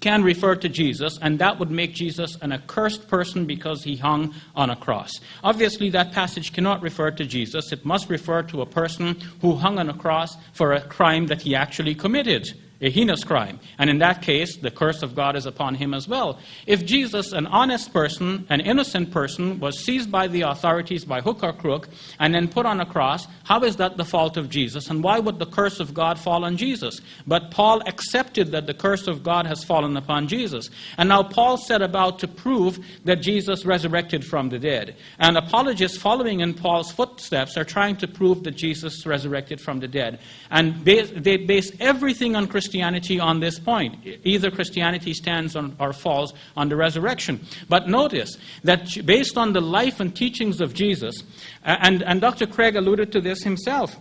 can refer to Jesus, and that would make Jesus an accursed person because he hung on a cross. Obviously, that passage cannot refer to Jesus. It must refer to a person who hung on a cross for a crime that he actually committed. A heinous crime. And in that case, the curse of God is upon him as well. If Jesus, an honest person, an innocent person, was seized by the authorities by hook or crook and then put on a cross, how is that the fault of Jesus? And why would the curse of God fall on Jesus? But Paul accepted that the curse of God has fallen upon Jesus. And now Paul set about to prove that Jesus resurrected from the dead. And apologists following in Paul's footsteps are trying to prove that Jesus resurrected from the dead. And they base everything on Christianity on this point. Either Christianity stands on or falls on the resurrection. But notice that based on the life and teachings of Jesus, and Dr. Craig alluded to this himself,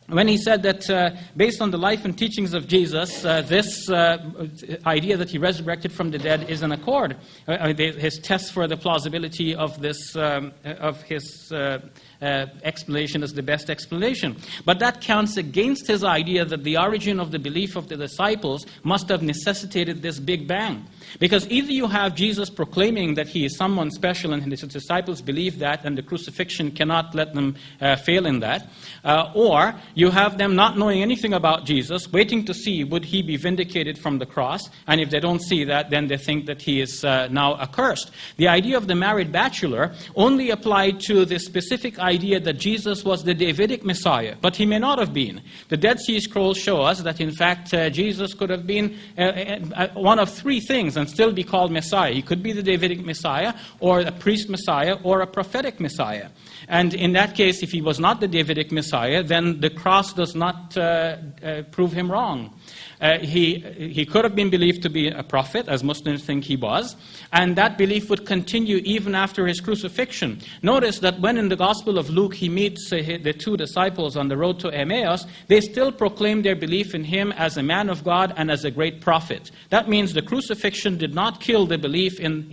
when he said that based on the life and teachings of Jesus, this idea that he resurrected from the dead is in accord. His test for the plausibility of this, of his explanation is the best explanation. But that counts against his idea that the origin of the belief of the disciples must have necessitated this big bang. Because either you have Jesus proclaiming that he is someone special and his disciples believe that, and the crucifixion cannot let them fail in that, or you have them not knowing anything about Jesus, waiting to see would he be vindicated from the cross, and if they don't see that, then they think that he is now accursed. The idea of the married bachelor only applied to the specific idea that Jesus was the Davidic Messiah, but he may not have been. The Dead Sea Scrolls show us that in fact Jesus could have been one of three things and still be called Messiah. He could be the Davidic Messiah, or a priest Messiah, or a prophetic Messiah. And in that case, if he was not the Davidic Messiah, then the cross does not prove him wrong. He could have been believed to be a prophet, as Muslims think he was, and that belief would continue even after his crucifixion. Notice that when in the Gospel of Luke he meets the two disciples on the road to Emmaus, they still proclaim their belief in him as a man of God and as a great prophet. That means the crucifixion did not kill the belief in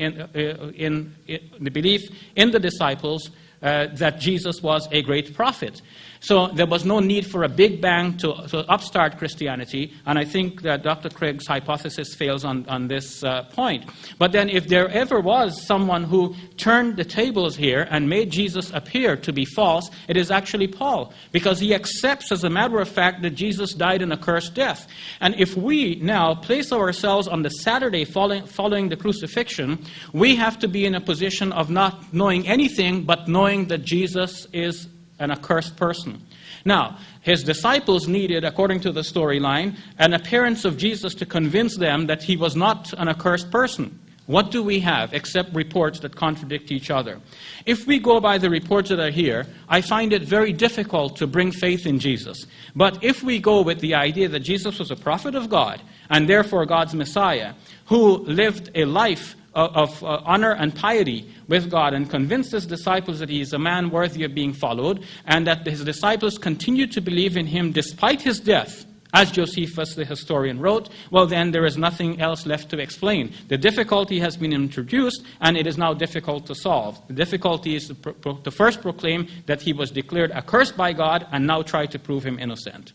the disciples that Jesus was a great prophet. So there was no need for a big bang to upstart Christianity, and I think that Dr. Craig's hypothesis fails on this point. But then if there ever was someone who turned the tables here and made Jesus appear to be false, it is actually Paul, because he accepts as a matter of fact that Jesus died an accursed death. And if we now place ourselves on the Saturday following the crucifixion, we have to be in a position of not knowing anything but knowing that Jesus is an accursed person. Now, his disciples needed, according to the storyline, an appearance of Jesus to convince them that he was not an accursed person. What do we have except reports that contradict each other? If we go by the reports that are here, I find it very difficult to bring faith in Jesus. But if we go with the idea that Jesus was a prophet of God, and therefore God's Messiah, who lived a life of honor and piety with God and convinced his disciples that he is a man worthy of being followed, and that his disciples continued to believe in him despite his death, as Josephus the historian wrote, well then there is nothing else left to explain. The difficulty has been introduced and it is now difficult to solve. The difficulty is to first proclaim that he was declared accursed by God and now try to prove him innocent.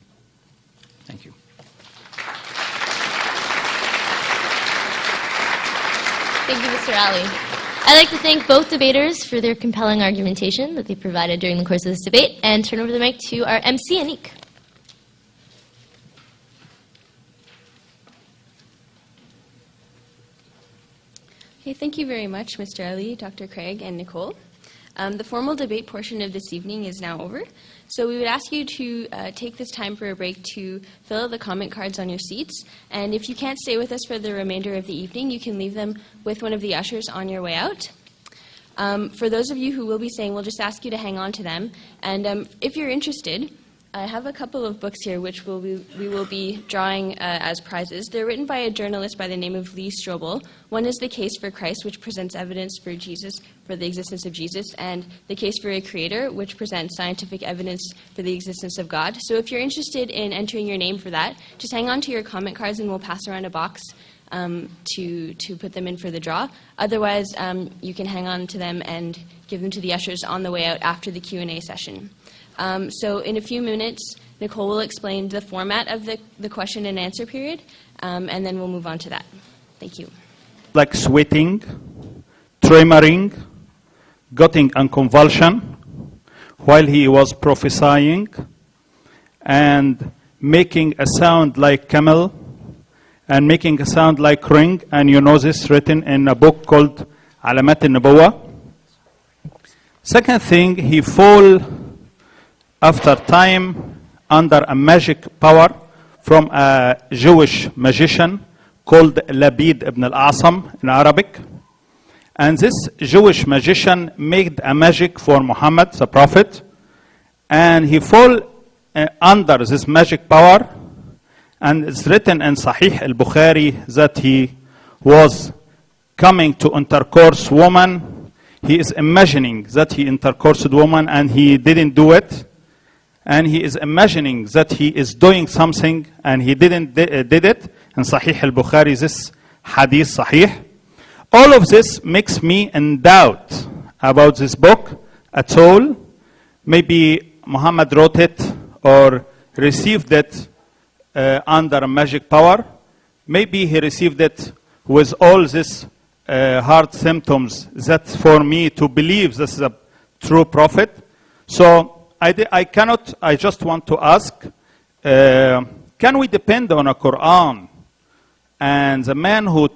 Thank you. Thank you, Mr. Ali. I'd like to thank both debaters for their compelling argumentation that they provided during the course of this debate, and turn over the mic to our MC, Anik. Okay, thank you very much, Mr. Ali, Dr. Craig, and Nicole. The formal debate portion of this evening is now over, so we would ask you to take this time for a break to fill out the comment cards on your seats, and if you can't stay with us for the remainder of the evening, you can leave them with one of the ushers on your way out. For those of you who will be staying, we'll just ask you to hang on to them, and if you're interested, I have a couple of books here which we will be drawing as prizes. They're written by a journalist by the name of Lee Strobel. One is The Case for Christ, which presents evidence for the existence of Jesus, and The Case for a Creator, which presents scientific evidence for the existence of God. So if you're interested in entering your name for that, just hang on to your comment cards and we'll pass around a box to put them in for the draw. Otherwise, you can hang on to them and give them to the ushers on the way out after the Q&A session. So in a few minutes, Nicole will explain the format of the question and answer period, and then we'll move on to that. Thank you. Like sweating, tremoring, getting a convulsion while he was prophesying, and making a sound like camel, and making a sound like ring, and you know this written in a book called Alamat al-Nubuwah. Second thing, he fall after time under a magic power from a Jewish magician called Labid ibn al-Asam in Arabic. And this Jewish magician made a magic for Muhammad, the prophet, and he fall under this magic power, and it's written in Sahih al-Bukhari that he was coming to intercourse woman. He is imagining that he intercoursed with woman and he didn't do it. and he is imagining that he is doing something and he didn't did it. In Sahih al-Bukhari, this hadith sahih. All of this makes me in doubt about this book at all. Maybe Muhammad wrote it or received it under a magic power. Maybe he received it with all these hard symptoms that for me to believe this is a true prophet. So I just want to ask, can we depend on a Quran? And the man who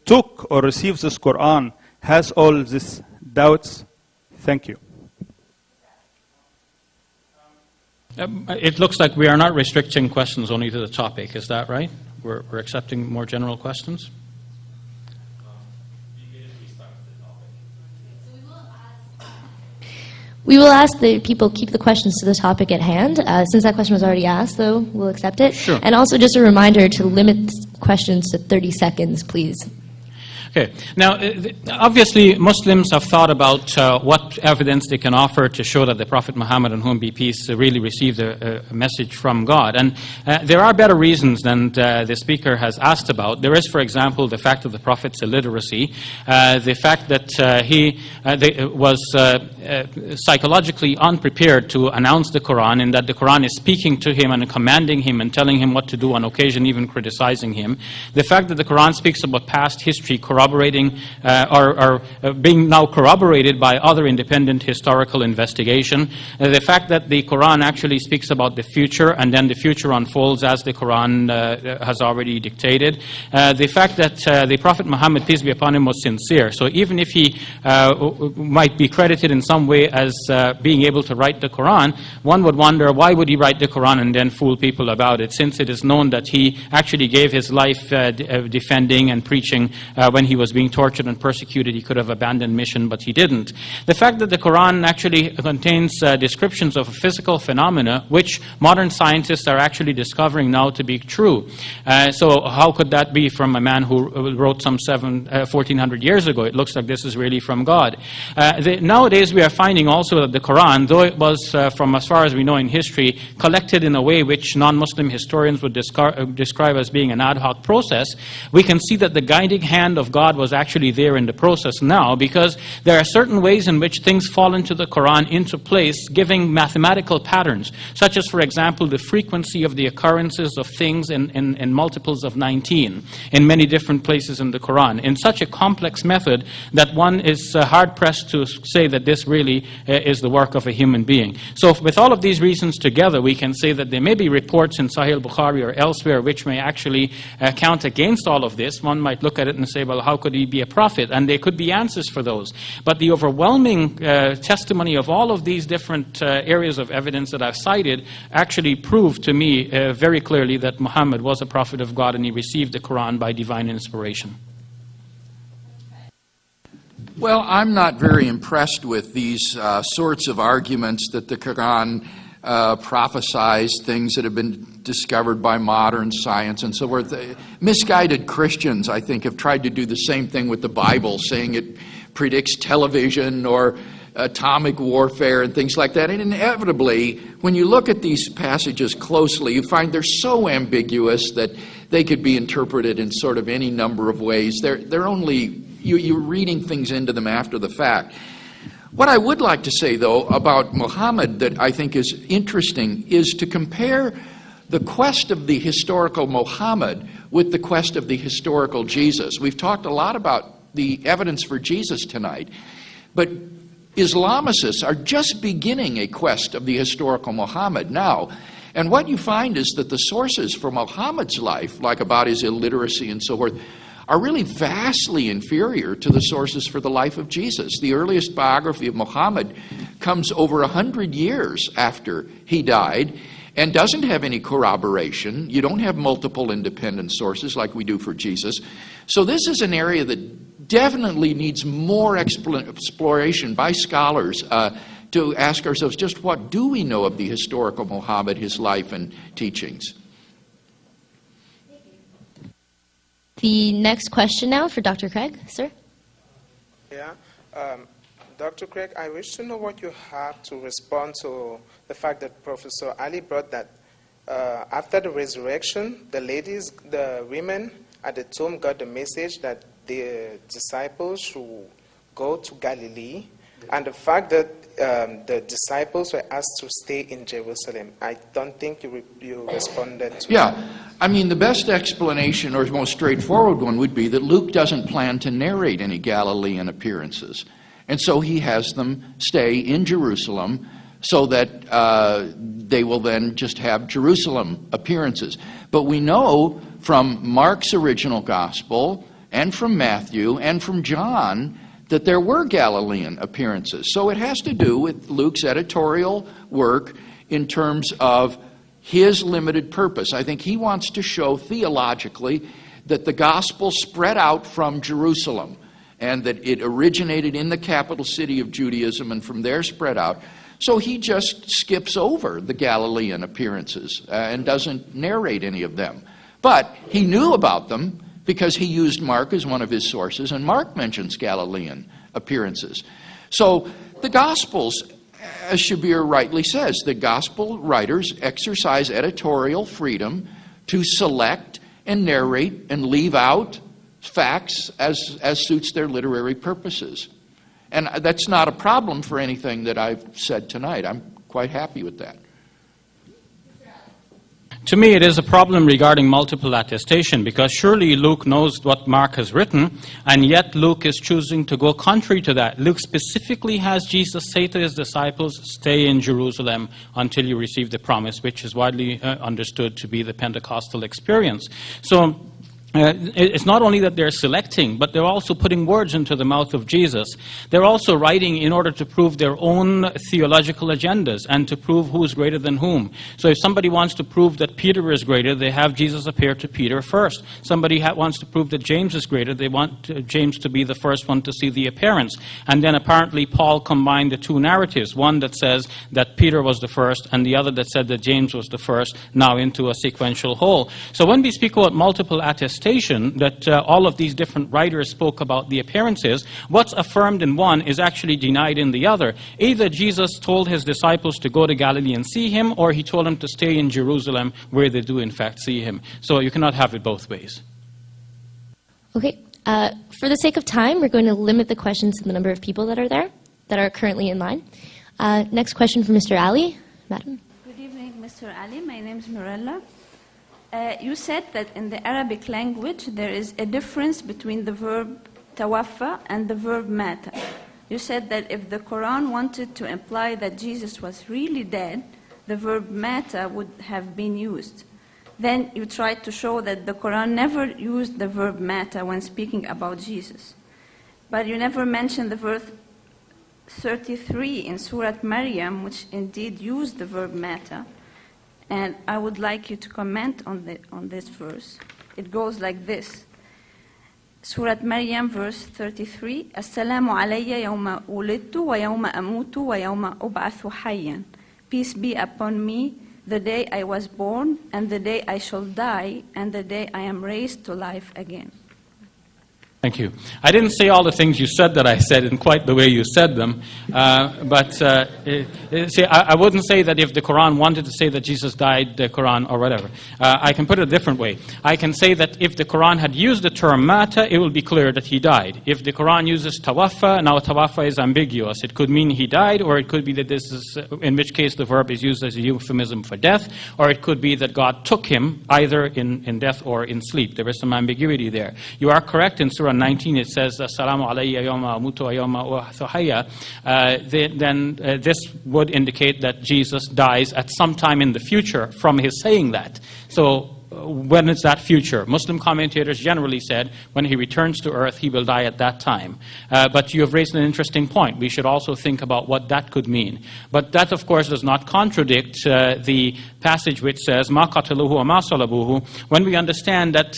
took or received this Quran has all these doubts? Thank you. It looks like we are not restricting questions only to the topic. Is that right? We're accepting more general questions? We will ask that people keep the questions to the topic at hand. Since that question was already asked, though, we'll accept it. Sure. And also just a reminder to limit questions to 30 seconds, please. Okay. Now, obviously, Muslims have thought about what evidence they can offer to show that the Prophet Muhammad, on whom be peace, really received a message from God. And there are better reasons than the speaker has asked about. There is, for example, the fact of the Prophet's illiteracy, the fact that he was psychologically unprepared to announce the Quran, and that the Quran is speaking to him and commanding him and telling him what to do, on occasion even criticizing him. The fact that the Quran speaks about past history corroborating or being now corroborated by other independent historical investigation. The fact that the Quran actually speaks about the future and then the future unfolds as the Quran has already dictated. The fact that the Prophet Muhammad, peace be upon him, was sincere. So even if he might be credited in some way as being able to write the Quran, one would wonder, why would he write the Quran and then fool people about it, since it is known that he actually gave his life defending and preaching when he was being tortured and persecuted. He could have abandoned mission, but he didn't. The fact that the Quran actually contains descriptions of physical phenomena, which modern scientists are actually discovering now to be true. So how could that be from a man who wrote some 1400 years ago? It looks like this is really from God. Nowadays we are finding also that the Quran, though it was, from as far as we know in history, collected in a way which non-Muslim historians would describe as being an ad hoc process, we can see that the guiding hand of God was actually there in the process now, because there are certain ways in which things fall into the Quran into place, giving mathematical patterns, such as, for example, the frequency of the occurrences of things in multiples of 19 in many different places in the Quran, in such a complex method that one is hard-pressed to say that this really is the work of a human being. So with all of these reasons together, we can say that there may be reports in Sahih al-Bukhari or elsewhere which may actually count against all of this. One might look at it and say, well, how could he be a prophet? And there could be answers for those. But the overwhelming testimony of all of these different areas of evidence that I've cited actually prove to me very clearly that Muhammad was a prophet of God and he received the Quran by divine inspiration. Well, I'm not very impressed with these sorts of arguments that the Quran prophesies things that have been discovered by modern science and so forth. Misguided Christians, I think, have tried to do the same thing with the Bible, saying it predicts television or atomic warfare and things like that. And inevitably, when you look at these passages closely, you find they're so ambiguous that they could be interpreted in sort of any number of ways. They're only, you're reading things into them after the fact. What I would like to say, though, about Muhammad that I think is interesting is to compare the quest of the historical Muhammad with the quest of the historical Jesus. We've talked a lot about the evidence for Jesus tonight, but Islamicists are just beginning a quest of the historical Muhammad now. And what you find is that the sources for Muhammad's life, like about his illiteracy and so forth, are really vastly inferior to the sources for the life of Jesus. The earliest biography of Muhammad comes over 100 years after he died and doesn't have any corroboration. You don't have multiple independent sources like we do for Jesus. So this is an area that definitely needs more exploration by scholars to ask ourselves, just what do we know of the historical Muhammad, his life and teachings? The next question now for Dr. Craig, sir. Yeah. Dr. Craig, I wish to know what you have to respond to the fact that Professor Ali brought that after the resurrection, the women at the tomb got the message that the disciples should go to Galilee, and the fact that the disciples were asked to stay in Jerusalem. I don't think you responded to that. I mean, the best explanation, or most straightforward one, would be that Luke doesn't plan to narrate any Galilean appearances. And so he has them stay in Jerusalem so that they will then just have Jerusalem appearances. But we know from Mark's original gospel and from Matthew and from John that there were Galilean appearances. So it has to do with Luke's editorial work in terms of his limited purpose. I think he wants to show theologically that the gospel spread out from Jerusalem and that it originated in the capital city of Judaism and from there spread out. So he just skips over the Galilean appearances and doesn't narrate any of them. But he knew about them because he used Mark as one of his sources, and Mark mentions Galilean appearances. So the Gospels, as Shabir rightly says, the Gospel writers exercise editorial freedom to select and narrate and leave out facts as suits their literary purposes. And that's not a problem for anything that I've said tonight. I'm quite happy with that. To me, it is a problem regarding multiple attestation, because surely Luke knows what Mark has written, and yet Luke is choosing to go contrary to that. Luke specifically has Jesus say to his disciples, stay in Jerusalem until you receive the promise, which is widely understood to be the Pentecostal experience. So it's not only that they're selecting, but they're also putting words into the mouth of Jesus. They're also writing in order to prove their own theological agendas and to prove who's greater than whom. So if somebody wants to prove that Peter is greater, they have Jesus appear to Peter first. Somebody wants to prove that James is greater, they want James to be the first one to see the appearance. And then apparently Paul combined the two narratives, one that says that Peter was the first and the other that said that James was the first, now into a sequential whole. So when we speak about multiple attestations, that all of these different writers spoke about the appearances, what's affirmed in one is actually denied in the other. Either Jesus told his disciples to go to Galilee and see him, or he told them to stay in Jerusalem where they do in fact see him. So you cannot have it both ways. Okay. For the sake of time, we're going to limit the questions to the number of people that are there, that are currently in line. Next question for Mr. Ali. Madam. Good evening, Mr. Ali. My name is Mirella. You said that in the Arabic language there is a difference between the verb tawaffa and the verb mata. You said that if the Quran wanted to imply that Jesus was really dead, the verb mata would have been used. Then you tried to show that the Quran never used the verb mata when speaking about Jesus. But you never mentioned the verse 33 in Surah Maryam, which indeed used the verb mata. And I would like you to comment on this verse. It goes like this. Surah Maryam, verse 33. Assalamu alayya yawma ulidtu wa yawma amutu wa yawma ub'athu hayyan. Peace be upon me the day I was born, and the day I shall die, and the day I am raised to life again. Thank you. I didn't say all the things you said that I said in quite the way you said them, but I wouldn't say that if the Quran wanted to say that Jesus died, the Quran, or whatever. I can put it a different way. I can say that if the Quran had used the term mata, it will be clear that he died. If the Quran uses tawaffa, now tawaffa is ambiguous. It could mean he died, or it could be that this is, in which case the verb is used as a euphemism for death, or it could be that God took him either in death or in sleep. There is some ambiguity there. You are correct in Surah 19, it says, Assalamu alayya yawma amutu wa yawma ub'athu hayya. Then this would indicate that Jesus dies at some time in the future from his saying that. So when is that future? Muslim commentators generally said when he returns to earth, he will die at that time. But you have raised an interesting point. We should also think about what that could mean. But that, of course, does not contradict the passage which says, Ma qataluhu wa ma salabuhu, when we understand that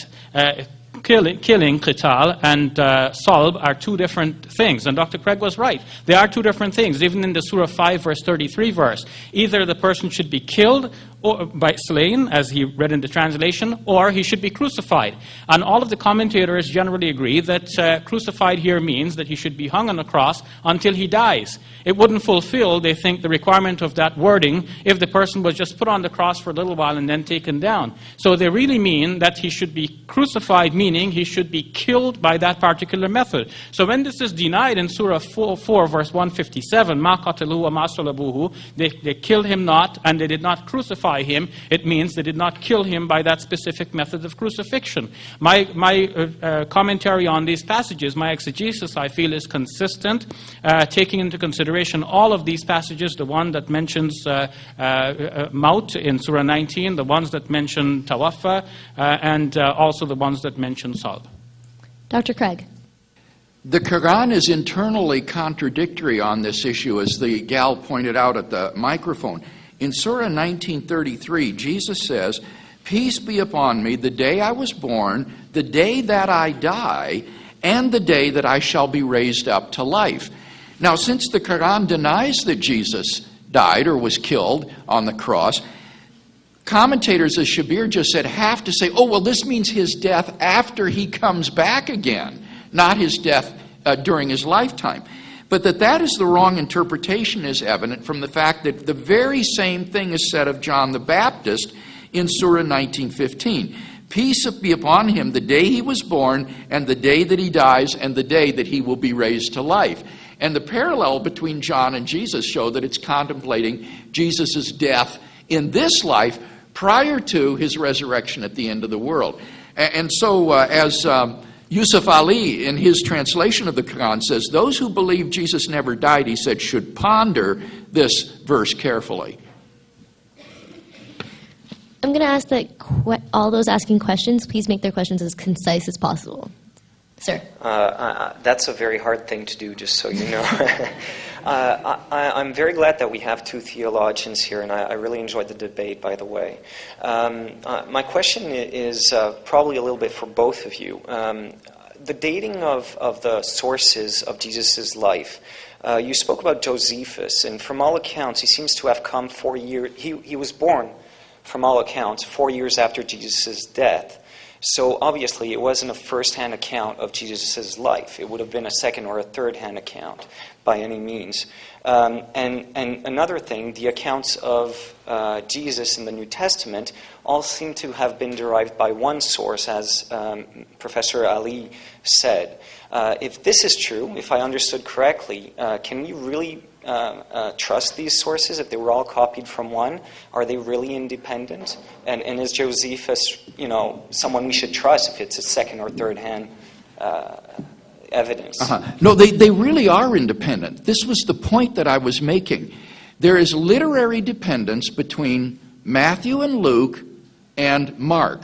killing, qital, and salb are two different things. And Dr. Craig was right. They are two different things. Even in the Surah 5, verse 33 verse, either the person should be killed or by slain, as he read in the translation, or he should be crucified. And all of the commentators generally agree that crucified here means that he should be hung on a cross until he dies. It wouldn't fulfill, they think, the requirement of that wording if the person was just put on the cross for a little while and then taken down. So they really mean that he should be crucified, meaning he should be killed by that particular method. So when this is denied in Surah 4 verse 157, مَا قَتَلُوهُ وَمَا صَلَبُوهُ, they killed him not and they did not crucify him, it means they did not kill him by that specific method of crucifixion. My commentary on these passages, my exegesis, I feel, is consistent, taking into consideration all of these passages, the one that mentions Maut in Surah 19, the ones that mention Tawaffa, and also the ones that mention Salb. Dr. Craig. The Quran is internally contradictory on this issue, as the gal pointed out at the microphone. In Surah 19:33, Jesus says, "Peace be upon me the day I was born, the day that I die, and the day that I shall be raised up to life." Now, since the Quran denies that Jesus died or was killed on the cross, commentators, as Shabir just said, have to say, oh, well, this means his death after he comes back again, not his death during his lifetime. But that is the wrong interpretation is evident from the fact that the very same thing is said of John the Baptist in Surah 19:15. Peace be upon him the day he was born, and the day that he dies, and the day that he will be raised to life. And the parallel between John and Jesus show that it's contemplating Jesus' death in this life prior to his resurrection at the end of the world. And so as Yusuf Ali, in his translation of the Quran, says, those who believe Jesus never died, he said, should ponder this verse carefully. I'm going to ask that all those asking questions, please make their questions as concise as possible. Sir. That's a very hard thing to do, just so you know. I'm very glad that we have two theologians here, and I really enjoyed the debate, by the way. My question is probably a little bit for both of you. The dating of the sources of Jesus' life. You spoke about Josephus, and from all accounts, he seems to have come 4 years. He was born, from all accounts, 4 years after Jesus' death. So obviously it wasn't a first-hand account of Jesus' life. It would have been a second or a third-hand account by any means. And another thing, the accounts of Jesus in the New Testament all seem to have been derived by one source, as Professor Ali said. If this is true, if I understood correctly, can we really trust these sources if they were all copied from one? Are they really independent? And is Josephus, someone we should trust if it's a second or third hand evidence? No, they really are independent. This was the point that I was making. There is literary dependence between Matthew and Luke and Mark.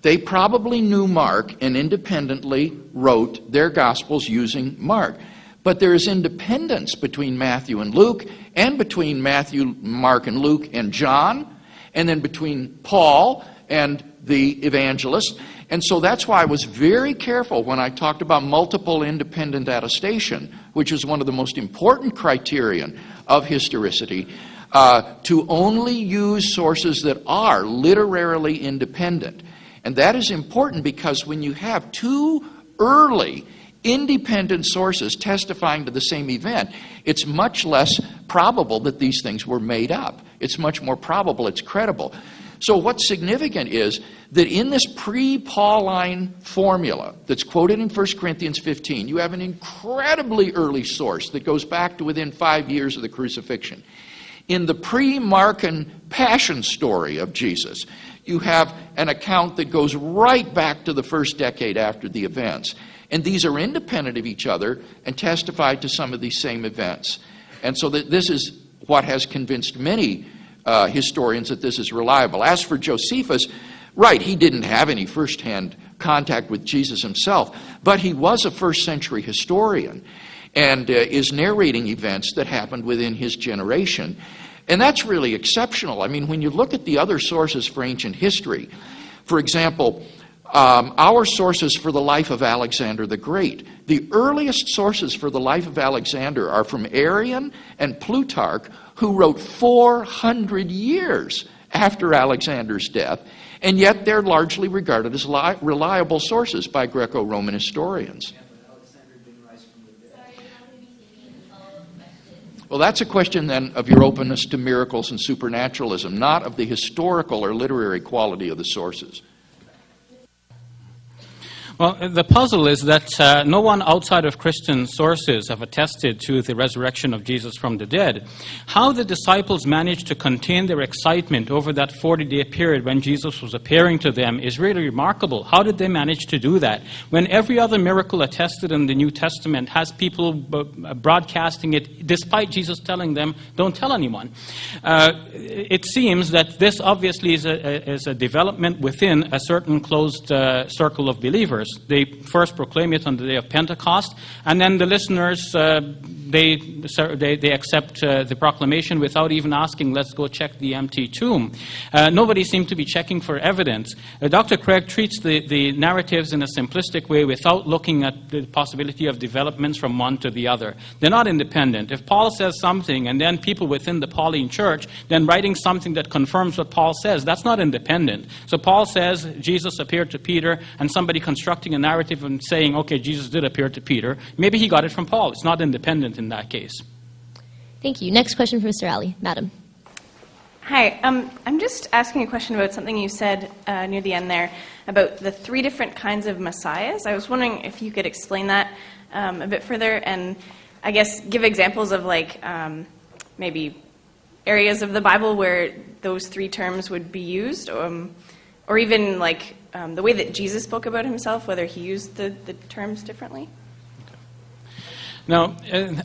They probably knew Mark and independently wrote their Gospels using Mark. But there is independence between Matthew and Luke, and between Matthew, Mark, and Luke and John, and then between Paul and the evangelist. And so that's why I was very careful when I talked about multiple independent attestation, which is one of the most important criterion of historicity, to only use sources that are literarily independent. And that is important because when you have two early independent sources testifying to the same event, it's much less probable that these things were made up. It's much more probable it's credible. So what's significant is that in this pre-Pauline formula that's quoted in 1 Corinthians 15, you have an incredibly early source that goes back to within 5 years of the crucifixion. In the pre-Markan passion story of Jesus, you have an account that goes right back to the first decade after the events. And these are independent of each other and testify to some of these same events. And so this is what has convinced many historians that this is reliable. As for Josephus, right, he didn't have any first-hand contact with Jesus himself, but he was a first-century historian and is narrating events that happened within his generation. And that's really exceptional. I mean, when you look at the other sources for ancient history, for example, our sources for the life of Alexander the Great. The earliest sources for the life of Alexander are from Arrian and Plutarch, who wrote 400 years after Alexander's death, and yet they're largely regarded as reliable sources by Greco-Roman historians. Well, that's a question then of your openness to miracles and supernaturalism, not of the historical or literary quality of the sources. Well, the puzzle is that no one outside of Christian sources have attested to the resurrection of Jesus from the dead. How the disciples managed to contain their excitement over that 40-day period when Jesus was appearing to them is really remarkable. How did they manage to do that? When every other miracle attested in the New Testament has people broadcasting it, despite Jesus telling them, don't tell anyone. It seems that this obviously is a development within a certain closed circle of believers. They first proclaim it on the day of Pentecost, and then the listeners, they accept the proclamation without even asking, let's go check the empty tomb. Nobody seemed to be checking for evidence. Dr. Craig treats the narratives in a simplistic way without looking at the possibility of developments from one to the other. They're not independent. If Paul says something, and then people within the Pauline church then writing something that confirms what Paul says, that's not independent. So Paul says Jesus appeared to Peter, and somebody constructing a narrative and saying, okay, Jesus did appear to Peter. Maybe he got it from Paul. It's not independent in that case. Thank you. Next question for Mr. Ali. Madam. Hi. I'm just asking a question about something you said near the end there about the 3 different kinds of messiahs. I was wondering if you could explain that a bit further and I guess give examples of maybe areas of the Bible where those 3 terms would be used, or even the way that Jesus spoke about himself, whether he used the terms differently? Now,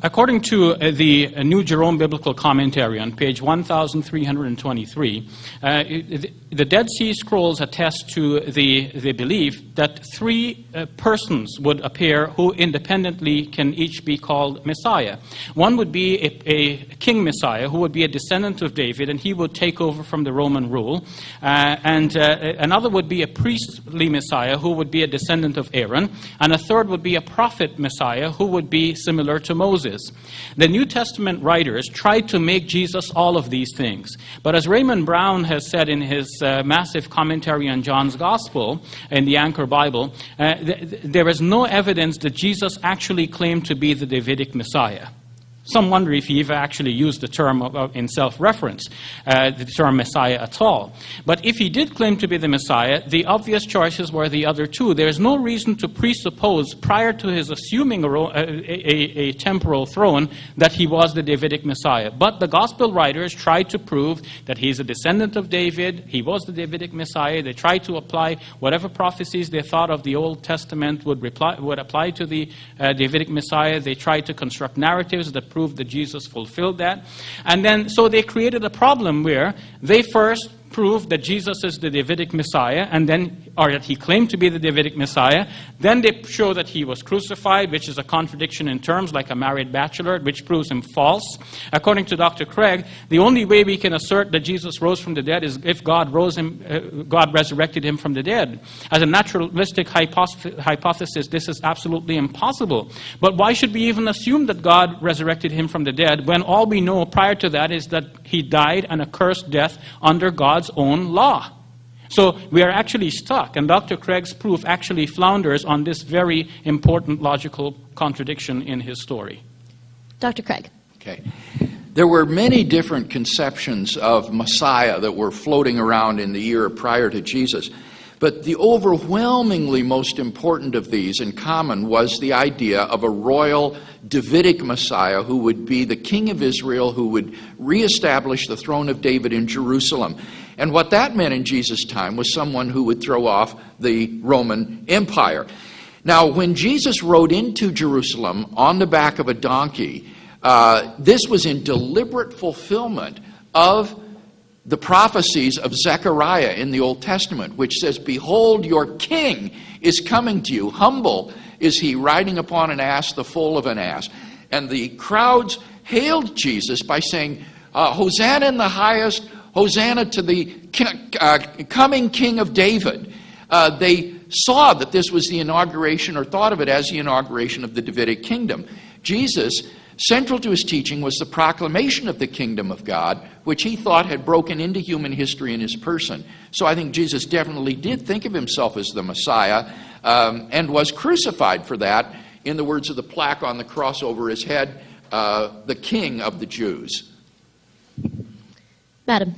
according to the New Jerome Biblical Commentary on page 1323, the Dead Sea Scrolls attest to the belief that 3 persons would appear who independently can each be called Messiah. One would be a king Messiah who would be a descendant of David, and he would take over from the Roman rule. And another would be a priestly Messiah who would be a descendant of Aaron. And a third would be a prophet Messiah who would be similar to Moses. The New Testament writers tried to make Jesus all of these things. But as Raymond Brown has said in his massive commentary on John's Gospel in the Anchor Bible, there is no evidence that Jesus actually claimed to be the Davidic Messiah. Some wonder if he even actually used the term in self-reference, the term Messiah at all. But if he did claim to be the Messiah, the obvious choices were the other 2. There's no reason to presuppose prior to his assuming a temporal throne that he was the Davidic Messiah. But the Gospel writers tried to prove that he's a descendant of David, he was the Davidic Messiah. They tried to apply whatever prophecies they thought of the Old Testament would apply to the Davidic Messiah. They tried to construct narratives that proved that Jesus fulfilled that. And then, so they created a problem where they first proved that Jesus is the Davidic Messiah, and then, or that he claimed to be the Davidic Messiah. Then they show that he was crucified, which is a contradiction in terms, like a married bachelor, which proves him false. According to Dr. Craig, the only way we can assert that Jesus rose from the dead is if God resurrected him from the dead. As a naturalistic hypothesis, this is absolutely impossible. But why should we even assume that God resurrected him from the dead when all we know prior to that is that he died an accursed death under God's own law? So we are actually stuck, and Dr. Craig's proof actually flounders on this very important logical contradiction in his story. Dr. Craig. Okay. There were many different conceptions of Messiah that were floating around in the era prior to Jesus. But the overwhelmingly most important of these in common was the idea of a royal Davidic Messiah who would be the king of Israel, who would reestablish the throne of David in Jerusalem. And what that meant in Jesus' time was someone who would throw off the Roman Empire. Now, when Jesus rode into Jerusalem on the back of a donkey, this was in deliberate fulfillment of the prophecies of Zechariah in the Old Testament, which says, "Behold, your king is coming to you. Humble is he, riding upon an ass, the foal of an ass." And the crowds hailed Jesus by saying, "Hosanna in the highest, Hosanna to the coming King of David." They saw that this was the inauguration, or thought of it as the inauguration of the Davidic kingdom. Jesus, central to his teaching, was the proclamation of the kingdom of God, which he thought had broken into human history in his person. So I think Jesus definitely did think of himself as the Messiah, and was crucified for that, in the words of the plaque on the cross over his head, the King of the Jews. Madam.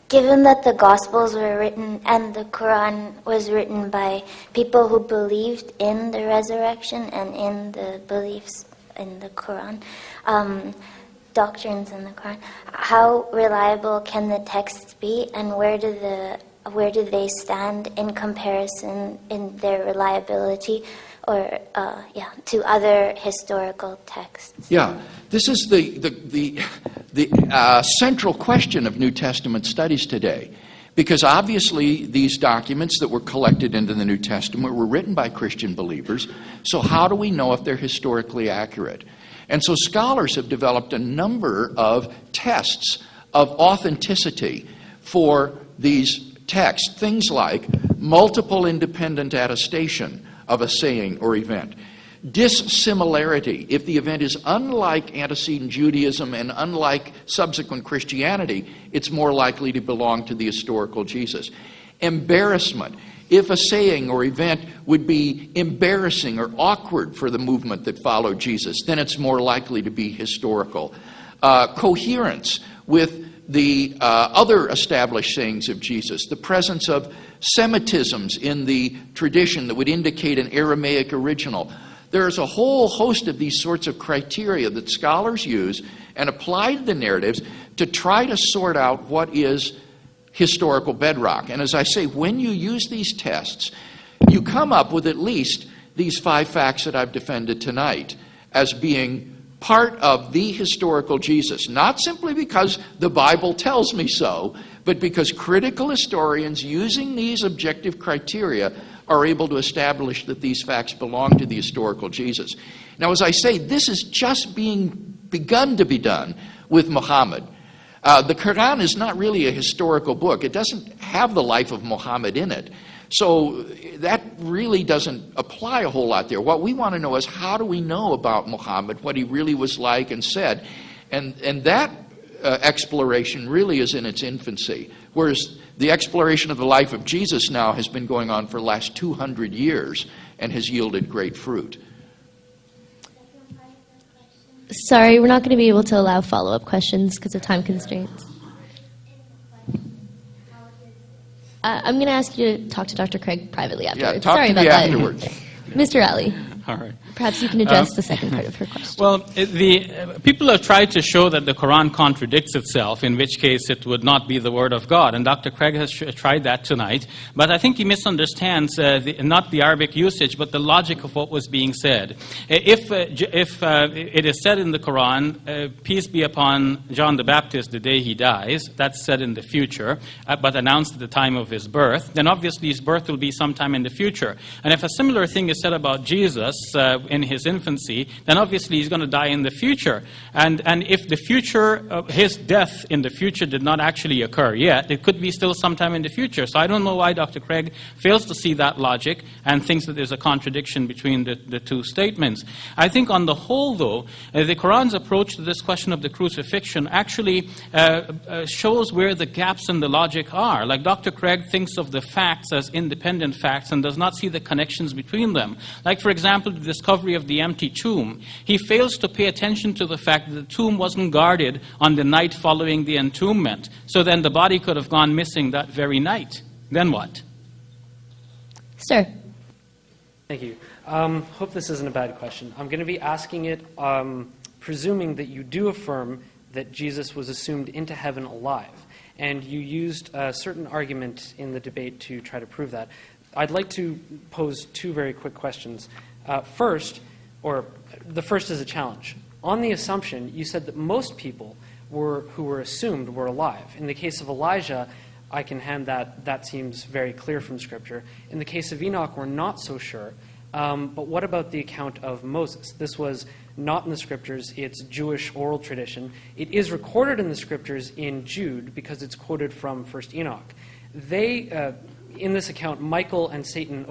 Given that the Gospels were written and the Quran was written by people who believed in the resurrection and in the beliefs in the Quran, doctrines in the Quran, how reliable can the texts be, and where do they stand in comparison in their reliability, or to other historical texts? Yeah, this is the central question of New Testament studies today, because obviously these documents that were collected into the New Testament were written by Christian believers, so how do we know if they're historically accurate? And so scholars have developed a number of tests of authenticity for these texts, things like multiple independent attestation of a saying or event, dissimilarity, if the event is unlike antecedent Judaism and unlike subsequent Christianity, it's more likely to belong to the historical Jesus. Embarrassment, if a saying or event would be embarrassing or awkward for the movement that followed Jesus, then it's more likely to be historical. Coherence with the other established sayings of Jesus, the presence of Semitisms in the tradition that would indicate an Aramaic original. There's a whole host of these sorts of criteria that scholars use and apply to the narratives to try to sort out what is historical bedrock. And as I say, when you use these tests, you come up with at least these 5 facts that I've defended tonight as being part of the historical Jesus, not simply because the Bible tells me so, but because critical historians using these objective criteria are able to establish that these facts belong to the historical Jesus. Now, as I say, this is just being begun to be done with Muhammad. The Quran is not really a historical book. It doesn't have the life of Muhammad in it. So that really doesn't apply a whole lot there. What we want to know is, how do we know about Muhammad, what he really was like and said? And that exploration really is in its infancy, whereas the exploration of the life of Jesus now has been going on for the last 200 years and has yielded great fruit. Sorry, we're not going to be able to allow follow-up questions because of time constraints. I'm going to ask you to talk to Dr. Craig privately afterwards. Yeah, talk Sorry to about me that. afterwards. Mr. Ali. All right. Perhaps you can address the second part of her question. Well, the people have tried to show that the Quran contradicts itself, in which case it would not be the Word of God. And Dr. Craig has tried that tonight. But I think he misunderstands not the Arabic usage, but the logic of what was being said. If it is said in the Quran, peace be upon John the Baptist the day he dies, that's said in the future, but announced at the time of his birth, then obviously his birth will be sometime in the future. And if a similar thing is said about Jesus in his infancy, then obviously he's going to die in the future. And if the future, his death in the future did not actually occur yet, it could be still sometime in the future. So I don't know why Dr. Craig fails to see that logic and thinks that there's a contradiction between the two statements. I think on the whole, though, the Quran's approach to this question of the crucifixion actually shows where the gaps in the logic are. Like Dr. Craig thinks of the facts as independent facts and does not see the connections between them. Like, for example, the discovery of the empty tomb. He fails to pay attention to the fact that the tomb wasn't guarded on the night following the entombment. So then the body could have gone missing that very night. Then what? Sir. Thank you. Hope this isn't a bad question. I'm going to be asking it, presuming that you do affirm that Jesus was assumed into heaven alive. And you used a certain argument in the debate to try to prove that. I'd like to pose 2 very quick questions. First, or the first is a challenge. On the assumption, you said that most people who were assumed were alive. In the case of Elijah, I can hand that seems very clear from Scripture. In the case of Enoch, we're not so sure. But what about the account of Moses? This was not in the Scriptures. It's Jewish oral tradition. It is recorded in the Scriptures in Jude because it's quoted from 1 Enoch. in this account, Michael and Satan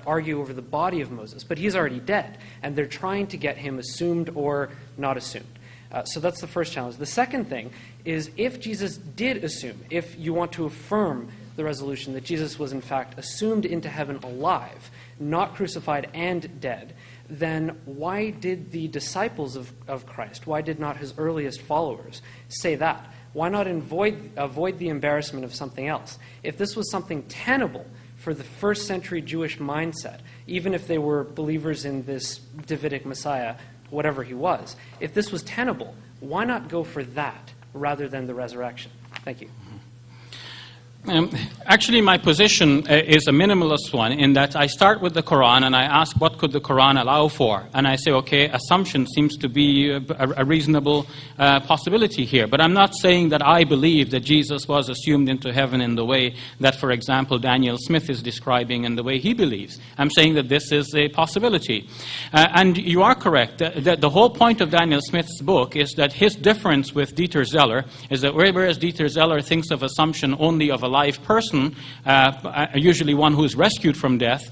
argue over the body of Moses, but he's already dead, and they're trying to get him assumed or not assumed. So that's the first challenge. The second thing is, if Jesus did assume, if you want to affirm the resolution that Jesus was in fact assumed into heaven alive, not crucified and dead, then why did the disciples of Christ, why did not his earliest followers say that? Why not avoid the embarrassment of something else? If this was something tenable for the first century Jewish mindset, even if they were believers in this Davidic Messiah, whatever he was, if this was tenable, why not go for that rather than the resurrection? Thank you. Actually, my position is a minimalist one, in that I start with the Quran and I ask, what could the Quran allow for? And I say, okay, assumption seems to be a reasonable possibility here. But I'm not saying that I believe that Jesus was assumed into heaven in the way that, for example, Daniel Smith is describing in the way he believes. I'm saying that this is a possibility. And you are correct. The whole point of Daniel Smith's book is that his difference with Dieter Zeller is that whereas Dieter Zeller thinks of assumption only of a live person, usually one who is rescued from death,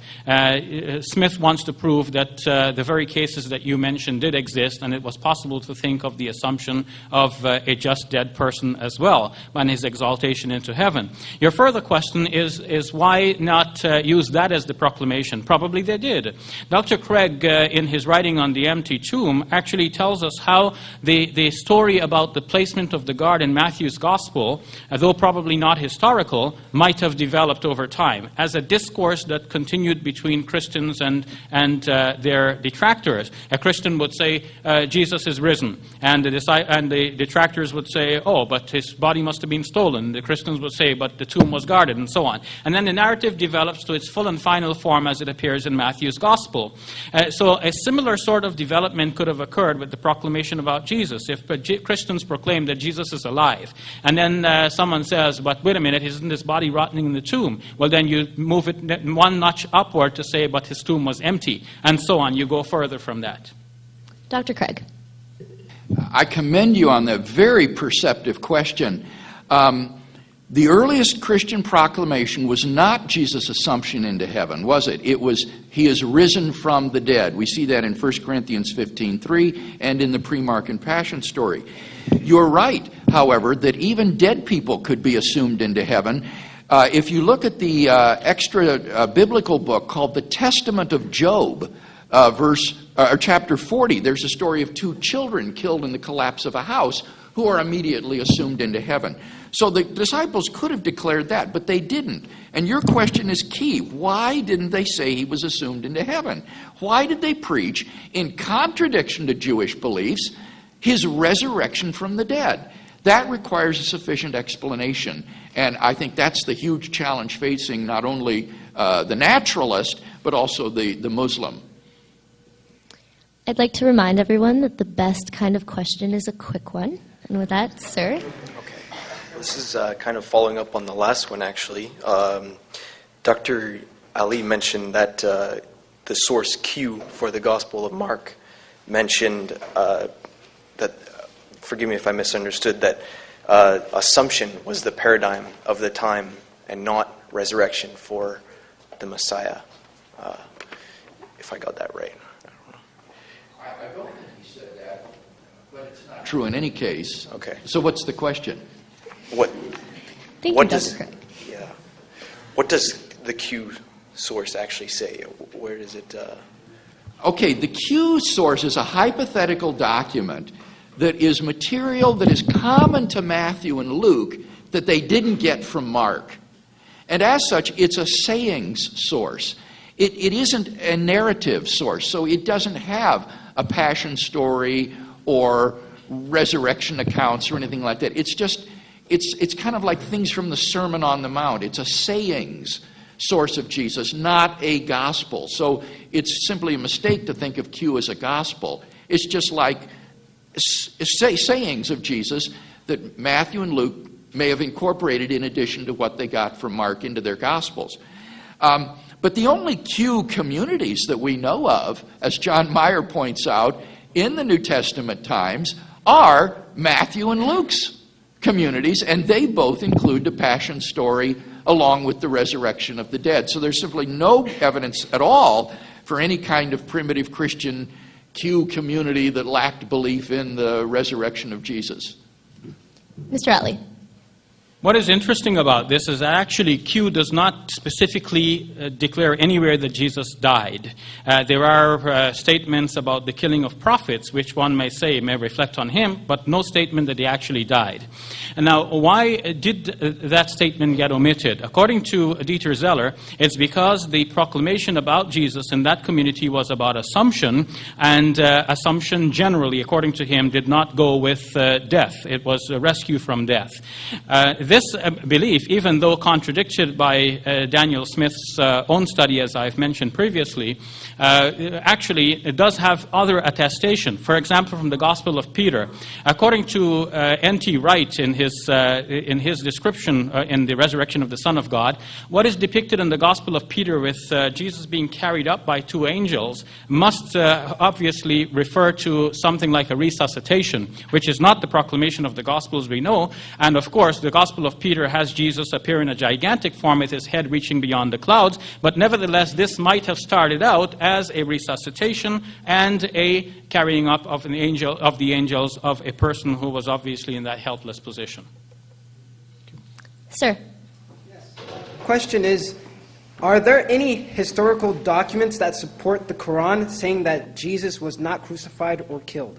Smith wants to prove that the very cases that you mentioned did exist, and it was possible to think of the assumption of a just dead person as well, and his exaltation into heaven. Your further question is why not use that as the proclamation? Probably they did. Dr. Craig, in his writing on the empty tomb, actually tells us how the story about the placement of the guard in Matthew's Gospel, though probably not historical, might have developed over time as a discourse that continued between Christians and their detractors. A Christian would say, Jesus is risen, and the detractors would say, oh, but his body must have been stolen. The Christians would say, but the tomb was guarded, and so on. And then the narrative develops to its full and final form as it appears in Matthew's Gospel. So a similar sort of development could have occurred with the proclamation about Jesus. If Christians proclaim that Jesus is alive, and then someone says, but wait a minute, isn't this body rotting in the tomb? Well, then you move it one notch upward to say, but his tomb was empty, and so on. You go further from that. Dr. Craig. I commend you on that very perceptive question. The earliest Christian proclamation was not Jesus' assumption into heaven, was it? It was, he is risen from the dead. We see that in 1 Corinthians 15:3 and in the pre-Mark and Passion story. You're right, however, that even dead people could be assumed into heaven. If you look at the extra biblical book called The Testament of Job, chapter 40, there's a story of 2 children killed in the collapse of a house who are immediately assumed into heaven. So the disciples could have declared that, but they didn't. And your question is key. Why didn't they say he was assumed into heaven? Why did they preach, in contradiction to Jewish beliefs, his resurrection from the dead? That requires a sufficient explanation. And I think that's the huge challenge facing not only the naturalist, but also the Muslim. I'd like to remind everyone that the best kind of question is a quick one. And with that, sir. Okay. This is kind of following up on the last one, actually. Dr. Ali mentioned that the source Q for the Gospel of Mark mentioned that, forgive me if I misunderstood, that assumption was the paradigm of the time and not resurrection for the Messiah. If I got that right. I don't think he said that, but it's not true in any case. Okay. So what's the question? What does the Q source actually say? Where does it... Okay, the Q source is a hypothetical document that is material that is common to Matthew and Luke that they didn't get from Mark. And as such, it's a sayings source. It isn't a narrative source, so it doesn't have a passion story or resurrection accounts or anything like that. It's just, it's kind of like things from the Sermon on the Mount. It's a sayings source of Jesus, not a gospel. So it's simply a mistake to think of Q as a gospel. It's just like sayings of Jesus that Matthew and Luke may have incorporated in addition to what they got from Mark into their gospels. But the only Q communities that we know of, as John Meyer points out, in the New Testament times are Matthew and Luke's communities, and they both include the passion story along with the resurrection of the dead. So there's simply no evidence at all for any kind of primitive Christian Q community that lacked belief in the resurrection of Jesus. Mr. Atley. What is interesting about this is that actually Q does not specifically declare anywhere that Jesus died. There are statements about the killing of prophets, which one may say may reflect on him, but no statement that he actually died. And now, why did that statement get omitted? According to Dieter Zeller, it's because the proclamation about Jesus in that community was about assumption, and assumption generally, according to him, did not go with death. It was a rescue from death. This belief, even though contradicted by Daniel Smith's own study, as I've mentioned previously, actually it does have other attestation. For example, from the Gospel of Peter, according to N.T. Wright in his description in the resurrection of the Son of God, what is depicted in the Gospel of Peter with Jesus being carried up by two angels must obviously refer to something like a resuscitation, which is not the proclamation of the Gospels we know. And of course, the Gospel of Peter has Jesus appear in a gigantic form with his head reaching beyond the clouds, but nevertheless this might have started out as a resuscitation and a carrying up of the angels of a person who was obviously in that helpless position. Sir. Question is, are there any historical documents that support the Quran saying that Jesus was not crucified or killed?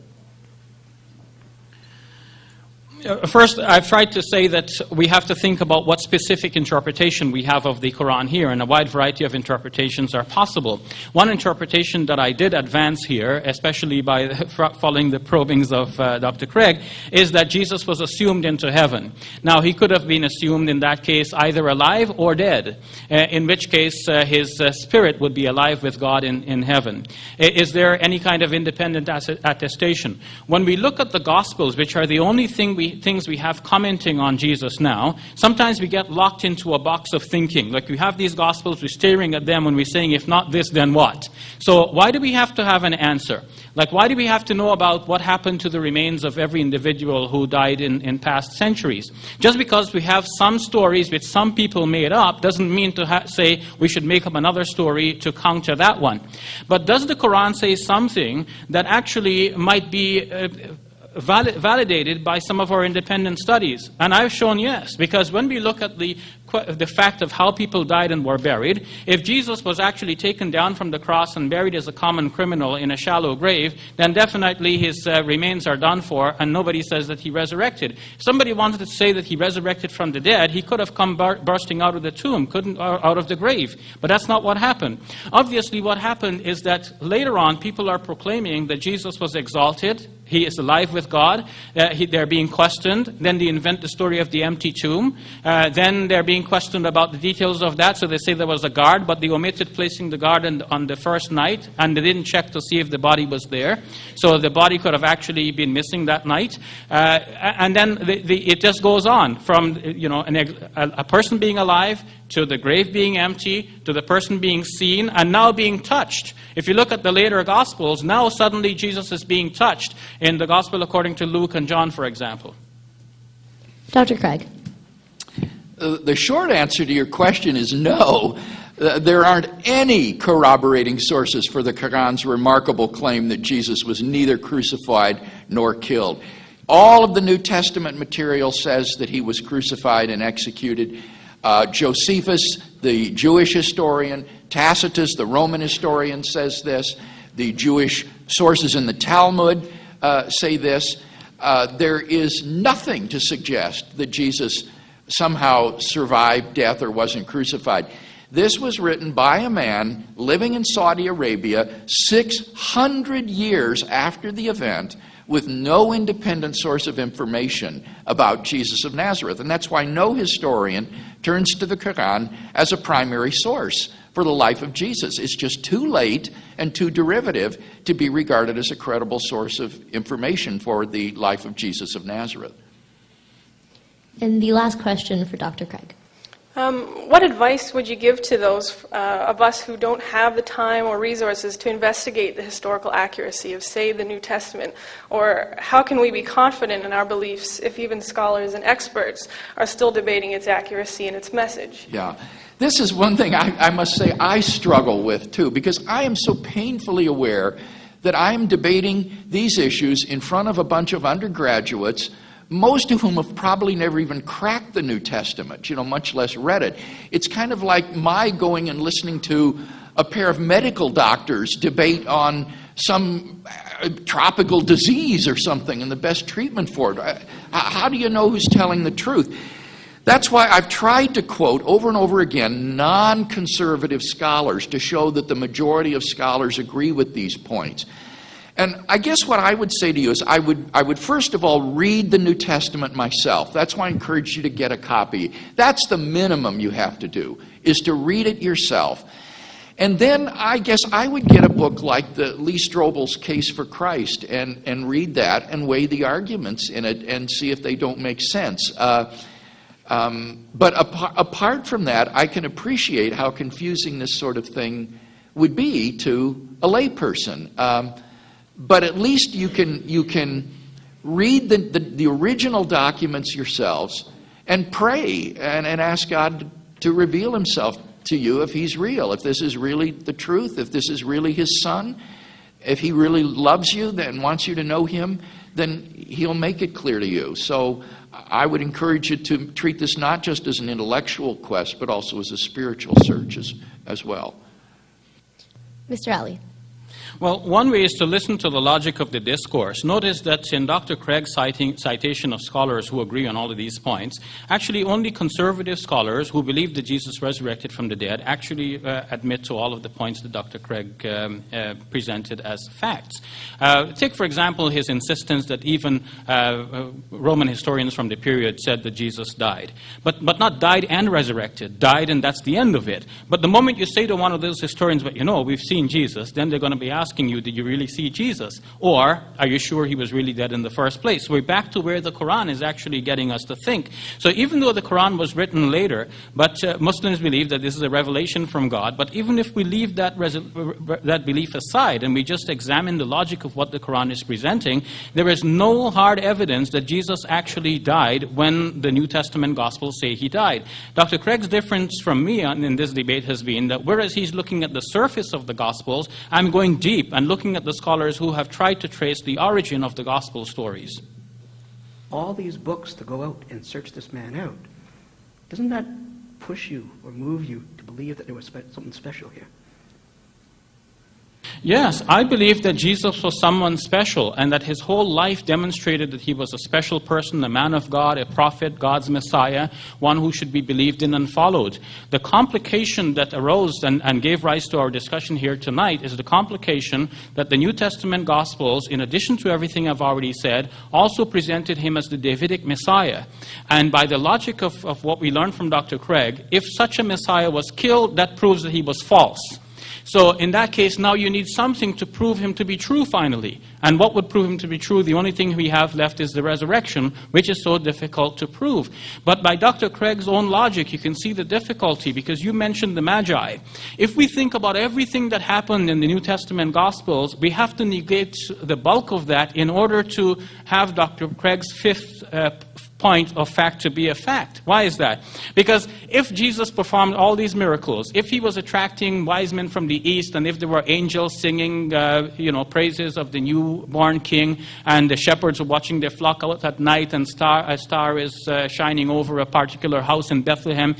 First, I've tried to say that we have to think about what specific interpretation we have of the Quran here, and a wide variety of interpretations are possible. One interpretation that I did advance here, especially by following the probings of Dr. Craig, is that Jesus was assumed into heaven. Now, he could have been assumed in that case either alive or dead, in which case his spirit would be alive with God in heaven. Is there any kind of independent attestation? When we look at the Gospels, which are the only things we have commenting on Jesus now, sometimes we get locked into a box of thinking. Like we have these Gospels, we're staring at them and we're saying, if not this, then what? So why do we have to have an answer? Like, why do we have to know about what happened to the remains of every individual who died in past centuries? Just because we have some stories which some people made up doesn't mean to say we should make up another story to counter that one. But does the Quran say something that actually might be validated by some of our independent studies? And I've shown yes, because when we look at the fact of how people died and were buried, if Jesus was actually taken down from the cross and buried as a common criminal in a shallow grave, then definitely his remains are done for, and nobody says that he resurrected. If somebody wanted to say that he resurrected from the dead, he could have come bursting out of the tomb, out of the grave. But that's not what happened. Obviously, what happened is that later on, people are proclaiming that Jesus was exalted, he is alive with God, they're being questioned, then they invent the story of the empty tomb, then they're being questioned about the details of that, so they say there was a guard, but they omitted placing the guard on the first night, and they didn't check to see if the body was there, so the body could have actually been missing that night, and then it just goes on from a person being alive to the grave being empty, to the person being seen, and now being touched. If you look at the later Gospels, now suddenly Jesus is being touched in the Gospel according to Luke and John, for example. Dr. Craig. The short answer to your question is no. There aren't any corroborating sources for the Quran's remarkable claim that Jesus was neither crucified nor killed. All of the New Testament material says that he was crucified and executed. Josephus, the Jewish historian, Tacitus, the Roman historian, says this. The Jewish sources in the Talmud say this. There is nothing to suggest that Jesus somehow survived death or wasn't crucified. This was written by a man living in Saudi Arabia 600 years after the event, with no independent source of information about Jesus of Nazareth. And that's why no historian turns to the Quran as a primary source for the life of Jesus. It's just too late and too derivative to be regarded as a credible source of information for the life of Jesus of Nazareth. And the last question for Dr. Craig. What advice would you give to those of us who don't have the time or resources to investigate the historical accuracy of, say, the New Testament? Or how can we be confident in our beliefs if even scholars and experts are still debating its accuracy and its message? Yeah. This is one thing I must say I struggle with, too, because I am so painfully aware that I am debating these issues in front of a bunch of undergraduates, most of whom have probably never even cracked the New Testament, much less read it. It's kind of like my going and listening to a pair of medical doctors debate on some tropical disease or something and the best treatment for it. How do you know who's telling the truth? That's why I've tried to quote over and over again non-conservative scholars to show that the majority of scholars agree with these points. And I guess what I would say to you is I would first of all read the New Testament myself. That's why I encourage you to get a copy. That's the minimum you have to do, is to read it yourself. And then I guess I would get a book like the Lee Strobel's Case for Christ and read that and weigh the arguments in it and see if they don't make sense. But apart from that, I can appreciate how confusing this sort of thing would be to a layperson. But at least you can read the original documents yourselves and pray and ask God to reveal himself to you if he's real, if this is really the truth, if this is really his son, if he really loves you and wants you to know him, then he'll make it clear to you. So I would encourage you to treat this not just as an intellectual quest, but also as a spiritual search as well. Mr. Ali. Well, one way is to listen to the logic of the discourse. Notice that in Dr. Craig's citation of scholars who agree on all of these points, actually only conservative scholars who believe that Jesus resurrected from the dead actually admit to all of the points that Dr. Craig presented as facts. Take, for example, his insistence that even Roman historians from the period said that Jesus died. But not died and resurrected. Died and that's the end of it. But the moment you say to one of those historians, but we've seen Jesus, then they're going to be asking you, did you really see Jesus? Or are you sure he was really dead in the first place? We're back to where the Quran is actually getting us to think. So even though the Quran was written later, but Muslims believe that this is a revelation from God, but even if we leave that belief aside and we just examine the logic of what the Quran is presenting, there is no hard evidence that Jesus actually died when the New Testament Gospels say he died. Dr. Craig's difference from me in this debate has been that whereas he's looking at the surface of the Gospels, I'm going deep and looking at the scholars who have tried to trace the origin of the gospel stories. All these books to go out and search this man out, doesn't that push you or move you to believe that there was something special here? Yes, I believe that Jesus was someone special and that his whole life demonstrated that he was a special person, a man of God, a prophet, God's Messiah, one who should be believed in and followed. The complication that arose and gave rise to our discussion here tonight is the complication that the New Testament Gospels, in addition to everything I've already said, also presented him as the Davidic Messiah. And by the logic of what we learned from Dr. Craig, if such a Messiah was killed, that proves that he was false. So in that case, now you need something to prove him to be true finally. And what would prove him to be true? The only thing we have left is the resurrection, which is so difficult to prove. But by Dr. Craig's own logic, you can see the difficulty because you mentioned the Magi. If we think about everything that happened in the New Testament Gospels, we have to negate the bulk of that in order to have Dr. Craig's fifth point of fact to be a fact. Why is that? Because if Jesus performed all these miracles, if he was attracting wise men from the east, and if there were angels singing, praises of the newborn king, and the shepherds were watching their flock out at night, and a star is shining over a particular house in Bethlehem,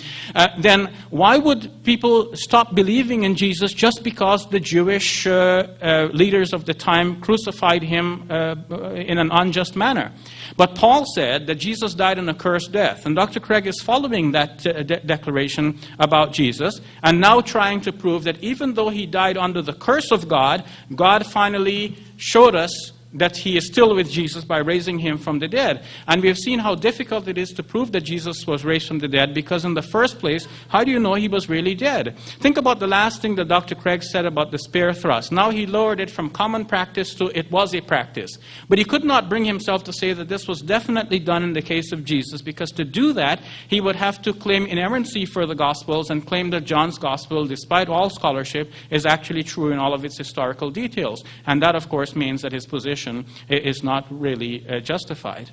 then why would people stop believing in Jesus just because the Jewish leaders of the time crucified him in an unjust manner? But Paul said that Jesus died an accursed death. And Dr. Craig is following that declaration about Jesus and now trying to prove that even though he died under the curse of God, God finally showed us that he is still with Jesus by raising him from the dead. And we have seen how difficult it is to prove that Jesus was raised from the dead, because in the first place, how do you know he was really dead? Think about the last thing that Dr. Craig said about the spear thrust. Now he lowered it from common practice to it was a practice. But he could not bring himself to say that this was definitely done in the case of Jesus, because to do that, he would have to claim inerrancy for the Gospels and claim that John's Gospel, despite all scholarship, is actually true in all of its historical details. And that, of course, means that his position is not really justified.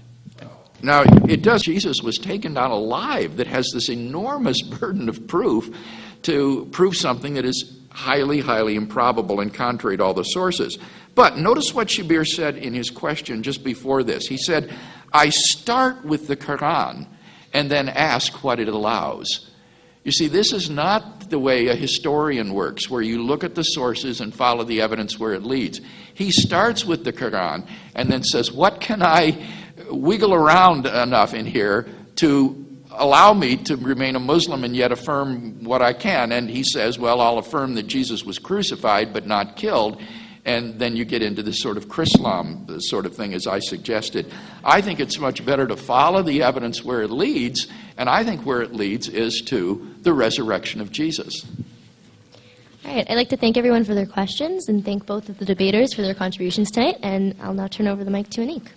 Now, it does. Jesus was taken down alive. That has this enormous burden of proof to prove something that is highly, highly improbable and contrary to all the sources. But notice what Shabir said in his question just before this. He said, I start with the Quran and then ask what it allows. You see, this is not the way a historian works, where you look at the sources and follow the evidence where it leads. He starts with the Quran and then says, what can I wiggle around enough in here to allow me to remain a Muslim and yet affirm what I can? And he says, well, I'll affirm that Jesus was crucified but not killed. And then you get into this sort of Chrislam sort of thing, as I suggested. I think it's much better to follow the evidence where it leads, and I think where it leads is to the resurrection of Jesus. All right, I'd like to thank everyone for their questions and thank both of the debaters for their contributions tonight, and I'll now turn over the mic to Anik.